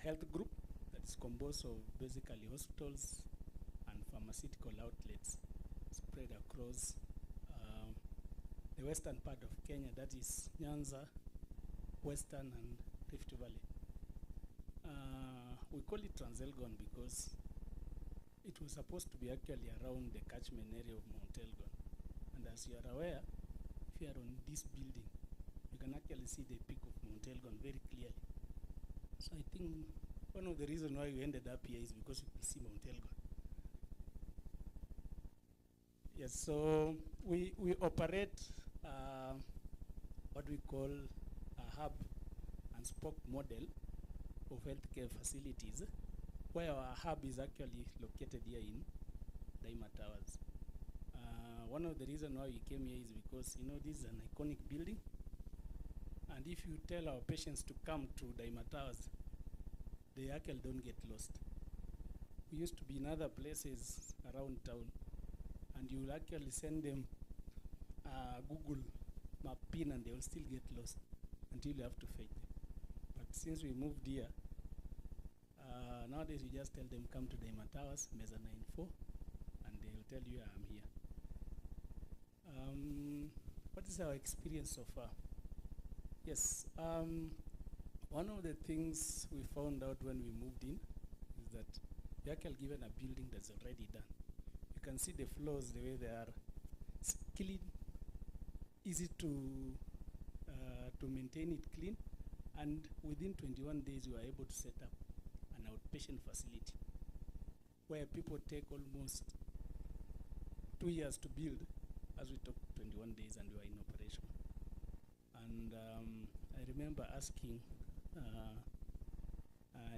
Health Group that is composed of basically hospitals and pharmaceutical outlets spread across the western part of Kenya, that is Nyanza, Western and Rift Valley. We call it Transelgon because it was supposed to be actually around the catchment area of Mount Elgon. And as you are aware, if you are on this building, you can actually see the peak of Mount Elgon very clearly. So I think one of the reasons why we ended up here is because you can see Mount Elgon. Yes, so we operate what we call a hub and spoke model of healthcare facilities, where our hub is actually located here in Daima Towers. One of the reasons why we came here is because, you know, this is an iconic building, and if you tell our patients to come to Daima Towers, they actually don't get lost. We used to be in other places around town, and you will actually send them Google map pin and they will still get lost until you have to fetch them. But since we moved here, nowadays you just tell them come to Daima Towers, Mezzanine 4, and they will tell you I'm here. What is our experience so far? Yes, one of the things we found out when we moved in is that we are actually given a building that's already done. You can see the floors the way they are. It's clean, easy to maintain it clean, and within 21 days we were able to set up an outpatient facility where people take almost 2 years to build, as we took 21 days and we were in operation. And I remember asking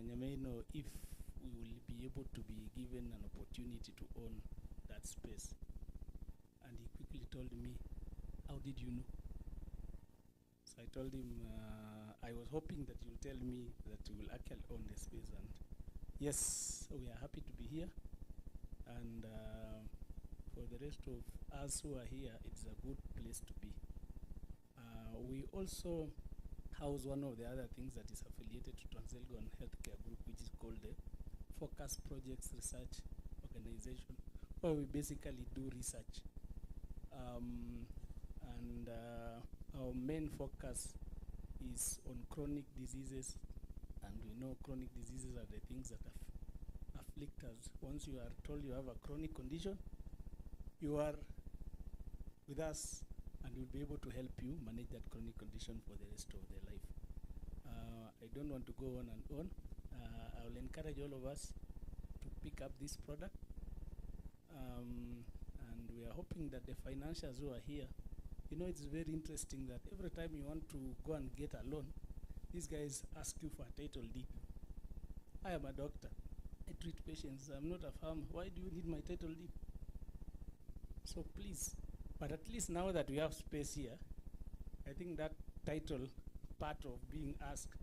Nyameno if we will be able to be given an opportunity to own that space. And he quickly told me, how did you know? So I told him, I was hoping that you'll tell me that you will actually own the space. And yes, we are happy to be here. And for the rest of us who are here, it's a good place to be. We also house one of the other things that is affiliated to Transelgon Healthcare Group, which is called the Focus Projects Research Organization, where we basically do research. Our main focus is on chronic diseases, and we know chronic diseases are the things that afflict us. Once you are told you have a chronic condition, you are with us and we'll be able to help you manage that chronic condition for the rest of their life. I don't want to go on and on. I will encourage all of us to pick up this product. And we are hoping that the financiers who are here, you know, it's very interesting that every time you want to go and get a loan, these guys ask you for a title deed. I am a doctor. I treat patients. I'm not a farmer. Why do you need my title deed? So please, but at least now that we have space here, I think that title part of being asked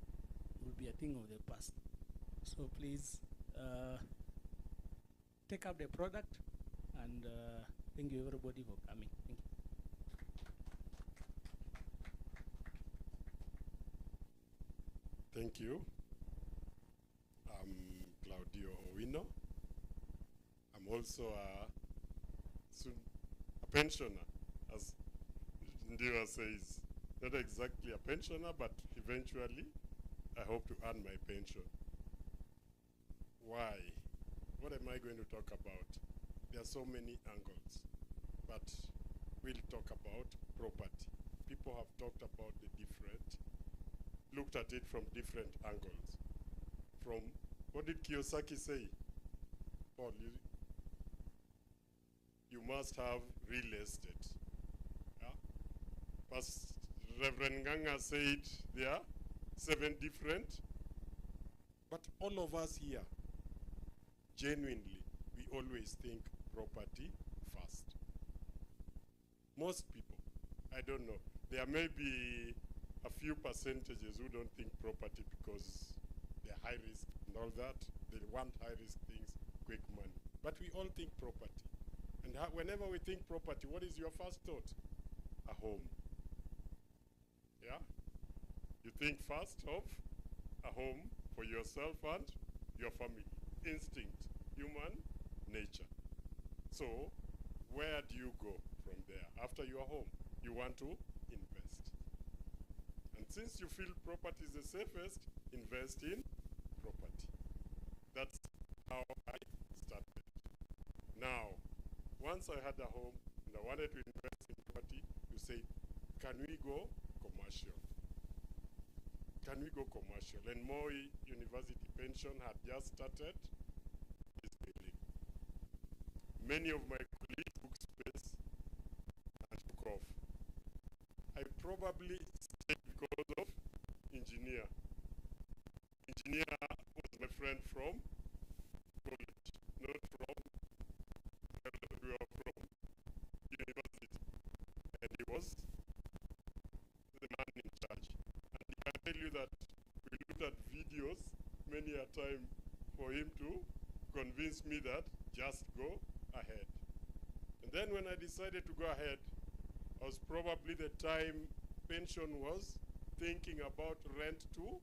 will be a thing of the past. So please take up the product, and thank you everybody for coming. Thank you. Thank you. I'm Claudio Owino. I'm also soon a pensioner, as Ndiwa says. Not exactly a pensioner, but eventually I hope to earn my pension. Why? What am I going to talk about? There are so many angles, but we'll talk about property. People have talked about the different, looked at it from different angles. From, what did Kiyosaki say? Paul, you must have real estate. Yeah? Reverend Nganga said there are 7 different, but all of us here, genuinely, we always think property first. Most people, I don't know, there may be a few percentages who don't think property because they're high risk and all that. They want high risk things, quick money. But we all think property. And whenever we think property, what is your first thought? A home. Yeah? You think first of a home for yourself and your family. Instinct, human nature. So, where do you go from there? After you are home, you want to invest. And since you feel property is the safest, invest in property. That's how I started. Now, once I had a home and I wanted to invest in property, you say, can we go commercial? Can we go commercial? And Moi University Pension had just started this building. Many of my colleagues took space and took off. I probably stayed because of engineer. Engineer was my friend from college, not from we were from university. And he was the man in charge. And he can tell you that we looked at videos many a time for him to convince me that just go ahead. And then when I decided to go ahead, I was probably the time pension was thinking about rent to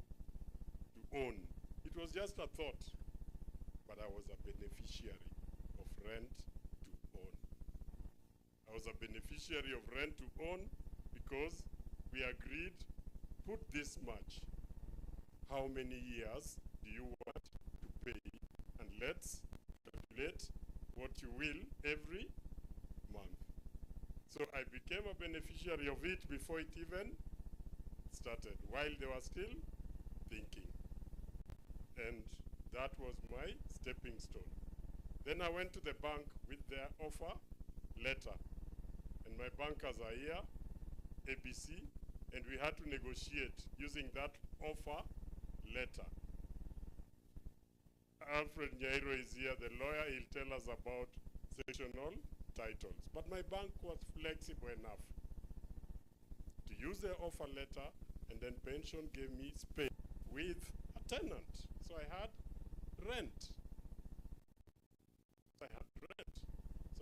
own. It was just a thought, but I was a beneficiary of rent to own. I was a beneficiary of rent to own because we agreed, put this much. How many years do you want to pay? And let's calculate what you will every month. So I became a beneficiary of it before it even started, while they were still thinking. And that was my stepping stone. Then I went to the bank with their offer letter. And my bankers are here, ABC, and we had to negotiate using that offer letter. Alfred Nyairo is here, the lawyer. He'll tell us about sectional titles. But my bank was flexible enough to use the offer letter, and then pension gave me space with a tenant. So I had rent. So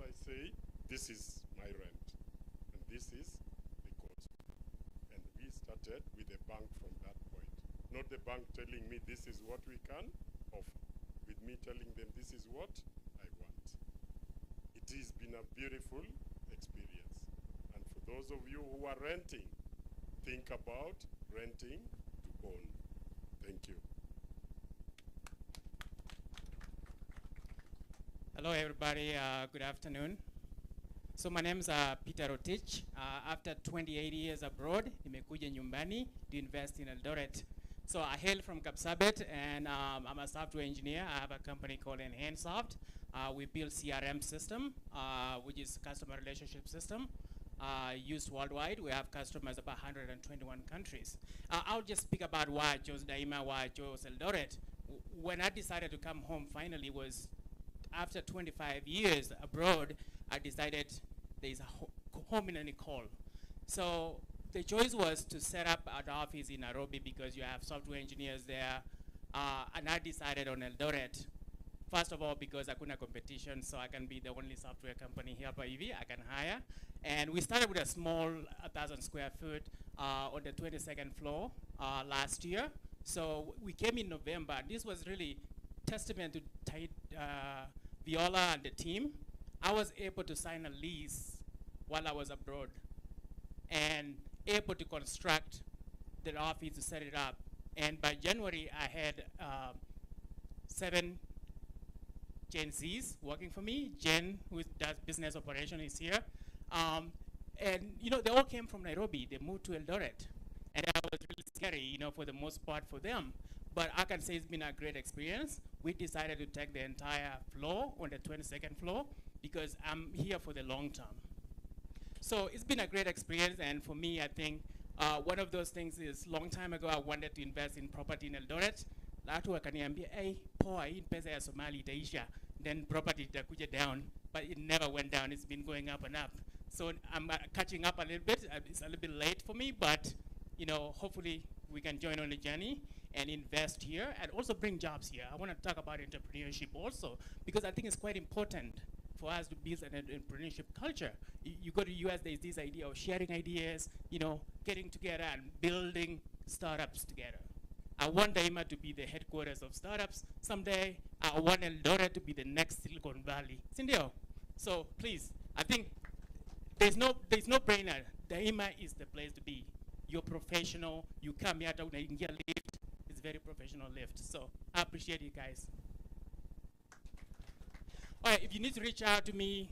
I say, this is my rent, and this is the cost. And we started with the bank from that point. Not the bank telling me this is what we can offer, with me telling them this is what I want. It has been a beautiful experience. And for those of you who are renting, think about renting to own. Thank you. Hello, everybody. Good afternoon. So my name is Peter Rotich. After 28 years abroad, nimekuja nyumbani to invest in Eldoret. So I hail from Kapsabet, and I'm a software engineer. I have a company called EnhanceSoft. We build CRM system, which is customer relationship system, used worldwide. We have customers about 121 countries. I'll just speak about why I chose Daima, why I chose Eldoret. When I decided to come home finally was after 25 years abroad, I decided there's a home in Nicole. So the choice was to set up an office in Nairobi because you have software engineers there, and I decided on Eldoret. First of all, because hakuna competition, so I can be the only software company here by EV I can hire. And we started with a small 1,000 square foot on the 22nd floor last year. So we came in November. This was really testament to Viola and the team, I was able to sign a lease while I was abroad and able to construct the office to set it up. And by January, I had 7 Gen Zs working for me. Jen, who does business operation, is here. And you know, they all came from Nairobi. They moved to Eldoret. And that was really scary, you know, for the most part for them. But I can say it's been a great experience. We decided to take the entire floor on the 22nd floor because I'm here for the long term. So it's been a great experience, and for me, I think one of those things is long time ago I wanted to invest in property in Eldoret. Watu wakaniambia, hey, poa, hii pesa ya Somali itaisha, then property itakuja down, but it never went down. It's been going up and up. So I'm catching up a little bit. It's a little bit late for me, but you know, hopefully we can join on the journey and invest here and also bring jobs here. I want to talk about entrepreneurship also because I think it's quite important for us to build an entrepreneurship culture. You go to US, there's this idea of sharing ideas, you know, getting together and building startups together. I want Daima to be the headquarters of startups someday. I want Eldoret to be the next Silicon Valley. Sindio? So please, I think there's no brainer. Daima is the place to be. You're professional. You come here to get lift. It's very professional lift. So I appreciate you guys. All right, if you need to reach out to me,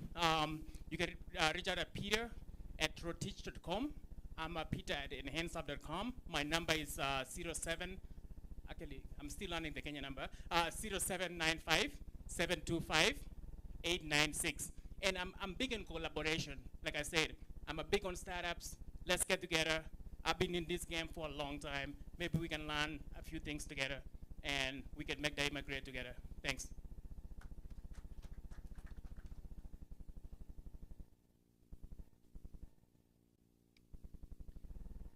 you can reach out at peter@rotich.com. I'm Peter at enhanceup.com. My number is 07, actually, I'm still learning the Kenya number, 0795-725-896. And I'm big in collaboration. Like I said, I'm a big on startups. Let's get together. I've been in this game for a long time. Maybe we can learn a few things together, and we can make Daima great together. Thanks.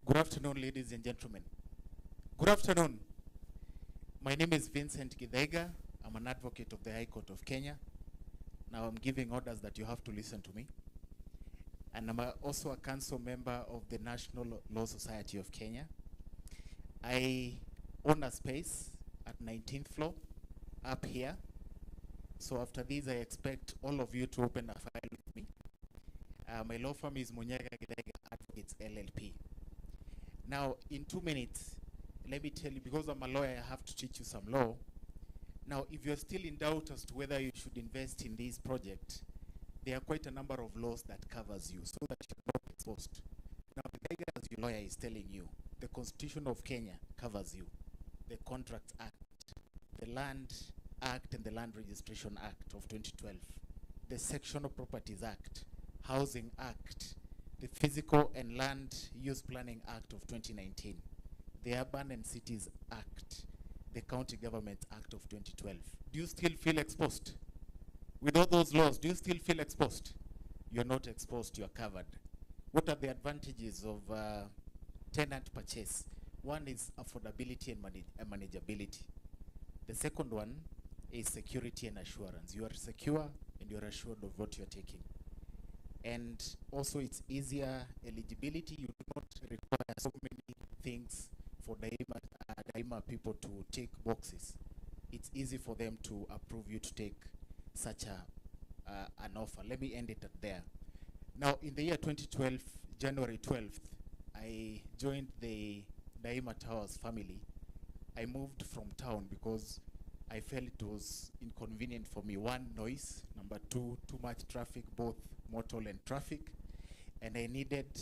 Good afternoon, ladies and gentlemen. Good afternoon. My name is Vincent Githaiga. I'm an advocate of the High Court of Kenya. Now I'm giving orders that you have to listen to me. And I'm also a council member of the National Law Society of Kenya. I own a space at 19th floor up here. So after this, I expect all of you to open a file with me. My law firm is Munyega Githaiga Advocates LLP. Now, in 2 minutes, let me tell you, because I'm a lawyer, I have to teach you some law. Now, if you're still in doubt as to whether you should invest in this project, there are quite a number of laws that covers you so that you're not exposed. Now, the guy as your lawyer is telling you, the Constitution of Kenya covers you, the Contracts Act, the Land Act and the Land Registration Act of 2012, the Sectional Properties Act, Housing Act, the Physical and Land Use Planning Act of 2019, the Urban and Cities Act, the County Government Act of 2012. Do you still feel exposed? With all those laws, do you still feel exposed? You're not exposed, you're covered. What are the advantages of tenant purchase? One is affordability and manageability. The second one is security and assurance. You are secure and you're assured of what you're taking. And also it's easier eligibility. You do not require so many things for Daima people to tick boxes. It's easy for them to approve you to take such an offer. Let me end it at there. Now, in the year 2012, January 12th, I joined the Daima Towers family. I moved from town because I felt it was inconvenient for me. One, noise. Number two, too much traffic, both motor and traffic. And I needed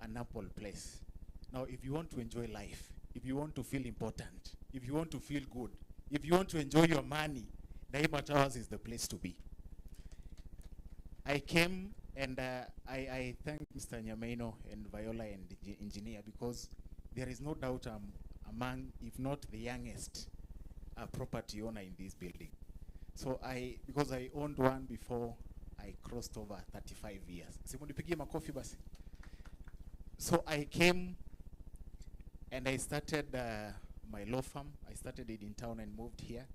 an ample place. Now, if you want to enjoy life, if you want to feel important, if you want to feel good, if you want to enjoy your money, Daima Towers is the place to be. I came and I thank Mr. Nyameno and Viola and the engineer because there is no doubt I'm among, if not the youngest property owner in this building. So because I owned one before I crossed over 35 years. So I came and I started my law firm. I started it in town and moved here.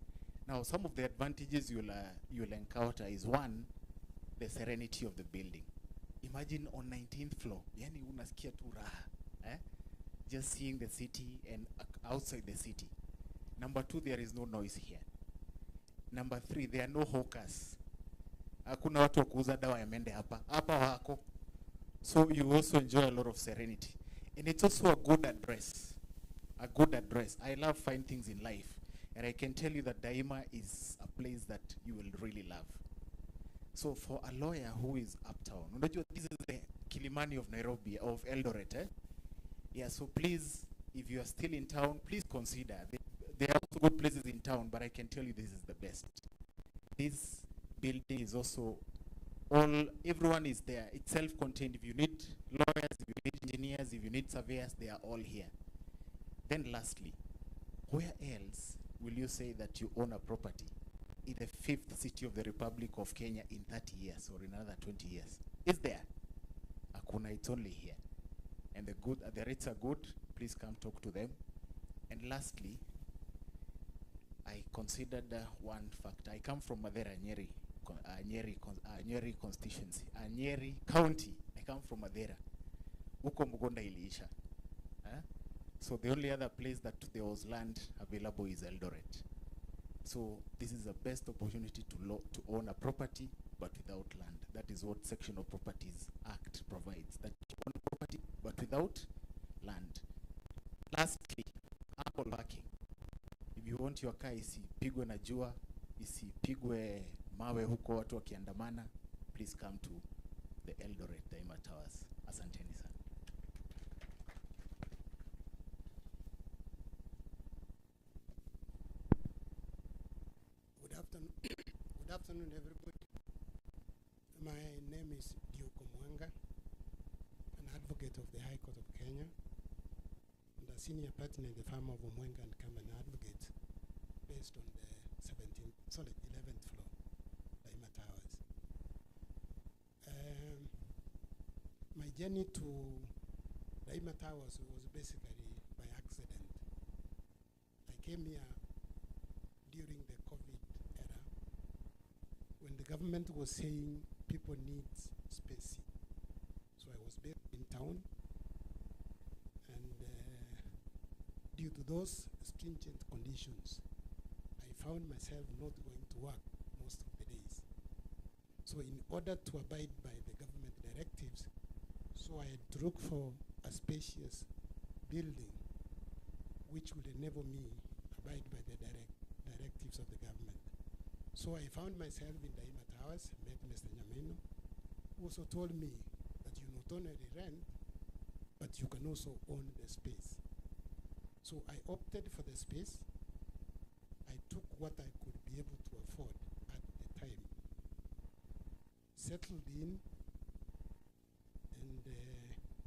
Now, some of the advantages you'll encounter is one, the serenity of the building. Imagine on 19th floor, yani unasikia tu raha, just seeing the city and outside the city. Number two, there is no noise here. Number three, there are no hawkers Hakuna watu wa kuuza dawa ya mende hapa. Hapa wako. So you also enjoy a lot of serenity. And it's also a good address. A good address. I love fine things in life. And I can tell you that Daima is a place that you will really love. So for a lawyer who is uptown, unajua this is the Kilimani of Nairobi, of Eldoret, eh? Yeah, so please, if you are still in town, please consider. There are also good places in town, but I can tell you this is the best. This building is also everyone is there. It's self-contained. If you need lawyers, if you need engineers, if you need surveyors, they are all here. Then lastly, where else will you say that you own a property in the 5th city of the Republic of Kenya in 30 years or in another 20 years? Is there? Hakuna, it's only here. And the rates are good. Please come talk to them. And lastly, I considered one factor. I come from Madera, Nyeri constituency, Nyeri County. I come from Madera. Uko Mugonda iliisha. So the only other place that there was land available is Eldoret. So this is the best opportunity to own a property, but without land. That is what Section of Properties Act provides. That you own property, but without land. Lastly, ample parking. If you want your car isipigwe na jua, isipigwe mawe huko watu wakiandamana, please come to the Eldoret Daima Towers. Asanteni sana. Good afternoon, everybody. My name is Dioko Mwanga, an advocate of the High Court of Kenya, and a senior partner in the firm of Omwenga and Kaman Advocates, based on the 11th floor, Daima Towers. My journey to Daima Towers was basically by accident. I came here during the COVID era, when the government was saying people need space. So I was based in town, and due to those stringent conditions, I found myself not going to work most of the days. So in order to abide by the government directives, so I had to look for a spacious building which would enable me abide by the directives of the government. So I found myself in Daima Towers, met Mr. Nyameno, who also told me that you not only rent, but you can also own the space. So I opted for the space. I took what I could be able to afford at the time, settled in, and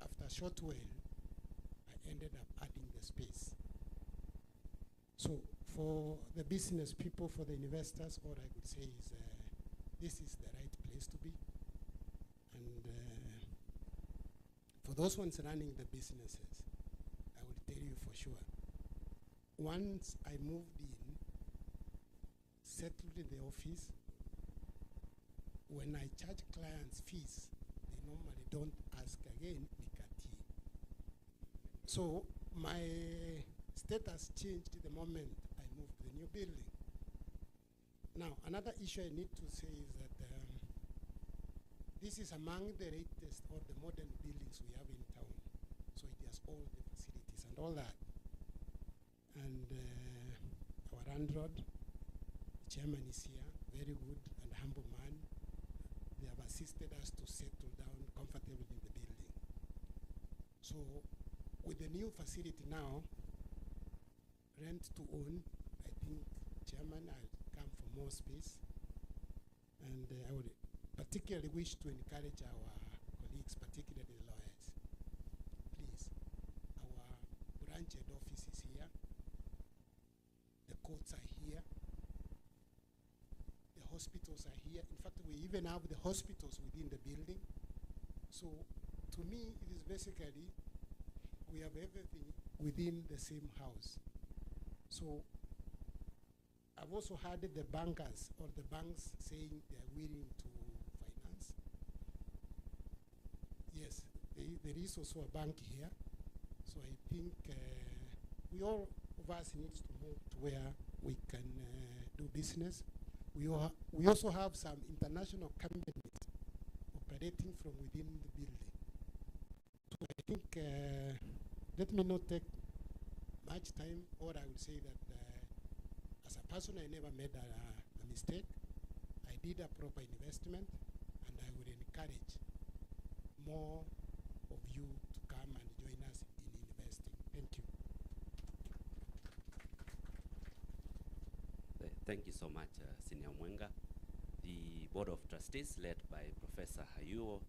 after a short while, I ended up adding the space. So for the business people, for the investors, all I could say is this is the right place to be. And for those ones running the businesses, I will tell you for sure. Once I moved in, settled in the office, when I charge clients fees, they normally don't ask again, Mikati. So my status changed the moment I moved to the new building. Now, another issue I need to say is that this is among the latest or the modern buildings we have in town. So it has all the facilities and all that. And our landlord, the chairman is here, very good and humble man. They have assisted us to settle down comfortably in the building. So with the new facility now, rent to own, I think, Chairman, I'll come for more space. And I would particularly wish to encourage our colleagues, particularly lawyers. Please, our branch head office is here. The courts are here. The hospitals are here. In fact, we even have the hospitals within the building. So to me, it is basically, we have everything within the same house. So I've also heard the bankers or the banks saying they are willing to finance. Yes, there is also a bank here. So I think we all of us need to move to where we can do business We also have some international companies operating from within the building. So I think, let me not take much time, or I would say that as a person, I never made a mistake. I did a proper investment, and I would encourage more of you to come and join us in investing. Thank you. Thank you so much, Senior Mwenga. The Board of Trustees, led by Professor Hayuo,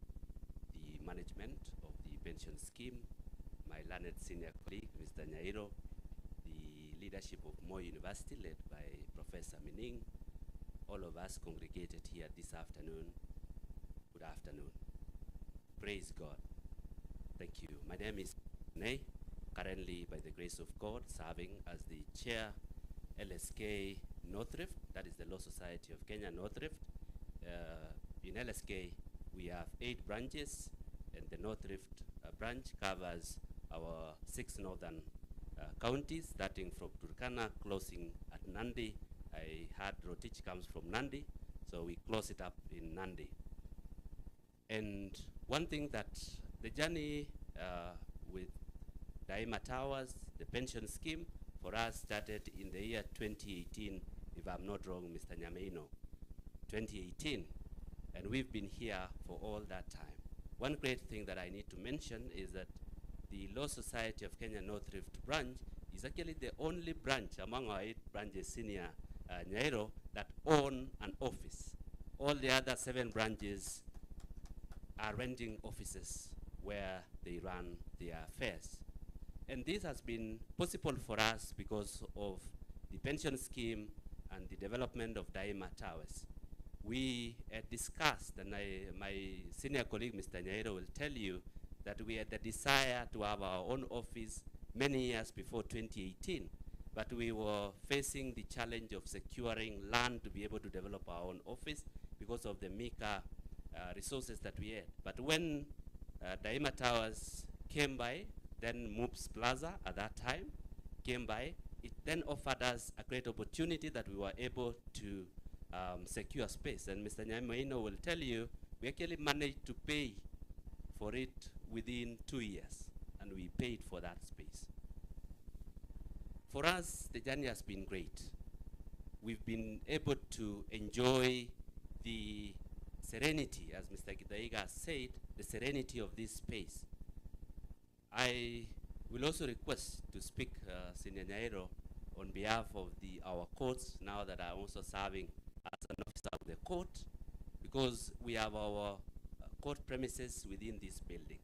the management of the pension scheme, my learned senior colleague, Mr. Nyairo, the leadership of Moi University, led by Professor Mining, all of us congregated here this afternoon. Good afternoon. Praise God. Thank you. My name is Ney, currently, by the grace of God, serving as the chair, LSK Northrift, that is the Law Society of Kenya Northrift. In LSK, we have 8 branches, and the Northrift branch covers our 6 northern counties, starting from Turkana, closing at Nandi. I heard Rotich comes from Nandi, so we close it up in Nandi. And one thing that the journey with Daima Towers, the pension scheme, for us started in the year 2018, if I'm not wrong, Mr. Nyameino, 2018, and we've been here for all that time. One great thing that I need to mention is that the Law Society of Kenya Northrift branch is actually the only branch among our 8 branches, Senior Nyairo, that own an office. All the other 7 branches are renting offices where they run their affairs. And this has been possible for us because of the pension scheme and the development of Daima Towers. We discussed, and my senior colleague, Mr. Nyairo, will tell you that we had the desire to have our own office many years before 2018, but we were facing the challenge of securing land to be able to develop our own office because of the Mika resources that we had. But when Daima Towers came by, then Moops Plaza at that time came by, it then offered us a great opportunity that we were able to secure space. And Mr. Nyamaino will tell you, we actually managed to pay for it within 2 years, and we paid for that space. For us, the journey has been great. We've been able to enjoy the serenity, as Mr. Githaiga said, the serenity of this space. I will also request to speak, Senior Nyairo, on behalf of our courts, now that I'm also serving as an officer of the court, because we have our court premises within this building.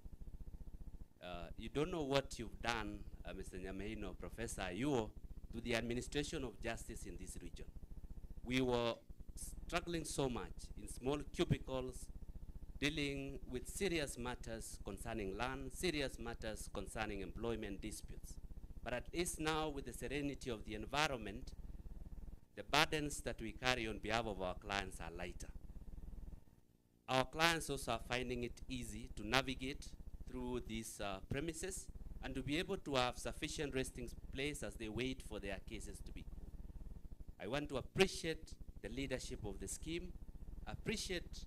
You don't know what you've done, Mr. Nyamaino, Professor Ayuo, to the administration of justice in this region. We were struggling so much in small cubicles, dealing with serious matters concerning land, serious matters concerning employment disputes. But at least now, with the serenity of the environment, the burdens that we carry on behalf of our clients are lighter. Our clients also are finding it easy to navigate through these premises and to be able to have sufficient resting place as they wait for their cases to be called. I want to appreciate the leadership of the scheme, appreciate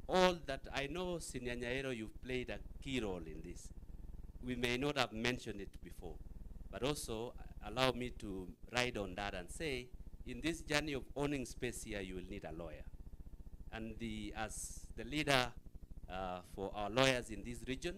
all that. I know, Senior Nyairo, you've played a key role in this. We may not have mentioned it before, but also allow me to ride on that and say, in this journey of owning space here, you will need a lawyer. And as the leader for our lawyers in this region,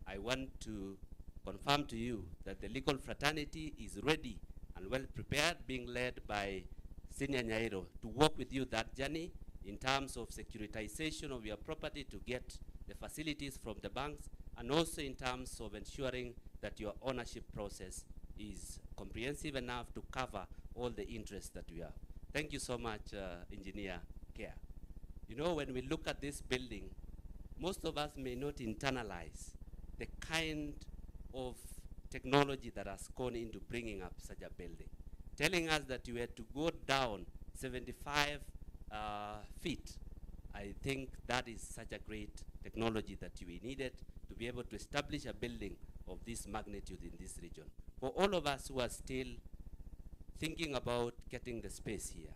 I want to confirm to you that the legal fraternity is ready and well prepared, being led by Senior Nyairo, to work with you that journey in terms of securitization of your property to get the facilities from the banks, and also in terms of ensuring that your ownership process is comprehensive enough to cover all the interests that we have. Thank you so much, Engineer Care. You know, when we look at this building, most of us may not internalize the kind of technology that has gone into bringing up such a building. Telling us that you had to go down 75 feet, I think that is such a great technology that we needed to be able to establish a building of this magnitude in this region. For all of us who are still thinking about getting the space here,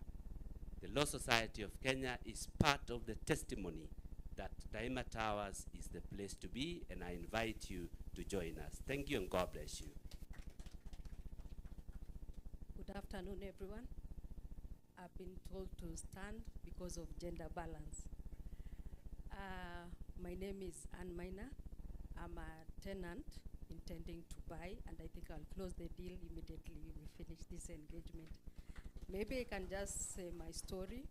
The Law Society of Kenya is part of the testimony that Daima Towers is the place to be, and I invite you to join us. Thank you and God bless you. Good afternoon, everyone. I've been told to stand because of gender balance. My name is Ann Minor. I'm a tenant intending to buy, and I think I'll close the deal immediately we finish this engagement. Maybe I can just say my story.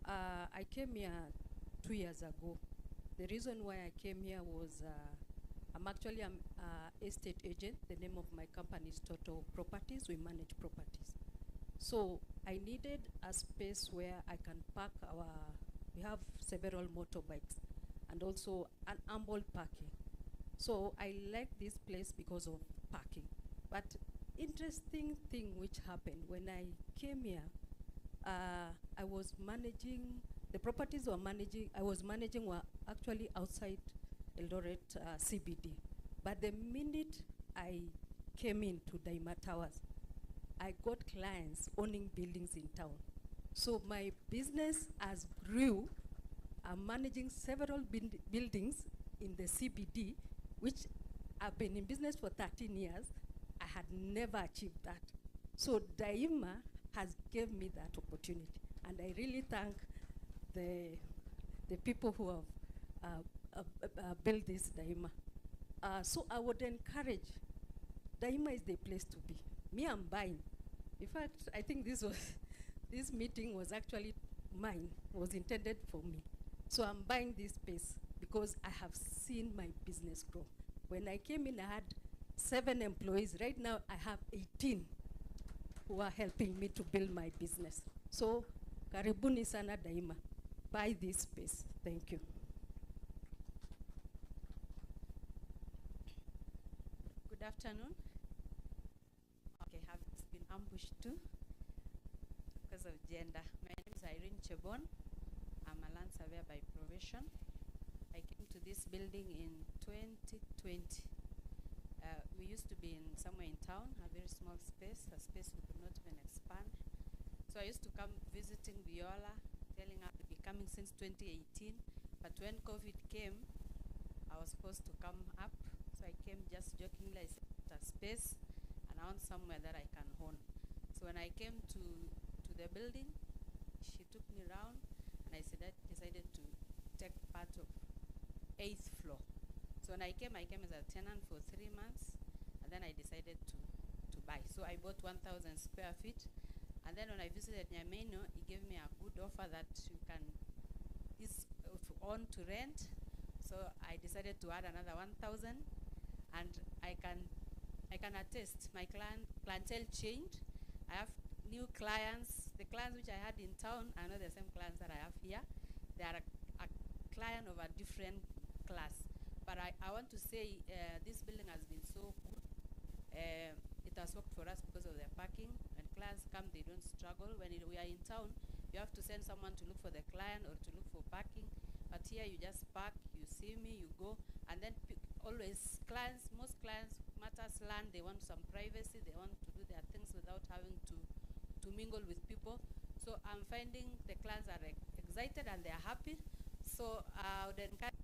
I came here 2 years ago. The reason why I came here was I'm actually an estate agent. The name of my company is Total Properties. We manage properties. So I needed a space where I can park we have several motorbikes and also an ample parking. So I like this place because of parking. But interesting thing which happened when I came here, I was managing, the properties I was managing were actually outside Eldoret CBD. But the minute I came into Daima Towers, I got clients owning buildings in town. So my business has grew. I'm managing several buildings in the CBD, which I've been in business for 13 years. I had never achieved that. So Daima has given me that opportunity. And I really thank the people who have built this Daima. So I would encourage, Daima is the place to be. Me, I'm buying. In fact, I think this meeting was actually mine, was intended for me. So I'm buying this space because I have seen my business grow. When I came in, I had 7 employees. Right now, I have 18 who are helping me to build my business. So, karibuni sana Daima. Buy this space. Thank you. Good afternoon. Okay, have been ambushed too because of gender. My name is Irene Chebon. I'm a land surveyor by profession. I came to this building in 2020. We used to be in somewhere in town, a very small space, a space we could not even expand. So I used to come visiting Viola, telling her to be coming since 2018. But when COVID came, I was supposed to come up. So I came just jokingly, I said, a space, and I want somewhere that I can own. So when I came to the building, she took me around, and I decided to take part of 8th floor. So when I came as a tenant for 3 months, and then I decided to buy. So I bought 1,000 square feet, and then when I visited Nyameno, he gave me a good offer that you can own to rent. So I decided to add another 1,000, and I can attest my clientele changed. I have new clients. The clients which I had in town are not the same clients that I have here. They are a client of a different class. But I want to say this building has been so good. It has worked for us because of their parking. When clients come, they don't struggle. When we are in town, you have to send someone to look for the client or to look for parking. But here you just park, you see me, you go, and then always clients, most clients, matters land, they want some privacy, they want to do their things without having to mingle with people. So I'm finding the clients are excited and they're happy. So I would encourage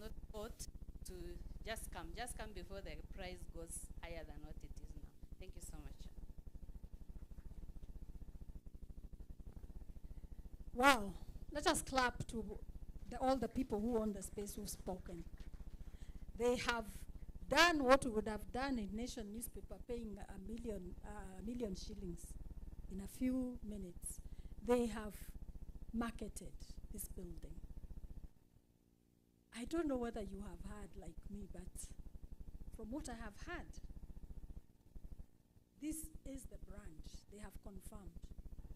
not bought to just come before the price goes higher than what it is now. Thank you so much. Wow, let us clap to all the people who own the space who've spoken. They have done what we would have done in Nation newspaper, paying a million shillings in a few minutes. They have marketed this building. I don't know whether you have heard like me, but from what I have heard, this is the brand. They have confirmed.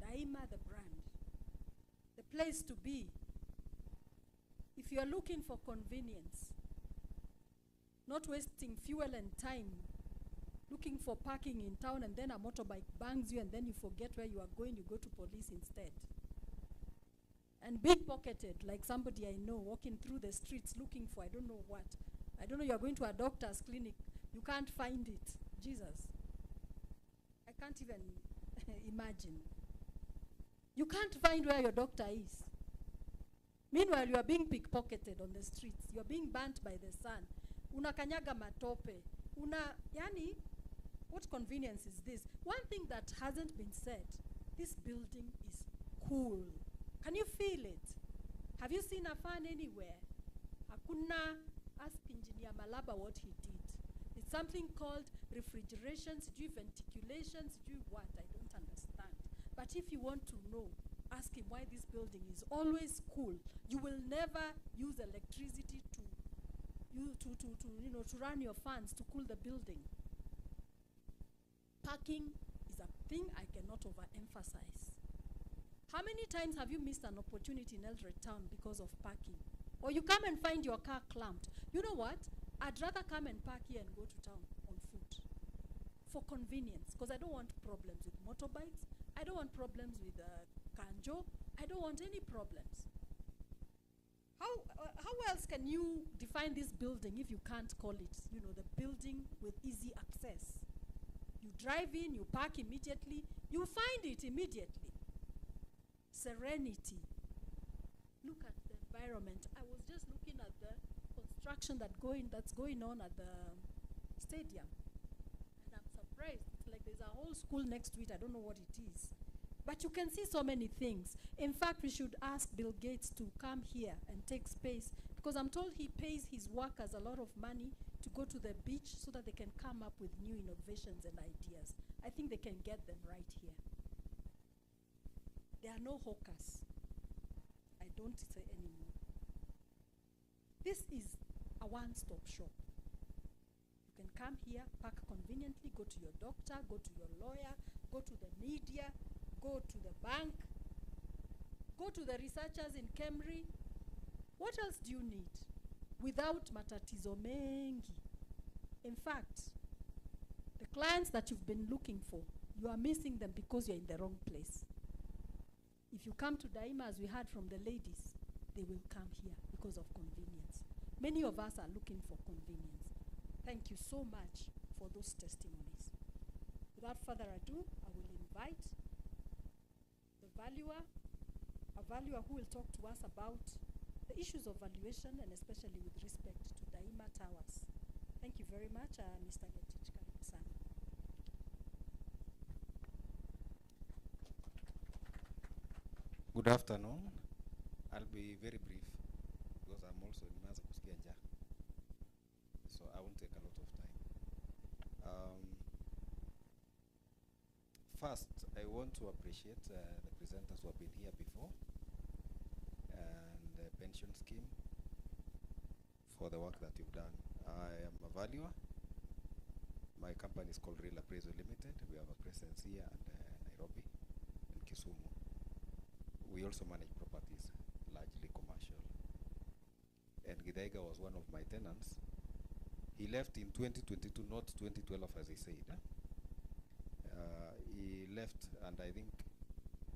Daima the brand. The place to be. If you are looking for convenience, not wasting fuel and time, looking for parking in town and then a motorbike bangs you and then you forget where you are going, you go to police instead. And big pocketed, like somebody I know, walking through the streets looking for I don't know what. I don't know, you are going to a doctor's clinic, you can't find it. Jesus. I can't even imagine. You can't find where your doctor is. Meanwhile, you are being pickpocketed on the streets. You are being burnt by the sun. Unakanyaga matope. Yani, what convenience is this? One thing that hasn't been said, this building is cool. Can you feel it? Have you seen a fan anywhere? Hakuna. Ask Engineer Malaba what he did. It's something called refrigeration, venticulation, what, I don't understand. But if you want to know, ask him why this building is always cool. You will never use electricity to run your fans to cool the building. Parking is a thing I cannot overemphasize. How many times have you missed an opportunity in Eldoret town because of parking? Or you come and find your car clamped. You know what? I'd rather come and park here and go to town on foot for convenience, because I don't want problems with motorbikes. I don't want problems with kanjo. I don't want any problems. How else can you define this building if you can't call it, the building with easy access? You drive in, you park immediately, you find it immediately. Serenity. Look at the environment. I was just looking at the construction that's going on at the stadium. And I'm surprised. It's like there's a whole school next to it. I don't know what it is. But you can see so many things. In fact, we should ask Bill Gates to come here and take space, because I'm told he pays his workers a lot of money to go to the beach so that they can come up with new innovations and ideas. I think they can get them right here. There are no hawkers. I don't say anymore. This is a one-stop shop. You can come here, park conveniently, go to your doctor, go to your lawyer, go to the media, go to the bank, go to the researchers in Kemri. What else do you need without matatizo mengi? In fact, the clients that you've been looking for, you are missing them because you're in the wrong place. If you come to Daima, as we heard from the ladies, they will come here because of convenience. Many of us are looking for convenience. Thank you so much for those testimonies. Without further ado, I will invite the valuer, a valuer who will talk to us about the issues of valuation, and especially with respect to Daima Towers. Thank you very much, Mr. Getich. Karibu sana. Good afternoon. I'll be very brief because I'm also nimeanza kusikia njaa, so I won't take a lot of time. First, I want to appreciate the presenters who have been here before and the pension scheme for the work that you've done. I am a valuer. My company is called Real Appraisal Limited. We have a presence here at Nairobi and Kisumu. We also manage properties, largely commercial. And Githaiga was one of my tenants. He left in 2022, not 2012 as he said. He left, and I think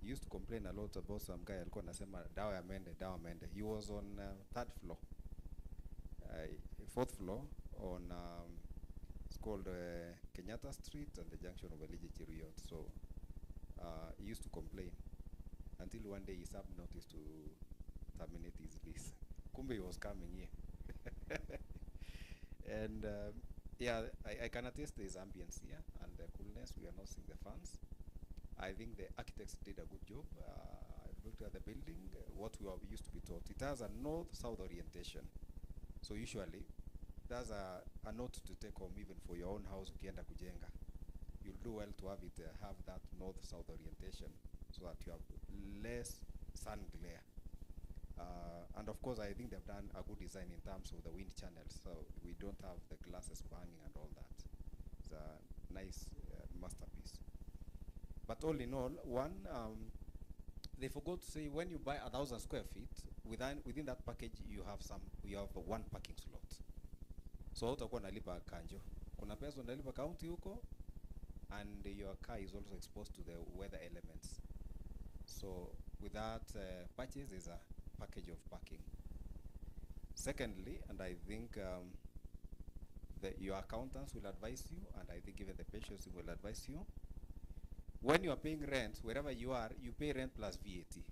he used to complain a lot about some guy alikuwa anasema dawa ya mende. He was on third floor, fourth floor on it's called Kenyatta Street and the junction of Elije Cheruiyot. So he used to complain until one day he served notice to terminate his lease. Kumbe he was coming here. And yeah, I can attest his ambience here and the coolness. We are not seeing the fans. I think the architects did a good job. I looked at the building, what we used to be taught. It has a north-south orientation. So usually, there's a note to take home even for your own house, ukienda kujenga. You'll do well to have it have that north-south orientation so that you have less sun glare. And of course, I think they've done a good design in terms of the wind channels, so we don't have the glasses banging and all that. It's a nice masterpiece. But all in all, one, they forgot to say when you buy 1,000 square feet, within that package you have one parking slot. So utakuwa nalipa kanjo. Kuna pesa unalipa county huko, and your car is also exposed to the weather elements. So with that purchase is a package of parking. Secondly, and I think your accountants will advise you, and I think even the pensions will advise you, when you are paying rent, wherever you are, you pay rent plus VAT.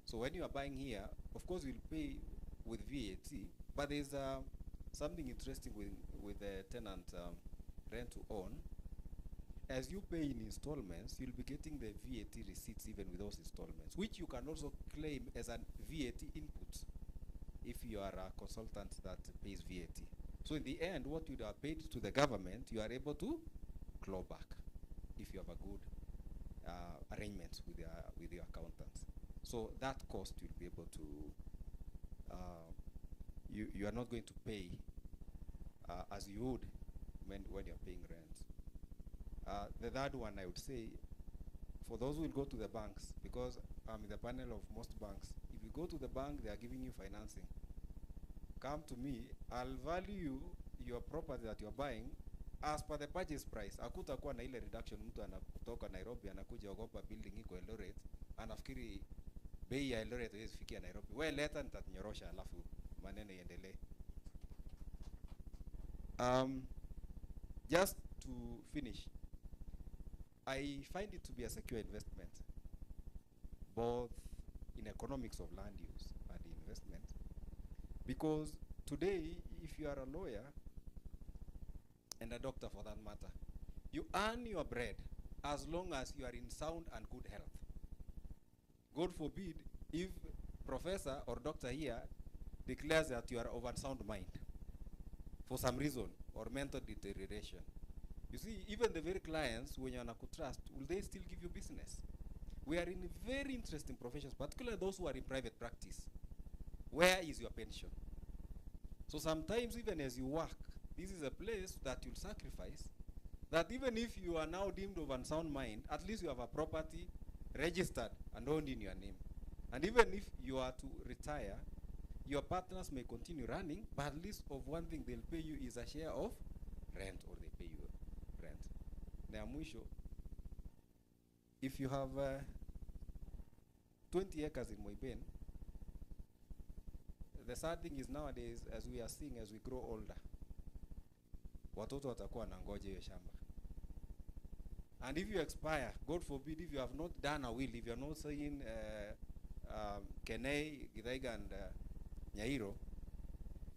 So when you are buying here, of course you'll pay with VAT, but there's something interesting with the tenant rent to own. As you pay in installments, you'll be getting the VAT receipts even with those installments, which you can also claim as a VAT input if you are a consultant that pays VAT. So in the end, what you have paid to the government, you are able to claw back if you have a good arrangement with your accountants. So that cost you'll be able to, you are not going to pay as you would when you're paying rent. The third one I would say, for those who will go to the banks, because I'm in the panel of most banks, if you go to the bank, they are giving you financing. Come to me, I'll value your property that you're buying as per the purchase price. Hakutakuwa na ile reduction mtu anakutoka Nairobi anakuja ogopa building iko Eldoret, anafikiri bei ya Eldoret haiwezi fikia Nairobi. Wewe leta nitanyorosha alafu maneno iendelee. Just to finish, I find it to be a secure investment, both in economics of land use and investment. Because today, if you are a lawyer, and a doctor for that matter, you earn your bread as long as you are in sound and good health. God forbid if professor or doctor here declares that you are of unsound mind for some reason or mental deterioration. You see, even the very clients, when you are trust, will they still give you business? We are in very interesting professions, particularly those who are in private practice. Where is your pension? So sometimes even as you work, this is a place that you'll sacrifice, that even if you are now deemed of unsound mind, at least you have a property registered and owned in your name. And even if you are to retire, your partners may continue running, but at least of one thing they'll pay you is a share of rent, or they pay you rent. Na mwisho, if you have 20 acres in Moiben, the sad thing is nowadays, as we are seeing, as we grow older, watoto watakuwa na ngoje hiyo shamba. And if you expire, God forbid, if you have not done a will, if you are not saying Kenei, Githaiga and Nyairo,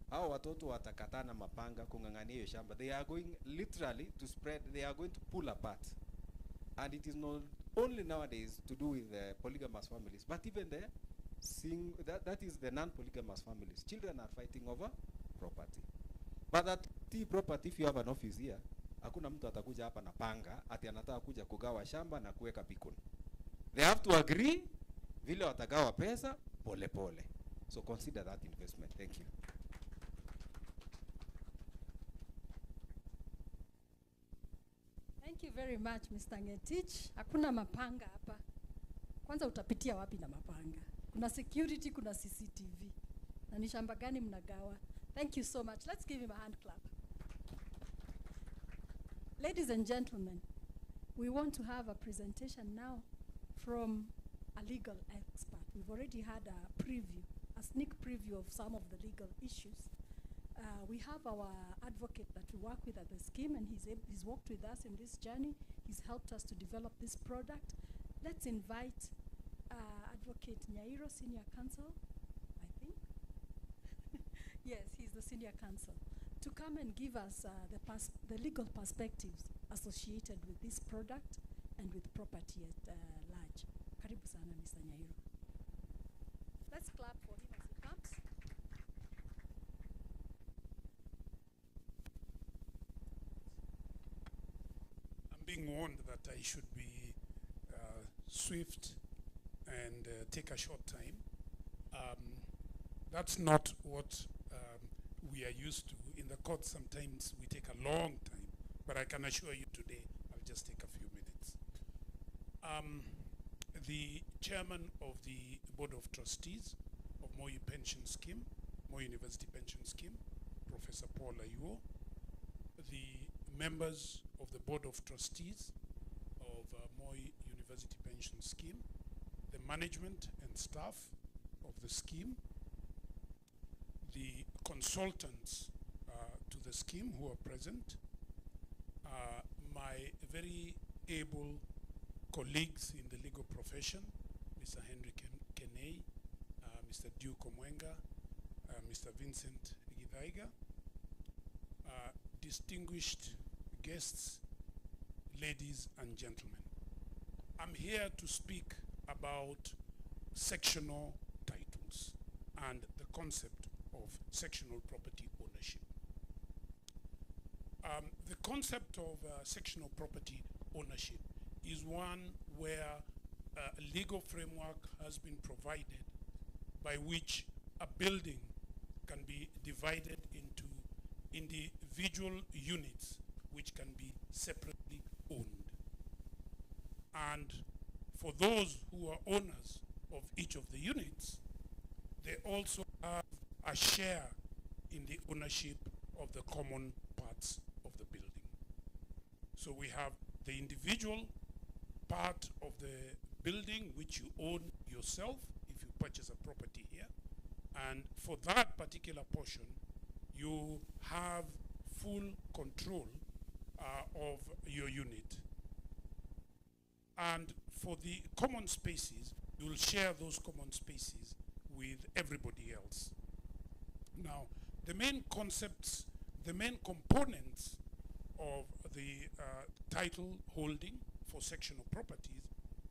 hao watoto watakatana mapanga kungangania hiyo shamba. They are going literally to spread, they are going to pull apart. And it is not only nowadays to do with polygamous families, but even that is the non-polygamous families. Children are fighting over property. But that property, if you have an office here, hakuna mtu atakuja hapa na panga ati anataka kuja kugawa shamba na kuweka beacon. They have to agree vile watagawa pesa pole pole. So consider that investment. Thank you. Thank you very much, Mr. Ngetich. Hakuna mapanga hapa. Kwanza utapitia wapi na mapanga? Kuna security, kuna CCTV. Na ni shamba gani mnagawa? Thank you so much. Let's give him a hand clap. Ladies and gentlemen, we want to have a presentation now from a legal expert. We've already had a preview, a sneak preview of some of the legal issues. We have our advocate that we work with at the scheme, and he's worked with us in this journey. He's helped us to develop this product. Let's invite Advocate Nyairo, Senior Counsel, I think. Yes, he's the Senior Counsel, to come and give us the legal perspectives associated with this product and with property at large. Karibu sana, Mr. Nyairo. Let's clap for him as he comes. I'm being warned that I should be swift and take a short time. That's not what we are used to. In the court, sometimes we take a long time, but I can assure you today, I'll just take a few minutes. The chairman of the Board of Trustees of Moi Pension Scheme, Moi University Pension Scheme, Professor Paul Ayuo, the members of the Board of Trustees of Moi University Pension Scheme, the management and staff of the scheme, the consultants to the scheme who are present, my very able colleagues in the legal profession, Mr. Henry Kenei, Mr. Duke Omwenga, Mr. Vincent Githaiga, distinguished guests, ladies and gentlemen. I'm here to speak about sectional titles and the concept of sectional property ownership. The concept of sectional property ownership is one where a legal framework has been provided by which a building can be divided into individual units which can be separately owned. And for those who are owners of each of the units, they also have a share in the ownership of the common parts of the building. So we have the individual part of the building which you own yourself if you purchase a property here. And for that particular portion, you have full control of your unit. And for the common spaces, you'll share those common spaces with everybody else. Now, the main concepts, the main components of the title holding for sectional properties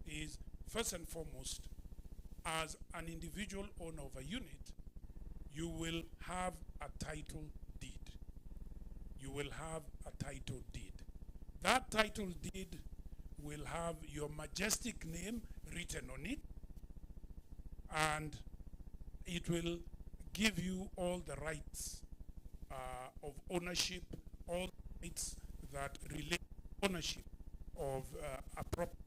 is, first and foremost, as an individual owner of a unit, you will have a title deed. You will have a title deed. That title deed will have your majestic name written on it, and it will give you all the rights of ownership, all the rights that relate to ownership of a property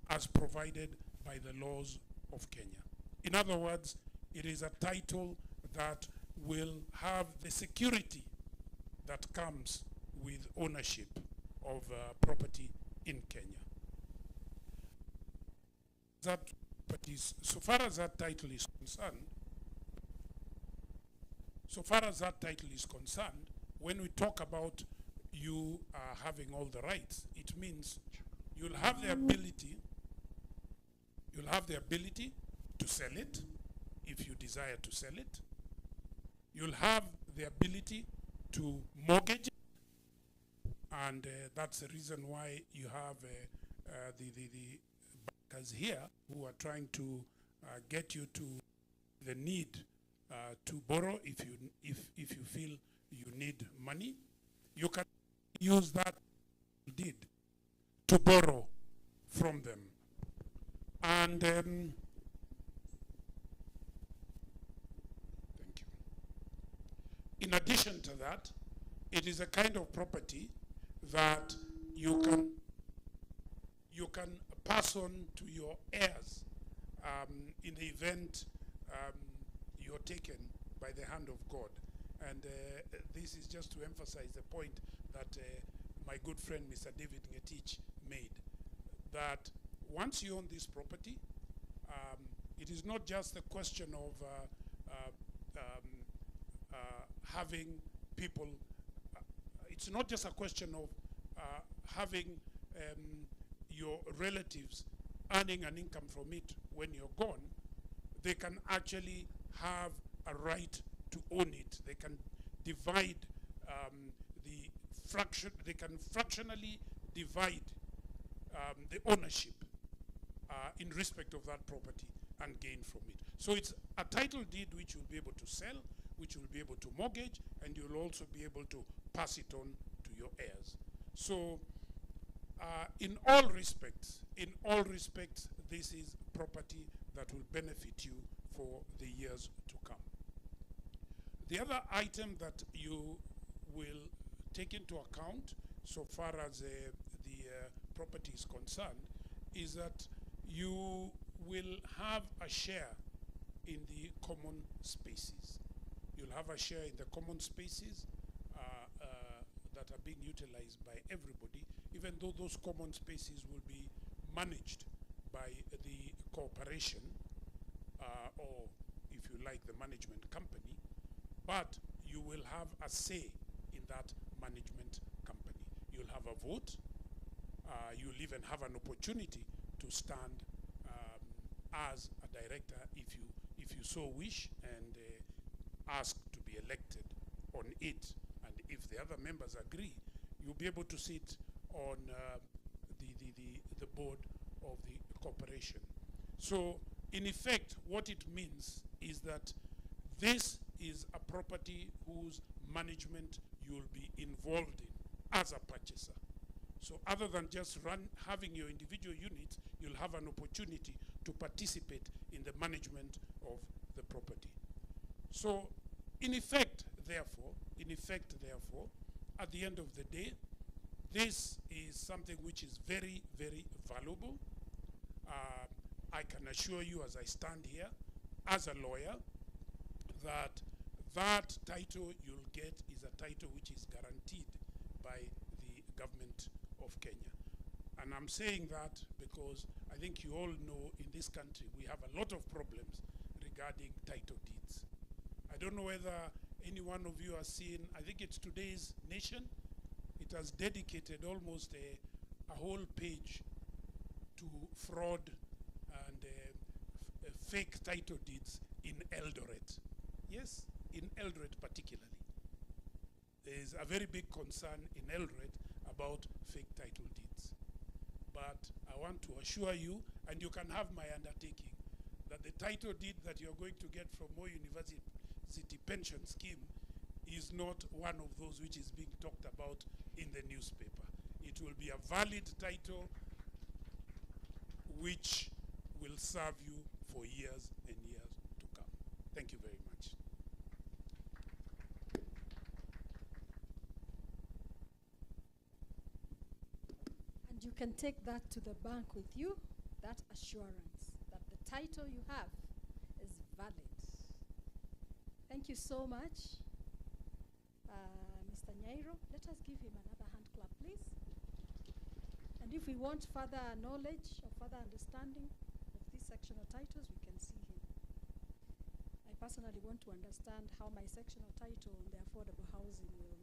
as provided by the laws of Kenya. In other words, it is a title that will have the security that comes with ownership of property in Kenya. So far as that title is concerned, when we talk about you having all the rights, it means you'll have the ability to sell it if you desire to sell it. You'll have the ability to mortgage it, and that's the reason why you have the bankers here who are trying to get you to the need to borrow if you feel you need money. You can use that deed to borrow from them. And thank you. In addition to that, it is a kind of property that you can pass on to your heirs in the event you're taken by the hand of God. And this is just to emphasize the point that my good friend Mr. David Ngetich made, that once you own this property, it is not just a question of having people, it's not just a question of having your relatives earning an income from it when you're gone. They can actually have a right to own it. They can divide they can fractionally divide the ownership in respect of that property and gain from it. So it's a title deed which you'll be able to sell, which you'll be able to mortgage, and you'll also be able to pass it on to your heirs. So in all respects, this is property that will benefit you for the years to come. The other item that you will take into account so far as the property is concerned is that you will have a share in the common spaces. You'll have a share in the common spaces that are being utilized by everybody, even though those common spaces will be managed by the corporation or, if you like, the management company, but you will have a say in that management company. You'll have a vote. You'll even have an opportunity to stand as a director if you so wish, and ask to be elected on it. And if the other members agree, you'll be able to sit on the board of the corporation. So in effect, what it means is that this is a property whose management you'll be involved in as a purchaser. So other than just having your individual units, you'll have an opportunity to participate in the management of the property. So in effect, therefore, at the end of the day, this is something which is very, very valuable. I can assure you, as I stand here, as a lawyer, that that title you'll get is a title which is guaranteed by the government of Kenya. And I'm saying that because I think you all know in this country we have a lot of problems regarding title deeds. I don't know whether any one of you has seen, I think it's today's Nation. It has dedicated almost a whole page to fraud and fake title deeds in Eldoret. Yes, in Eldoret particularly. There is a very big concern in Eldoret about fake title deeds. But I want to assure you, and you can have my undertaking, that the title deed that you're going to get from Moi University Pension Scheme is not one of those which is being talked about in the newspaper. It will be a valid title which will serve you for years and years to come. Thank you very much. And you can take that to the bank with you, that assurance that the title you have is valid. Thank you so much, Mr. Nyairo. Let us give him another hand clap, please. And if we want further knowledge or further understanding of these sectional titles, we can see him. I personally want to understand how my sectional title on the affordable housing will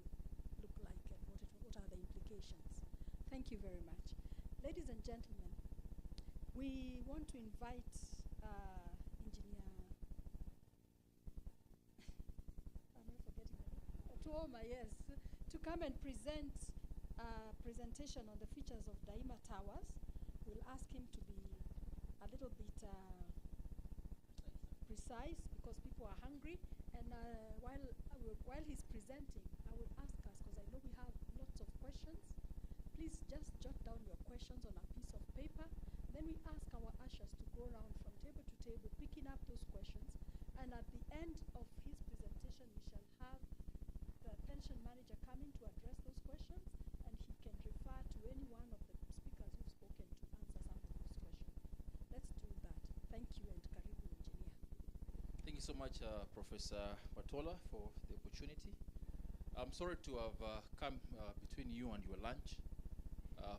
look like and what are the implications. Thank you very much. Ladies and gentlemen, we want to invite Engineer Tuoma, yes, to come and present a presentation on the features of Daima Towers. We'll ask him to be a little bit precise because people are hungry. And while he's presenting, I will ask us, because I know we have lots of questions, please just jot down your questions on a piece of paper. Then we ask our ushers to go around from table to table, picking up those questions. And at the end of his presentation, we shall have the pension manager come in to address those questions, and he can refer to any one of the speakers who've spoken to answer some of those questions. Let's do that. Thank you, and karibu, engineer. Thank you so much, Professor Watola, for the opportunity. I'm sorry to have come between you and your lunch.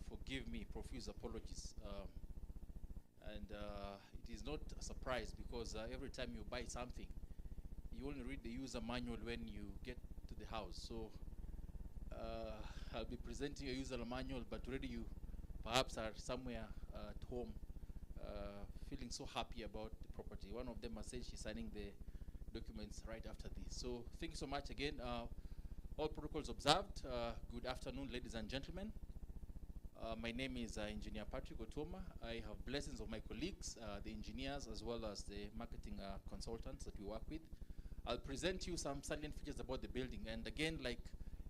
Forgive me, profuse apologies. And it is not a surprise because every time you buy something, you only read the user manual when you get to the house. So I'll be presenting a user manual, but already you perhaps are somewhere at home feeling so happy about the property. One of them has said she's signing the documents right after this. So thank you so much again. All protocols observed. Good afternoon, ladies and gentlemen. My name is Engineer Patrick Otuoma. I have blessings of my colleagues, the engineers, as well as the marketing consultants that we work with. I'll present you some salient features about the building. And again, like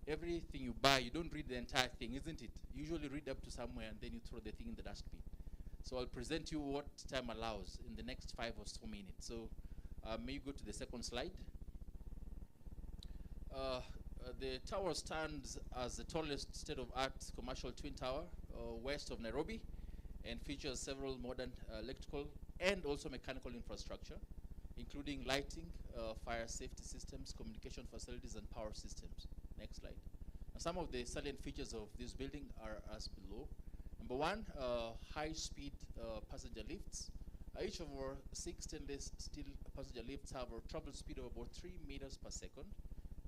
everything you buy, you don't read the entire thing, isn't it? You usually read up to somewhere and then you throw the thing in the dustbin. So I'll present you what time allows in the next 5 or so minutes. So may you go to the second slide. The tower stands as the tallest state-of-art commercial twin tower west of Nairobi and features several modern electrical and also mechanical infrastructure, including lighting, fire safety systems, communication facilities, and power systems. Next slide. Now, some of the salient features of this building are as below. Number one, high-speed passenger lifts. Each of our 6 stainless steel passenger lifts have a travel speed of about 3 meters per second.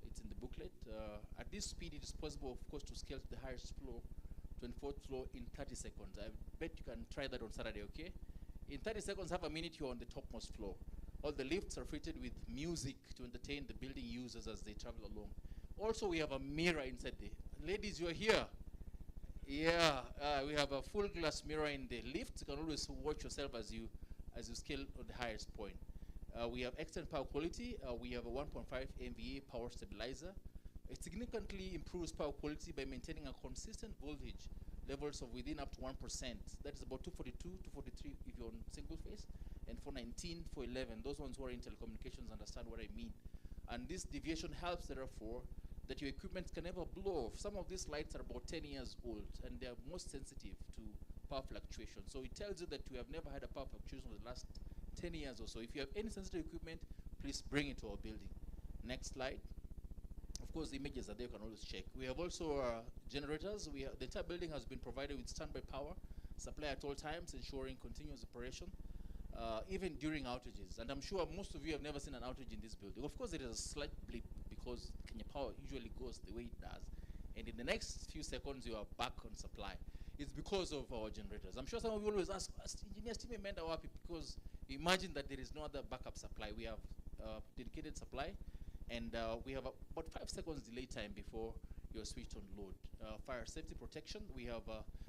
It's in the booklet. At this speed, it is possible, of course, to scale to the highest floor 24th floor in 30 seconds. I bet you can try that on Saturday, okay? In 30 seconds, have a minute, you're on the topmost floor. All the lifts are fitted with music to entertain the building users as they travel along. Also, we have a mirror inside there. Ladies, you're here. Yeah, we have a full glass mirror in the lift. You can always watch yourself as you scale on the highest point. We have excellent power quality. We have a 1.5 MVA power stabilizer. It significantly improves power quality by maintaining a consistent voltage levels of within up to 1%. That is about 242, 243 if you're on single phase, and 419, 411. Those ones who are in telecommunications understand what I mean. And this deviation helps, therefore, that your equipment can never blow off. Some of these lights are about 10 years old, and they are most sensitive to power fluctuation. So it tells you that you have never had a power fluctuation for the last 10 years or so. If you have any sensitive equipment, please bring it to our building. Next slide. Of course, the images are there, you can always check. We have also generators. The entire building has been provided with standby power supply at all times, ensuring continuous operation, even during outages. And I'm sure most of you have never seen an outage in this building. Of course, there is a slight blip because Kenya Power usually goes the way it does. And in the next few seconds, you are back on supply. It's because of our generators. I'm sure some of you always ask, engineers, team member are happy because imagine that there is no other backup supply. We have dedicated supply, and we have about 5 seconds delay time before you're switched on load. Fire safety protection, we have,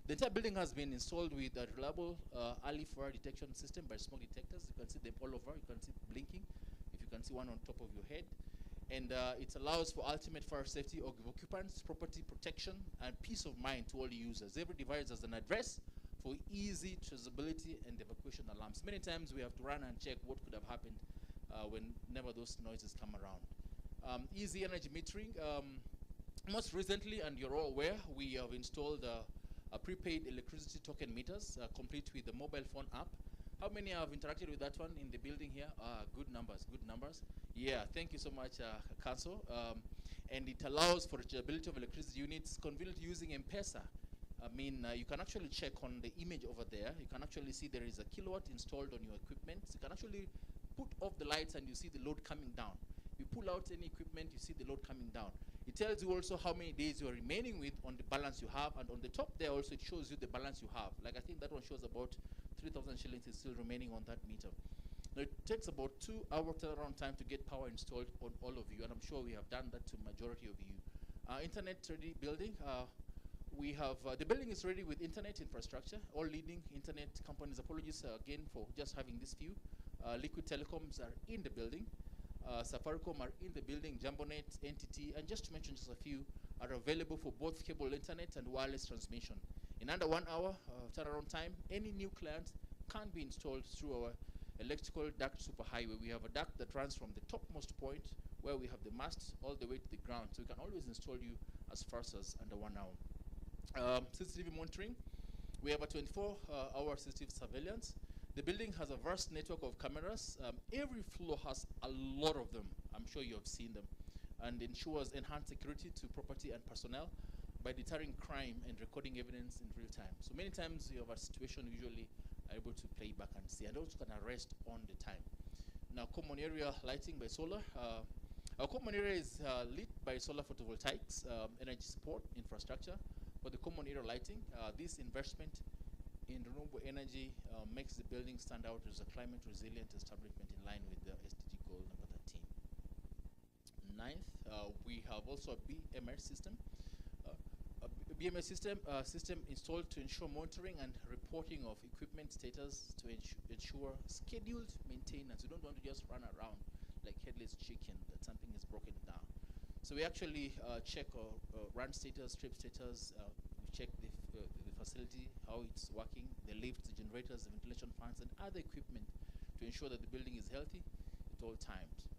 the entire building has been installed with a reliable early fire detection system by smoke detectors. You can see them all over, you can see it blinking, if you can see one on top of your head. And it allows for ultimate fire safety of occupants, property protection, and peace of mind to all users. Every device has an address for easy traceability and evacuation alarms. Many times we have to run and check what could have happened whenever those noises come around. Easy energy metering. Most recently, and you're all aware, we have installed a prepaid electricity token meters, complete with the mobile phone app. How many have interacted with that one in the building here? Good numbers, good numbers. Yeah, thank you so much, Council. And it allows for reachability of electricity units conveniently using M-Pesa. I mean, you can actually check on the image over there. You can actually see there is a kilowatt installed on your equipment. So you can actually put off the lights and you see the load coming down. You pull out any equipment, you see the load coming down. It tells you also how many days you are remaining with on the balance you have, and on the top there also it shows you the balance you have. Like I think that one shows about 3,000 shillings is still remaining on that meter. Now it takes about 2-hour turnaround time to get power installed on all of you, and I'm sure we have done that to majority of you. Internet ready building. We have, the building is ready with internet infrastructure. All leading internet companies, apologies again for just having this few. Liquid Telecoms are in the building. Safaricom are in the building, JumboNet, NTT, and just to mention just a few, are available for both cable internet and wireless transmission. In under 1 hour turnaround time, any new client can be installed through our electrical duct superhighway. We have a duct that runs from the topmost point where we have the mast all the way to the ground, so we can always install you as fast as under 1 hour. CCTV monitoring, we have a 24-hour CCTV surveillance. The building has a vast network of cameras. Every floor has a lot of them. I'm sure you have seen them, and ensures enhanced security to property and personnel by deterring crime and recording evidence in real time. So many times you have a situation usually are able to play back and see, and also can arrest on the time. Now, common area lighting by solar. Our common area is lit by solar photovoltaics, energy support infrastructure. For the common area lighting, this investment in renewable energy makes the building stand out as a climate resilient establishment in line with the SDG goal number 13. Ninth, we have also a BMS system. A BMS system installed to ensure monitoring and reporting of equipment status to ensure scheduled maintenance. You don't want to just run around like headless chicken that something is broken down. So we actually check run status, trip status, we check the facility, how it's working, the lifts, the generators, the ventilation fans, and other equipment to ensure that the building is healthy at all times.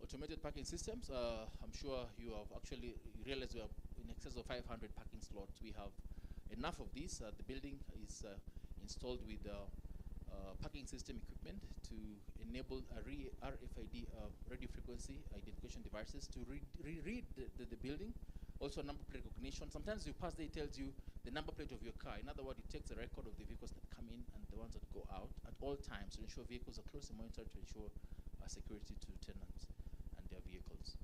Automated parking systems, I'm sure you have actually realized we have in excess of 500 parking slots. We have enough of these. The building is installed with parking system equipment to enable a RFID radio frequency identification devices to read the building. Also number plate recognition. Sometimes you pass there, it tells you the number plate of your car. In other words, it takes a record of the vehicles that come in and the ones that go out at all times to ensure vehicles are closely monitored to ensure security to tenants and their vehicles.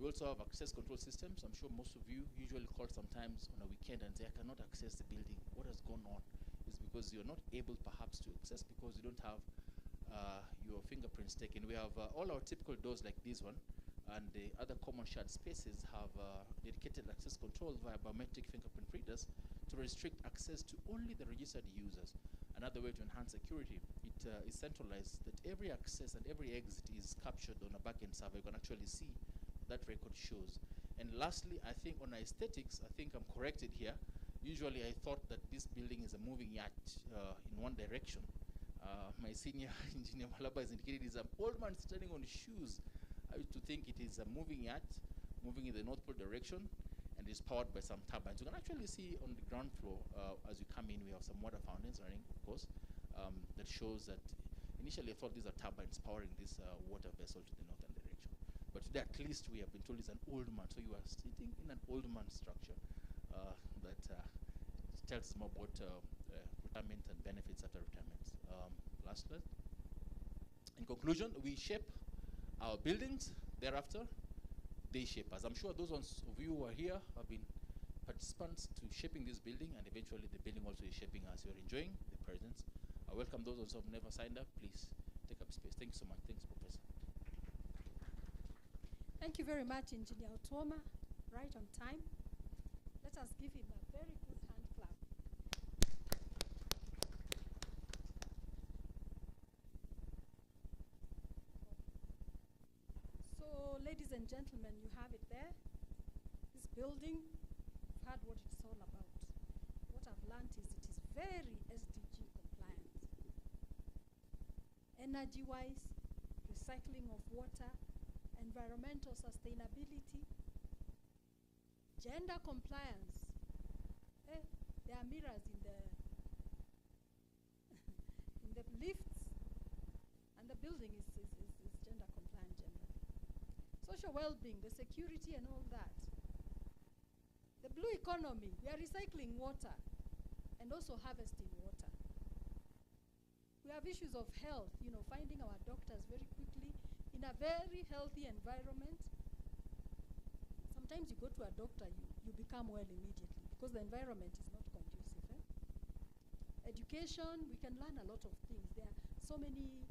We also have access control systems. I'm sure most of you usually call sometimes on a weekend and say, I cannot access the building. What has gone on? Is because you're not able perhaps to access because you don't have your fingerprints taken. We have all our typical doors like this one, and the other common shared spaces have dedicated access control via biometric fingerprint readers to restrict access to only the registered users. Another way to enhance security, it is centralized that every access and every exit is captured on a backend server. You can actually see that record shows. And lastly, I think on aesthetics, I think I'm corrected here. Usually I thought that this building is a moving yacht in one direction. My senior engineer Malaba has indicated it's an old man standing on shoes. I used to think it is a moving yacht moving in the North Pole direction and is powered by some turbines. You can actually see on the ground floor as you come in, we have some water fountains running, of course, that shows that initially I thought these are turbines powering this water vessel to the northern direction. But today at least we have been told it's an old man. So you are sitting in an old man structure that tells us more about retirement and benefits after retirement. Last slide. In conclusion, we shape our buildings. Thereafter, they shape us. I'm sure those of you who are here have been participants to shaping this building, and eventually the building also is shaping us. You're enjoying the presence. I welcome those who have never signed up. Please take up space. Thank you so much. Thanks, Professor. Thank you very much, Engineer Otuoma. Right on time. Let us give him a very good hand clap. So, ladies and gentlemen, you have it there. This building, you've heard what it's all about. What I've learned is it is very SDG compliant. Energy-wise, recycling of water, environmental sustainability, gender compliance. There are mirrors in the in the lifts, and the building is gender compliant generally. Social well-being, the security and all that. The blue economy, we are recycling water and also harvesting water. We have issues of health, finding our doctors very quickly in a very healthy environment. Sometimes you go to a doctor, you become well immediately because the environment is not conducive. Education, we can learn a lot of things. There are so many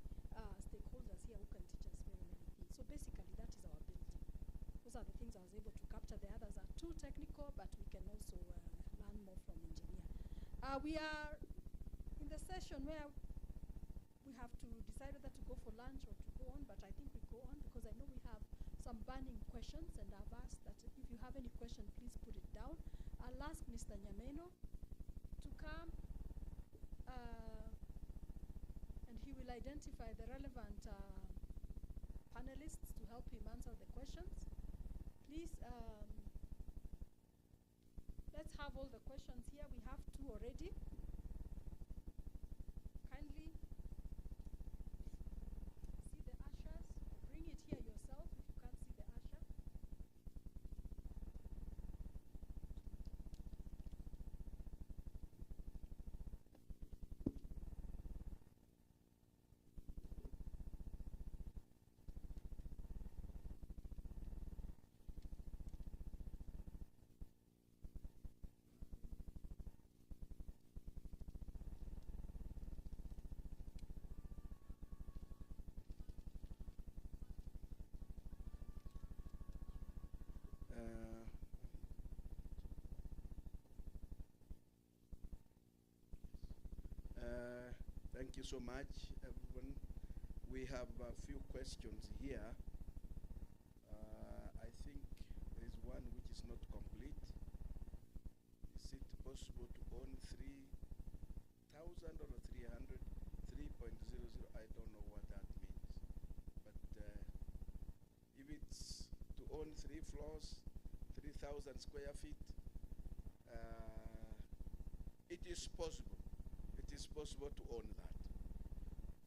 stakeholders here who can teach us very many things. So basically, that is our building. Those are the things I was able to capture. The others are too technical, but we can also learn more from engineer. We are in the session where we have to decide whether to go for lunch or to go on, but I think we go on because I know we have some burning questions, and I've asked that if you have any question, please put it down. I'll ask Mr. Nyameno to come, and he will identify the relevant panelists to help him answer the questions. Please, let's have all the questions here. We have two already. Kindly see the ushers. Bring it here yourself if you can't see the usher. Thank you so much, everyone. We have a few questions here. I think there is one which is not complete. Is it possible to own 3,000 or 300? 3.00, I don't know what that means. But if it's to own 3 floors, 3,000 square feet, it is possible. It is possible to own that.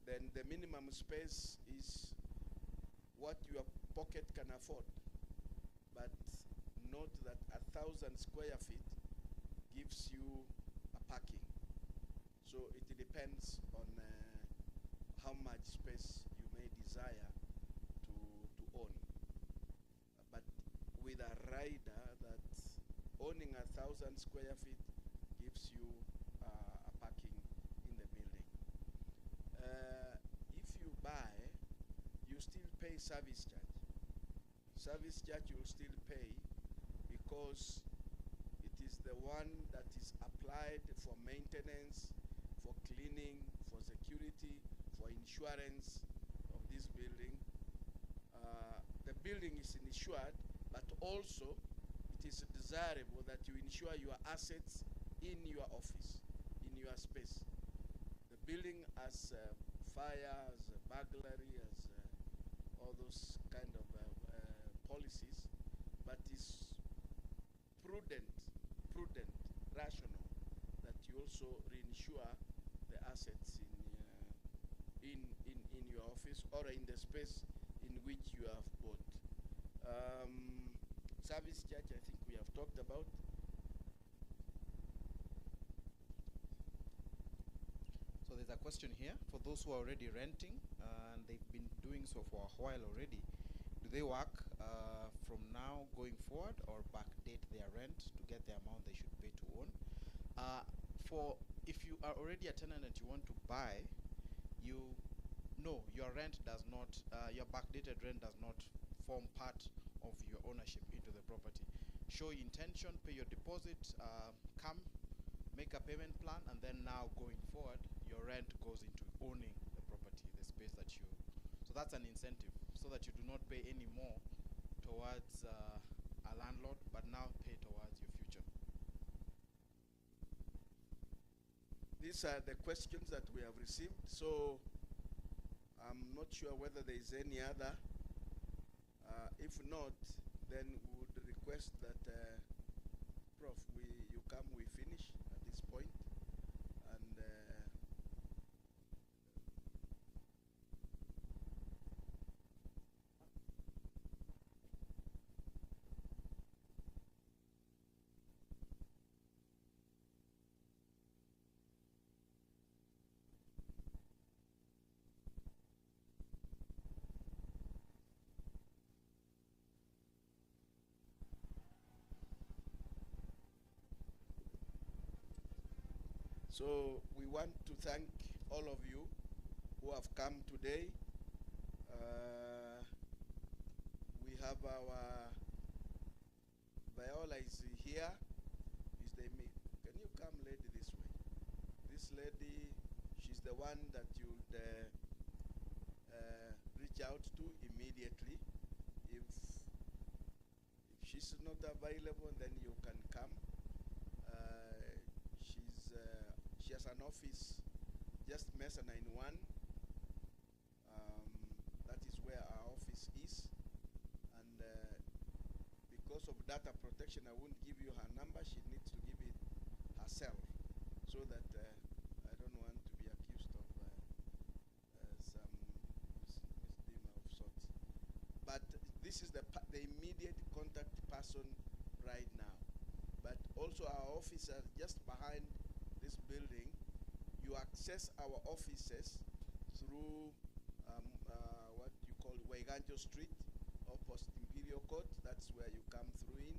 Then the minimum space is what your pocket can afford. But note that 1,000 square feet gives you a parking. So it depends on how much space you may desire to own. But with a rider that owning 1,000 square feet gives you a parking in the building. If you buy, you still pay service charge. Service charge you will still pay because it is the one that is applied for maintenance, for cleaning, for security, for insurance of this building. The building is insured, but also it is desirable that you insure your assets in your office, in your space. The building has fire, has burglary, has all those kind of policies, but is prudent, rational, that you also reinsure the assets in your office or in the space in which you have bought. Service charge, I think we have talked about. So there's a question here for those who are already renting and they've been doing so for a while already. Do they work from now going forward or backdate their rent to get the amount they should pay to own? If you are already a tenant and you want to buy, your rent does not, your backdated rent does not form part of your ownership into the property. Show your intention, pay your deposit, come, make a payment plan, and then now going forward, your rent goes into owning the property, the space that you. So that's an incentive, so that you do not pay any more towards a landlord, but now pay towards your future. These are the questions that we have received. So I'm not sure whether there is any other. If not, then we would request that, Prof, you come, we finish at this point. And so we want to thank all of you who have come today. We have our Viola is here. Can you come, lady, this way? This lady, she's the one that you'd reach out to immediately. If she's not available, then you can come. She has an office just mezzanine 1. That is where our office is. And because of data protection, I won't give you her number. She needs to give it herself, so that I don't want to be accused of some misdemeanor of sorts. But this is the immediate contact person right now. But also our office are just behind this building. You access our offices through what you call Waiganjo Street, opposite Imperial Court. That's where you come through in,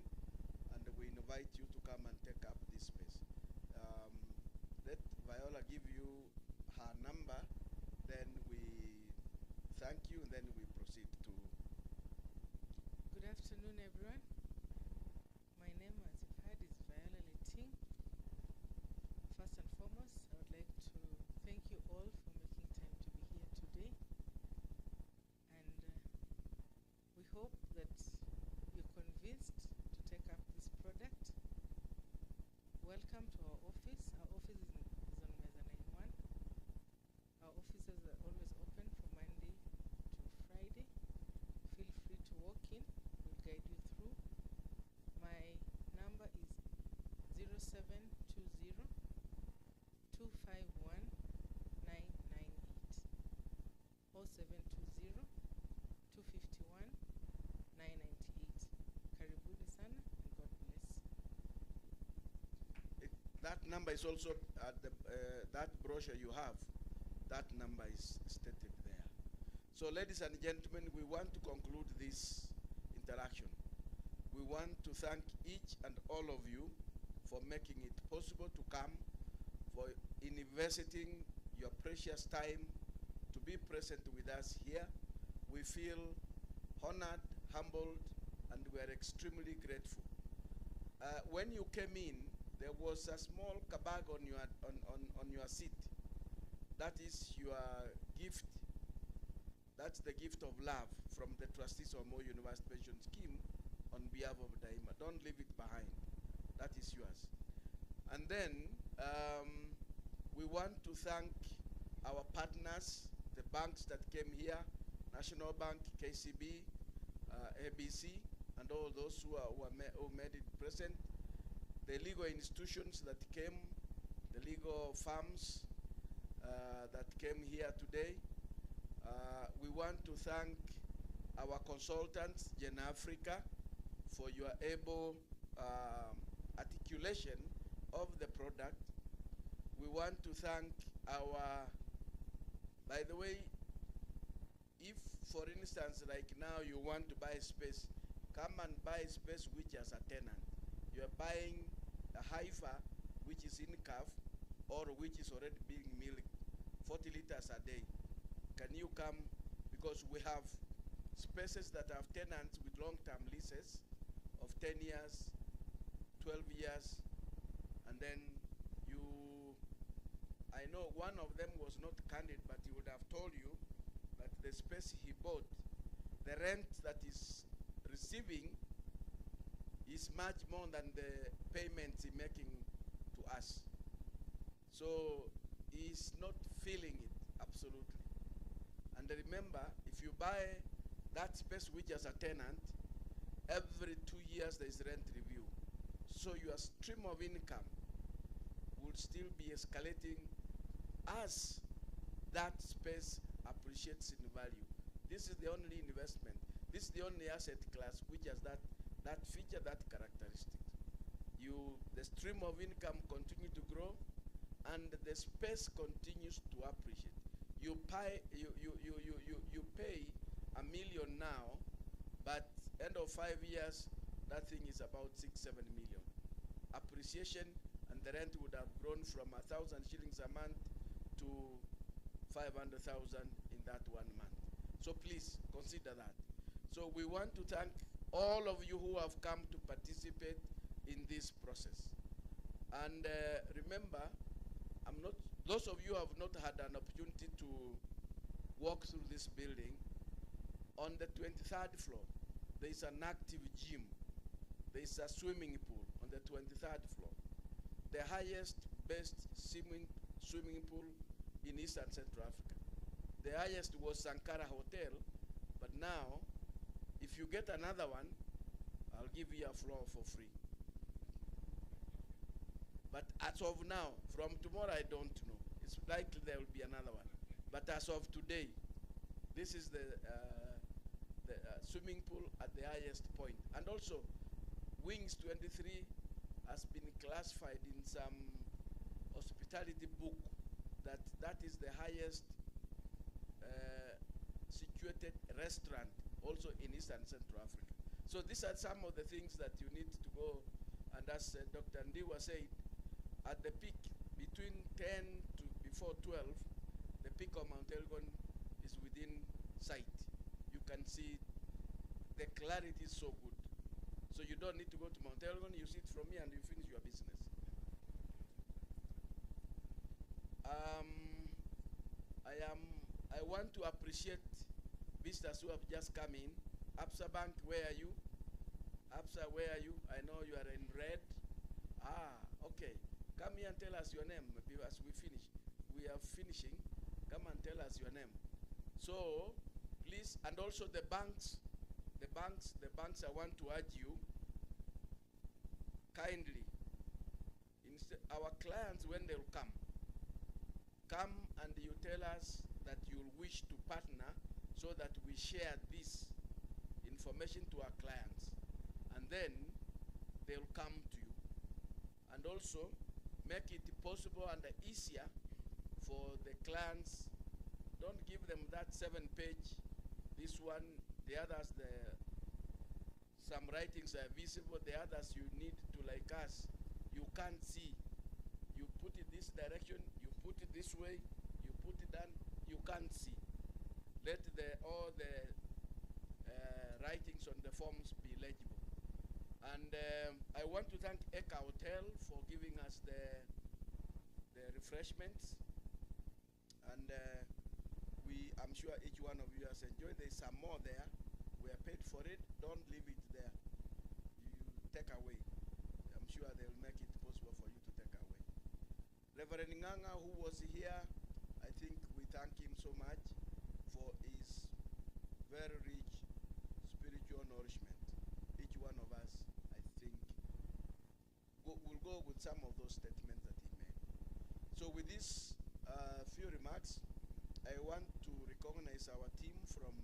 and we invite you to come and take up this space. Let Viola give you her number, then we thank you, and then we proceed to. Good afternoon, everyone. My name, as you've heard, is Viola Leting. First and foremost, I would like to thank you all for making time to be here today. And we hope that you're convinced to take up this product. Welcome to our office. Our office is on Mezzanine 1. Our offices are always open from Monday to Friday. Feel free to walk in. We'll guide you through. My number is 0720 251 998 or 720 251 998. Karibuni sana and God bless. That number is also at that brochure you have. That number is stated there. So, ladies and gentlemen, we want to conclude this interaction We want to thank each and all of you for making it possible to come, for investing your precious time to be present with us here. We feel honored, humbled, and we are extremely grateful. When you came in, there was a small kabag on your seat. That is your gift. That's the gift of love from the trustees of Moi University Pension Scheme on behalf of Daima. Don't leave it behind. That is yours. And then we want to thank our partners, the banks that came here, National Bank, KCB, ABC, and all those who made it present, the legal institutions that came, the legal firms that came here today. We want to thank our consultants, Gen Africa, for your able articulation of the product. We want to thank our, by the way, if for instance, like now you want to buy space, come and buy space which has a tenant. You're buying a heifer which is in calf or which is already being milked 40 liters a day. Can you come? Because we have spaces that have tenants with long-term leases of 10 years, 12 years, and then I know one of them was not candid, but he would have told you that the space he bought, the rent that is receiving is much more than the payments he's making to us. So he's not feeling it, absolutely. And remember, if you buy that space which has a tenant, every 2 years there is rent review. So your stream of income will still be escalating as that space appreciates in value. This is the only investment. This is the only asset class which has that feature, that characteristic. The stream of income continue to grow, and the space continues to appreciate. You pay $1 million now, but end of 5 years, that thing is about 6-7 million. Appreciation, and the rent would have grown from 1,000 shillings a month to 500,000 in that 1 month. So please consider that. So we want to thank all of you who have come to participate in this process. And remember, those of you who have not had an opportunity to walk through this building, on the 23rd floor, there is an active gym. There is a swimming pool on the 23rd floor. The highest, best swimming pool in Eastern Central Africa. The highest was Sankara Hotel, but now, if you get another one, I'll give you a floor for free. But as of now, from tomorrow I don't know. It's likely there will be another one. But as of today, this is the swimming pool at the highest point. And also, Wings 23 has been classified in some hospitality book that is the highest situated restaurant also in Eastern Central Africa. So these are some of the things that you need to go, and as Dr. Ndiwa said, at the peak, between 10 to before 12, the peak of Mount Elgon is within sight. You can see the clarity is so good. So you don't need to go to Mount Elgon, you see it from here and you finish your business. I want to appreciate visitors who have just come in. Absa Bank, where are you? Absa, where are you? I know you are in red. Ah, okay. Come here and tell us your name as we finish. We are finishing. Come and tell us your name. So, please, and also the banks, I want to urge you kindly, our clients, when they'll come and you tell us that you wish to partner so that we share this information to our clients, and then they'll come to you. And also make it possible and easier for the clients. Don't give them that 7-page, this one, the others, the Some writings are visible, the others you need to, like us, you can't see. You put it this direction, you put it this way, you put it down, you can't see. Let all the writings on the forms be legible. And I want to thank Eka Hotel for giving us the refreshments. And I'm sure each one of you has enjoyed. There's some more there. We are paid for it. Don't leave it there. You take away. I'm sure they'll make it possible for you to take away. Reverend Nganga, who was here, I think we thank him so much for his very rich spiritual nourishment. Each one of us, I think, will go with some of those statements that he made. So with these few remarks, I want to recognize our team from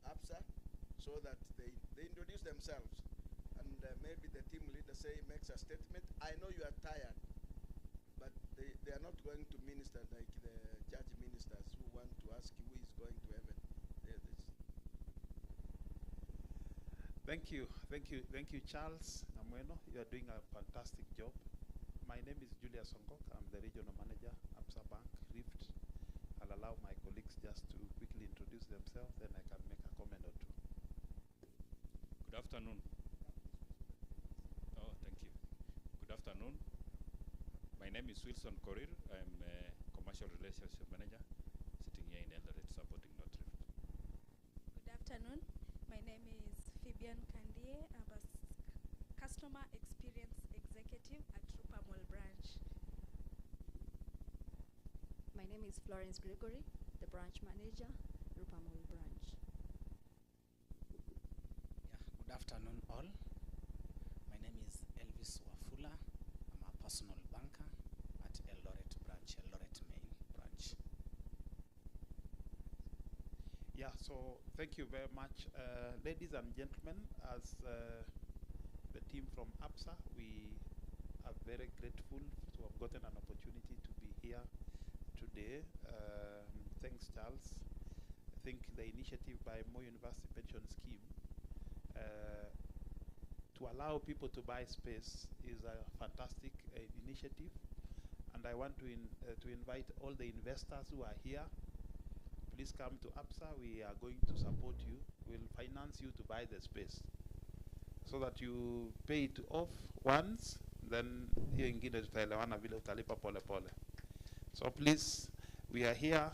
APSA so that they introduce themselves. And maybe the team leader makes a statement. I know you are tired, but they are not going to minister like the judge ministers who want to ask who is going to heaven. Thank you, Charles Amweno. You are doing a fantastic job. My name is Julius Songok. I'm the regional manager, APSA Bank, Rift. I'll allow my colleagues just to quickly introduce themselves, then I can make a comment or two. Good afternoon. Oh, thank you. Good afternoon. My name is Wilson Korir. I'm a commercial relationship manager sitting here in Eldoret supporting North Rift. Good afternoon. My name is Fabian Kandie. I'm a customer experience executive at Rupa Mall branch. My name is Florence Gregory, the branch manager, Rupa Mall branch. Good afternoon all. My name is Elvis Wafula. I'm a personal banker at Eldoret branch, Eldoret main branch. Yeah, so thank you very much. Ladies and gentlemen, as the team from APSA, we are very grateful to have gotten an opportunity to be here today. Thanks, Charles. I think the initiative by Moi University Pension Scheme to allow people to buy space is a fantastic initiative, and I want to invite all the investors who are here. Please come to APSA. We are going to support you. We'll finance you to buy the space so that you pay it off once, then hiyo ingine tutaelewana vile utalipa pole pole. So please, we are here.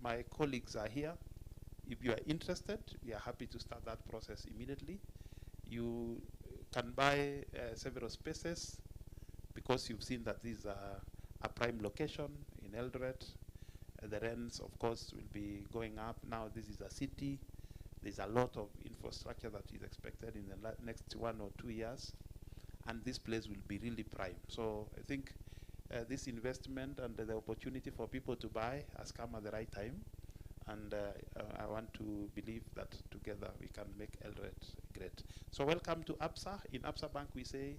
My colleagues are here. If you are interested, we are happy to start that process immediately. You can buy several spaces because you've seen that this is a prime location in Eldoret. The rents, of course, will be going up. Now this is a city. There's a lot of infrastructure that is expected in the next 1 or 2 years. And this place will be really prime. So I think this investment and the opportunity for people to buy has come at the right time. And I want to believe that together we can make Eldoret great. So welcome to APSA. In APSA Bank, we say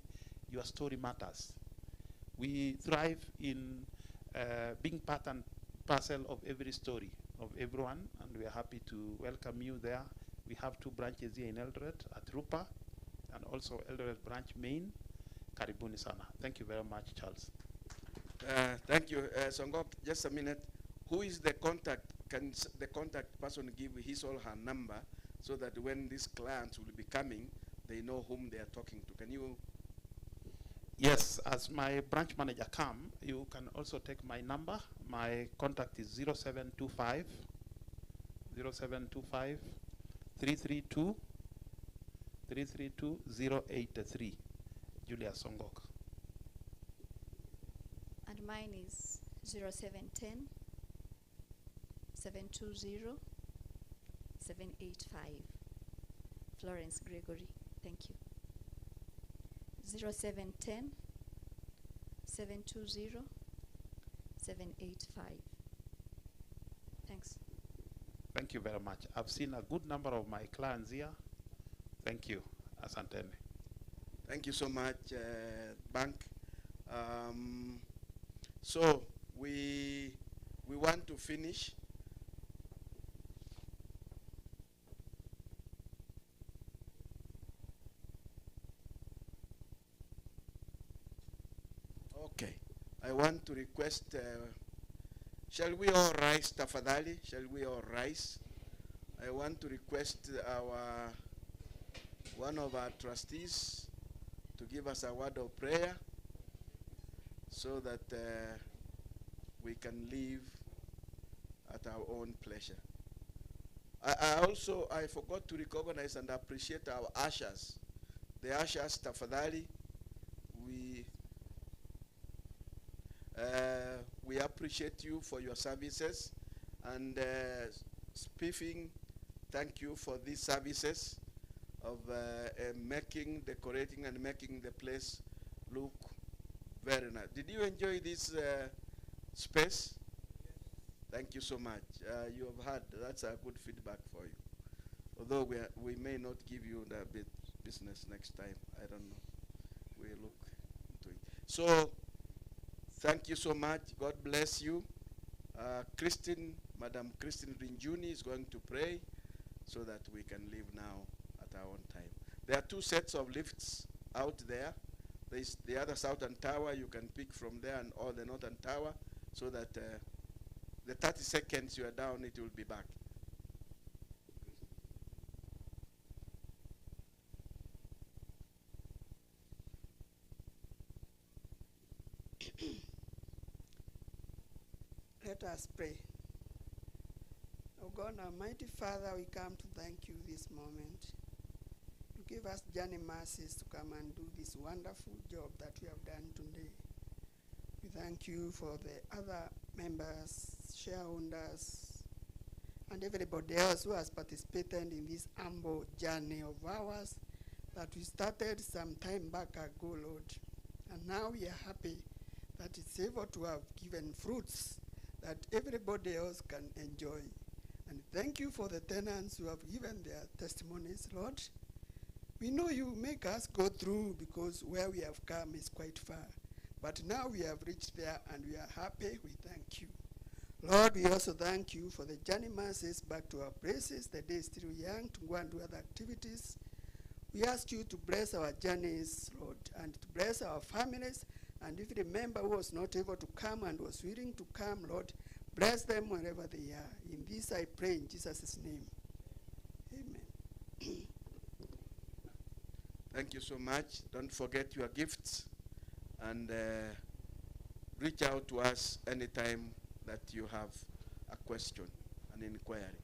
your story matters. We thrive in being part and parcel of every story of everyone, and we are happy to welcome you there. We have 2 branches here in Eldoret at Rupa, and also Eldoret branch main. Karibuni sana. Thank you very much, Charles. Thank you, Songok. Just a minute. Who is the contact? Can the contact person give his or her number so that when these clients will be coming, they know whom they are talking to? Can you? Yes, as my branch manager come, you can also take my number. My contact is 0725 332 083. Julia Songok. And mine is 0710 720 785. Florence Gregory. Thank you. 0710 720 785. Thanks. Thank you very much. I've seen a good number of my clients here. Thank you. Asanteni. Thank you so much, Bank. So we want to finish. want to request, shall we all rise, tafadhali? Shall we all rise? I want to request one of our trustees to give us a word of prayer so that we can live at our own pleasure. I forgot to recognize and appreciate our ushers. The ushers, tafadhali, we appreciate you for your services, and Spiffing, thank you for these services of decorating and making the place look very nice. Did you enjoy this space? Thank you so much. You have had, that's a good feedback for you. Although we may not give you the business next time. I don't know. We look into it. So, thank you so much. God bless you. Madam Christine Rinjuni is going to pray so that we can leave now at our own time. There are 2 sets of lifts out there. There's the other southern tower. You can pick from there or the northern tower so that the 30 seconds you are down, it will be back. Let us pray. Oh God, Almighty Father, we come to thank you this moment. You give us journey mercies to come and do this wonderful job that we have done today. We thank you for the other members, shareholders, and everybody else who has participated in this humble journey of ours that we started some time back ago, Lord. And now we are happy that it's able to have given fruits that everybody else can enjoy. And thank you for the tenants who have given their testimonies, Lord. We know you make us go through because where we have come is quite far. But now we have reached there and we are happy. We thank you. Lord, we also thank you for the journey masses back to our places. The day is still young to go and do other activities. We ask you to bless our journeys, Lord, and to bless our families. And if the member who was not able to come and was willing to come, Lord, bless them wherever they are. In this I pray in Jesus' name. Amen. Thank you so much. Don't forget your gifts, and reach out to us anytime that you have a question, an inquiry.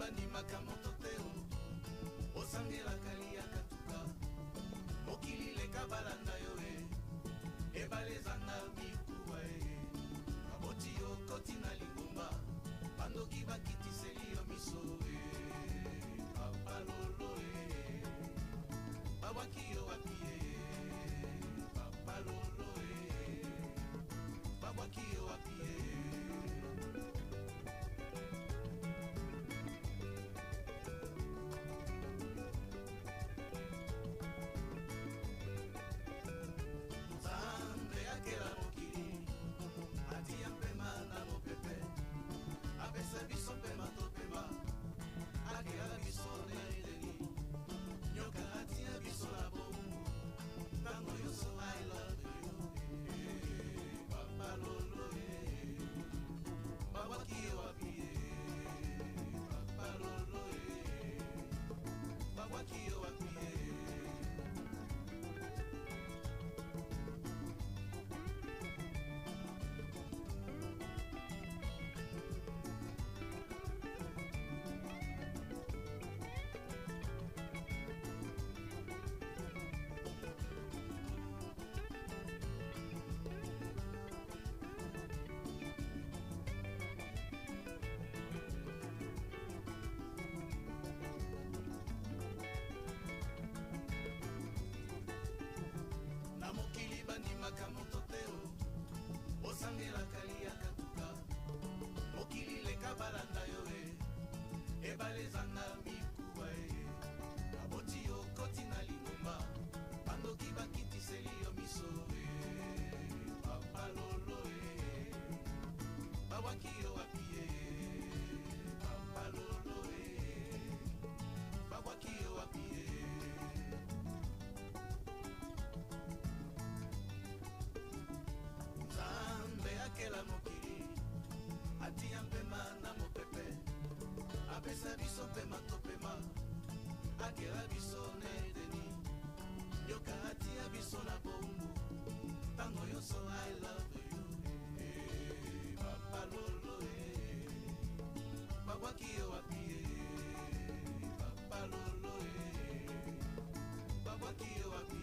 bandimaka moto te o osangelaka liaka tuka mokili leka balanda yo ebale ezanga mikuwa baboti yo koti na lingomba bandoki bakitiseli yo miso papalolo babwaki yo wapi papalolo babwaki yo wapi bandimaka moto te osangelaka liaka tuka mokili leka balanda yo ebale ezanga mikuwa baboti yo koti na lingomba bandoki bakitiseli yo miso papalolo babwaki yo wapi papalolo babwaki yo wapi akela mokili atia mpema na mopepe apesa biso pema topema akela biso na edeni yoka atia biso na bombu tango yoso I love you papalolo babwaki yo wapi papalolo babwaki yo wapi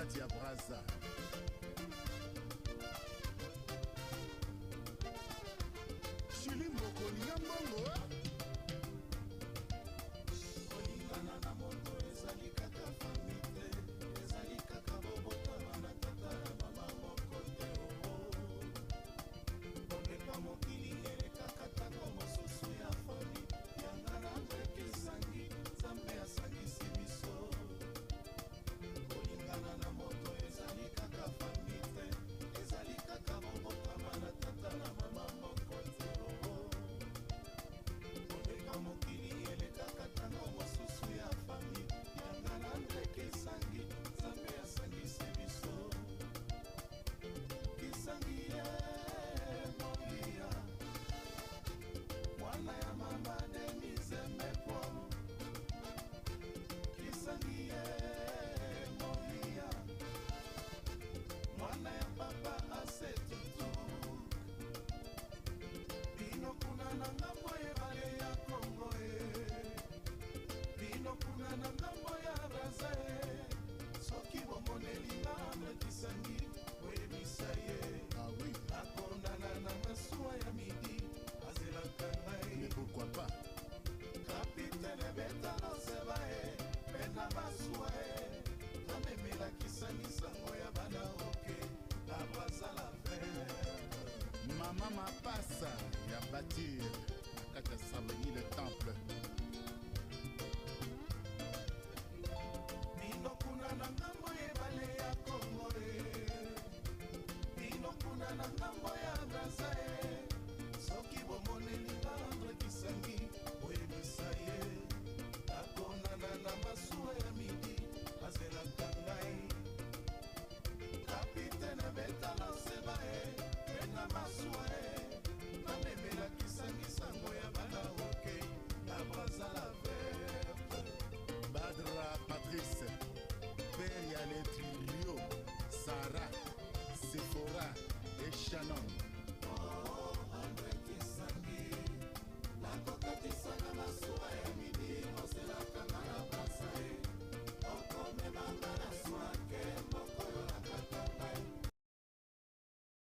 kati ya braza. Shilimbo kolinga mbongo. kolingana na moto ezali kaka fami te, ezali kaka bobotama na tata na mama moko te. Komepa mokili elekaka ntango mosusu ya fami, yanga na ndeke esangi nzambe asangisi biso. Kolingana na moto ezali kaka fami te, ezali kaka bobotama na tata na mama moko te. Komepa mokili elekaka ntango mosusu ya fami, yanga na ndeke esangi nzambe asangisi biso. Kisangi ye molia, mwana ya mama Denise Mepo. Kisangi ye molia, mwana ya papa Asetutu. Bino kuna na ngambo ebale ya Kongo bino kuna na ngambo ya Braza soki bomonelinga Andre Kisangi oyebisa ye akondana na masuwa ya midi azelaka ngai. Pourquoi pas? Kapitene betalo seba mpe na masuwa amemela Kisangi sango ya bana oke na Braza la Mama Mapasa ya Batir na kati ya Savigny le Temple. Bino kuna na ngambo ebale ya Kongo bino kuna na ngambo ya Braza soki bomonelinga Andre Kisangi oyebisa ye akondana na masuwa ya midi azelaka ngai. Kapitene betala seba mpe na masuwa amemela Kisangi sango ya bana oke na Braza la Verte. Badra Patrice, père ya Letrilio, Sarah, Sephora et Shannon. Andre Kisangi nakokatisaka masuwa ya midi oselaka nga na Braza okomemanga na swake moko yo nakata ngai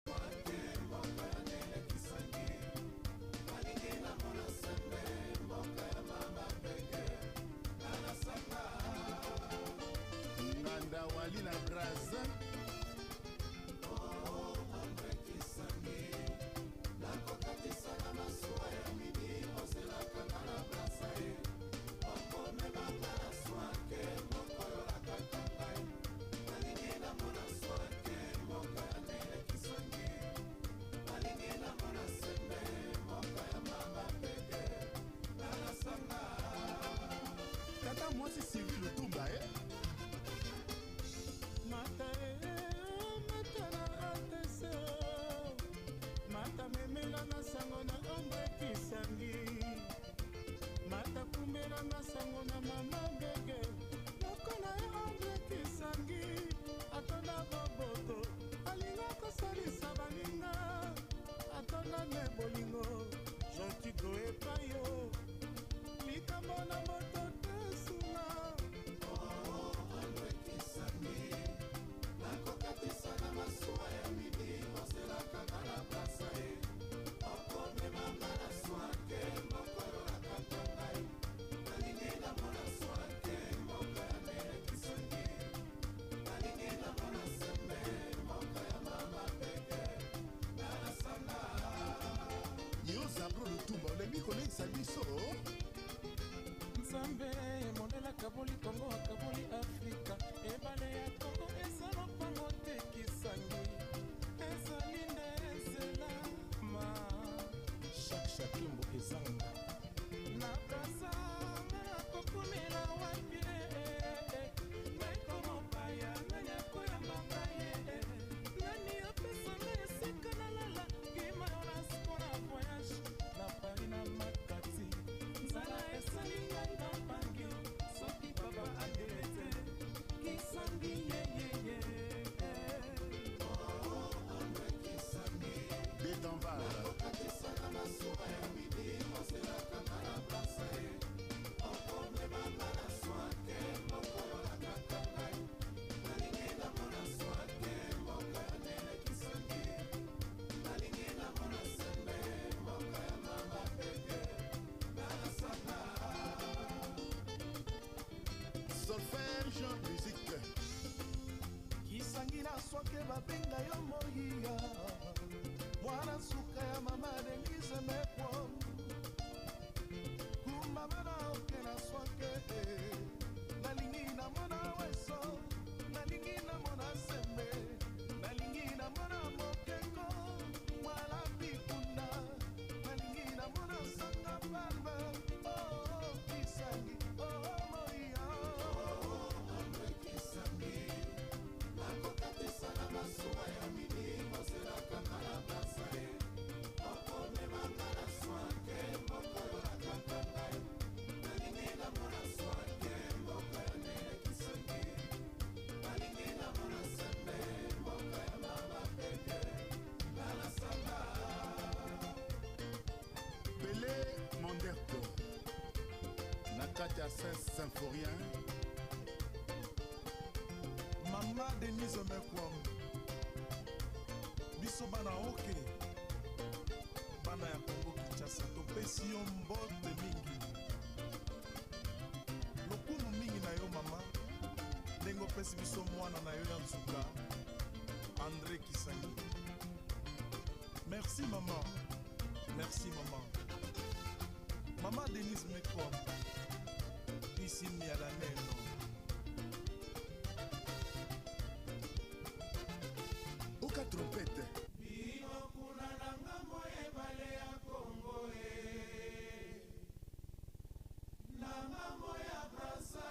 swake moko ya nele Kisangi alingi na mona sembe mboka ya mama beke nalasanga Nganda Wali na Braza. Andre Kisangi nakokatisaka masuwa ya midi oselaka nga na Braza okomemanga na swake moko yo nakata ngai alingi na mona swake moko ya nele Kisangi alingi na mona sembe moko ya mama beke nalasanga. Tata mwasi Sylvie Lutumba Mata mata na atese mata memela na sango na Andre Kisangi mata kumbela na sango na mama bege lokola ye Andre Kisangi atonda boboto alinga kosalisa baninga atonda ne bolingo jontigo epai yo likambo na moto tesuna. Andre Kisangi nakokatisaka masuwa ya midi oselaka nga na Braza okomemanga na swake moko yo nakata ngai nalingi na mona swake moko ya nele Kisangi nalingi na mona sembe moko ya mama beke nalasanga. Yo Zabro Lutumba olembi kolekisa biso. Nzambe emonelaka boli Kongo akaboli Afrika ebale ya Kongo eza lopango te Kisangi ezali nde nzela ma shakimbo ezanga na Braza nakokumela wapi naekomopaya nani akoyambanga ye nani apesanga esika nalala kima yo naspona voyage na Paris na Makati nzala esali ngai na mpangio soki papa adelete Kisangi yeyeye Andre Kisangi Détanval nakokatisaka masuwa ya midi babenga yo mohiya mwana suka ya mama Denise Mekwo kumama na oke na swake nalingi na mona weso nalingi na mona sembe nalingi na mona mokeko mwala pikunda nalingi na mona sanga palma oh kisangi oh mohiya Andre kisangi nakokatisa na masuwa ya milimo zelaka ngala basae okomemanga na swake moko yo nakaka ngai nalingi na mona swake mboka ya nele kisangi nalingi na mona sembe mboka ya mama peke nala sanga Pelé Monderto Nakatia Saint-Symphorien Mama Denise Mekwo biso bana oke bana ya Kongo Kinshasa topesi yo mbote mingi lokumu mingi na yo mama ndenge opesi biso mwana na yo ya nzuka André Kisangi merci mama merci mama mama Denise Mekwo isi miala neno Oka trompette bino kuna na ngambo ebale ya Kongo na ngambo ya Brasa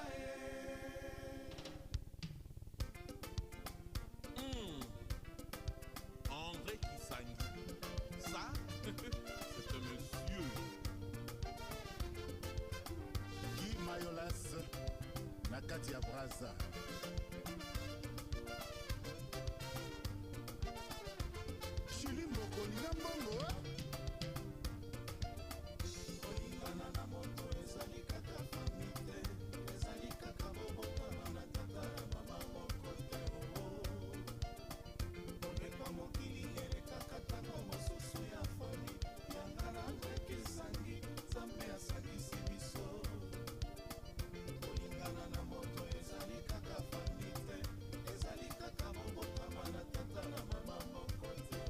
André Kisangi. Ça, c'est un monsieur. Guy Mayolas Nakatia Braza Chili Mbokoni na mbongo kolingana na moto ezali kaka fami te ezali kaka bobotana na tata ya mama moko te komeka mokili elekaka ntango mosusu ya fami yanga na Andre Kisangi nzambe asangisi biso kolingana na moto ezali kaka fami te ezali kaka bobotama na tata na mama moko te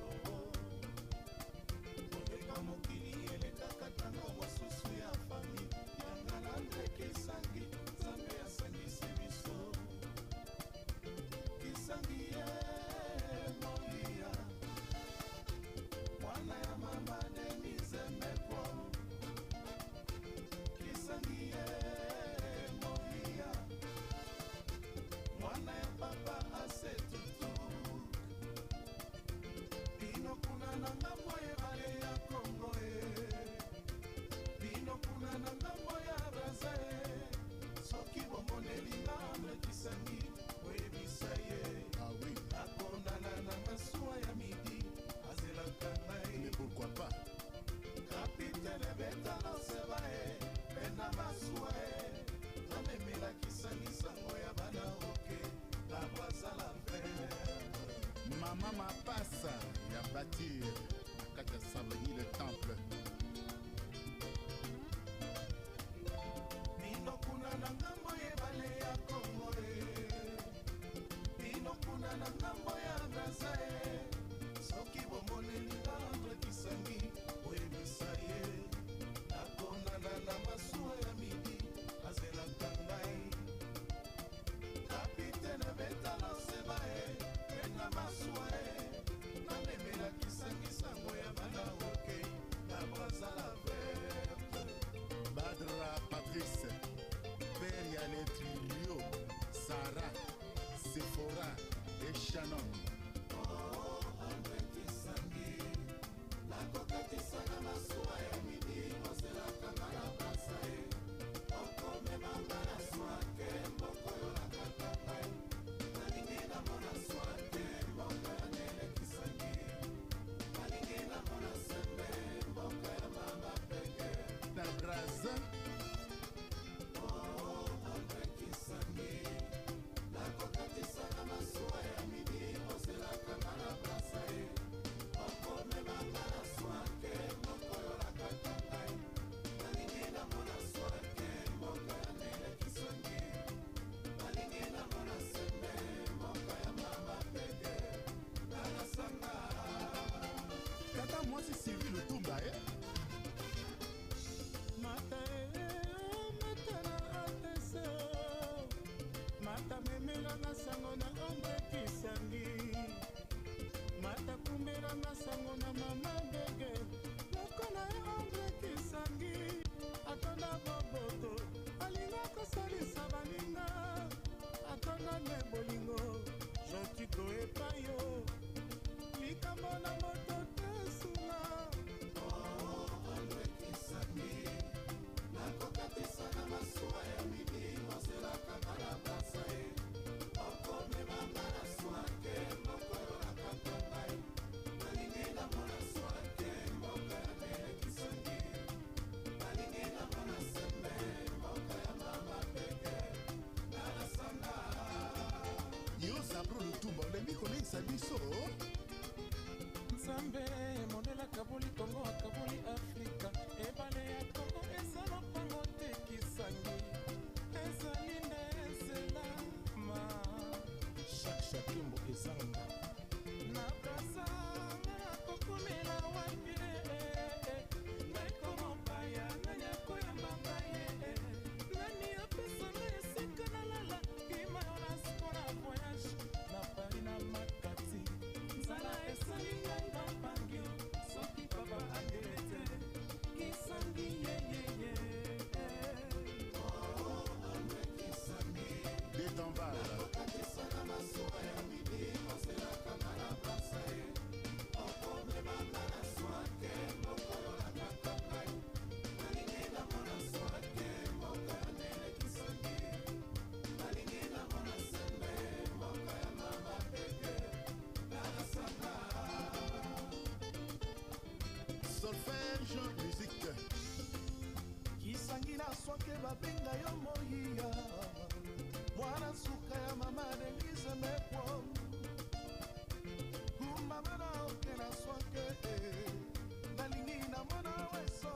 komeka mokili elekaka ntango mosusu ya fami yanga na Andre Kisangi nzambe asangisi biso Kisangi ye molia mwana ya mama Denise Mekwo Kisangi ye molia mwana ya papa Asetutu bino kuna na ngambo ebale ya Kongo bino kuna na ngambo ya Braza soki bomonelinga Andre Kisangi oyebisa ye akondana na masuwa ya midi azelaka ngai Mais pourquoi pas kapitene betala seba mpe na masuwa namemela Kisangi sango ya bana oke na Brazala vert Mama Mapasa ya Batir Nakatia Savigny le temple bino kuna na ngambo ebale ya Kongo bino kuna na ngambo ya Braza soki bomonelinga Andre Kisangi oyebisa ye akondana na masuwa ya midi azelaka ngai kapitene betala seba mpe na masuwa namemela Kisangi sango ya bana oke na Brazala verte Badra Patrice Père Yale Trilio Sarah Sephora et Shannon Andre Kisangi nakokatisa na masuwa ya midi ozelaka nga na Brasa okomemanga na swake mboko yo nakaka ngai nalingi na mona swake mboka ya nele Kisangi nalingi na mona sembe mboka ya mama peke na Braza Andre Kisangi nakokatisa na masuwa ya midi ozelaka nga na Brasa okomemanga na swake moko yo nakaka ne bolingo gentil koyepa yo likambo na moto te suna alwekisami nakokatisa na masuwa ya midi mazelaka na basa ye okomemanga na swake mokolo nakaka ngai nalingi namona swake mboka ya melekisani nalingi namona sembe mboka ya mama peke nalasanga yo sabro lutumba olembi kolekisa biso nzambe mondela kaboli kongo akaboli afrika ebale ya kongo eza lopango tekisangi ezali nde ezela ma shakimbo ezanga na brasa nga nakokomela wapi naekomopaya nani akoyambanga ye nani apesanga esika nalala imayonas mpona voyage na pari na makati nzala esali ngai na mpangio soki papa angelete kisangi yeyeye detanval nakokatisa na masuwa ya midi mazelaka na basa ye okomemanga na swake mokolo nakaka ngai nalingi namona swake mboka ya melekisani nalingi namona sembe mboka ya mama peke nalasanga solfège musique kisangi na swake babenga yo moyiya mwana suka ya mama denise mekwo kumama na oke na swake nalingi namona weso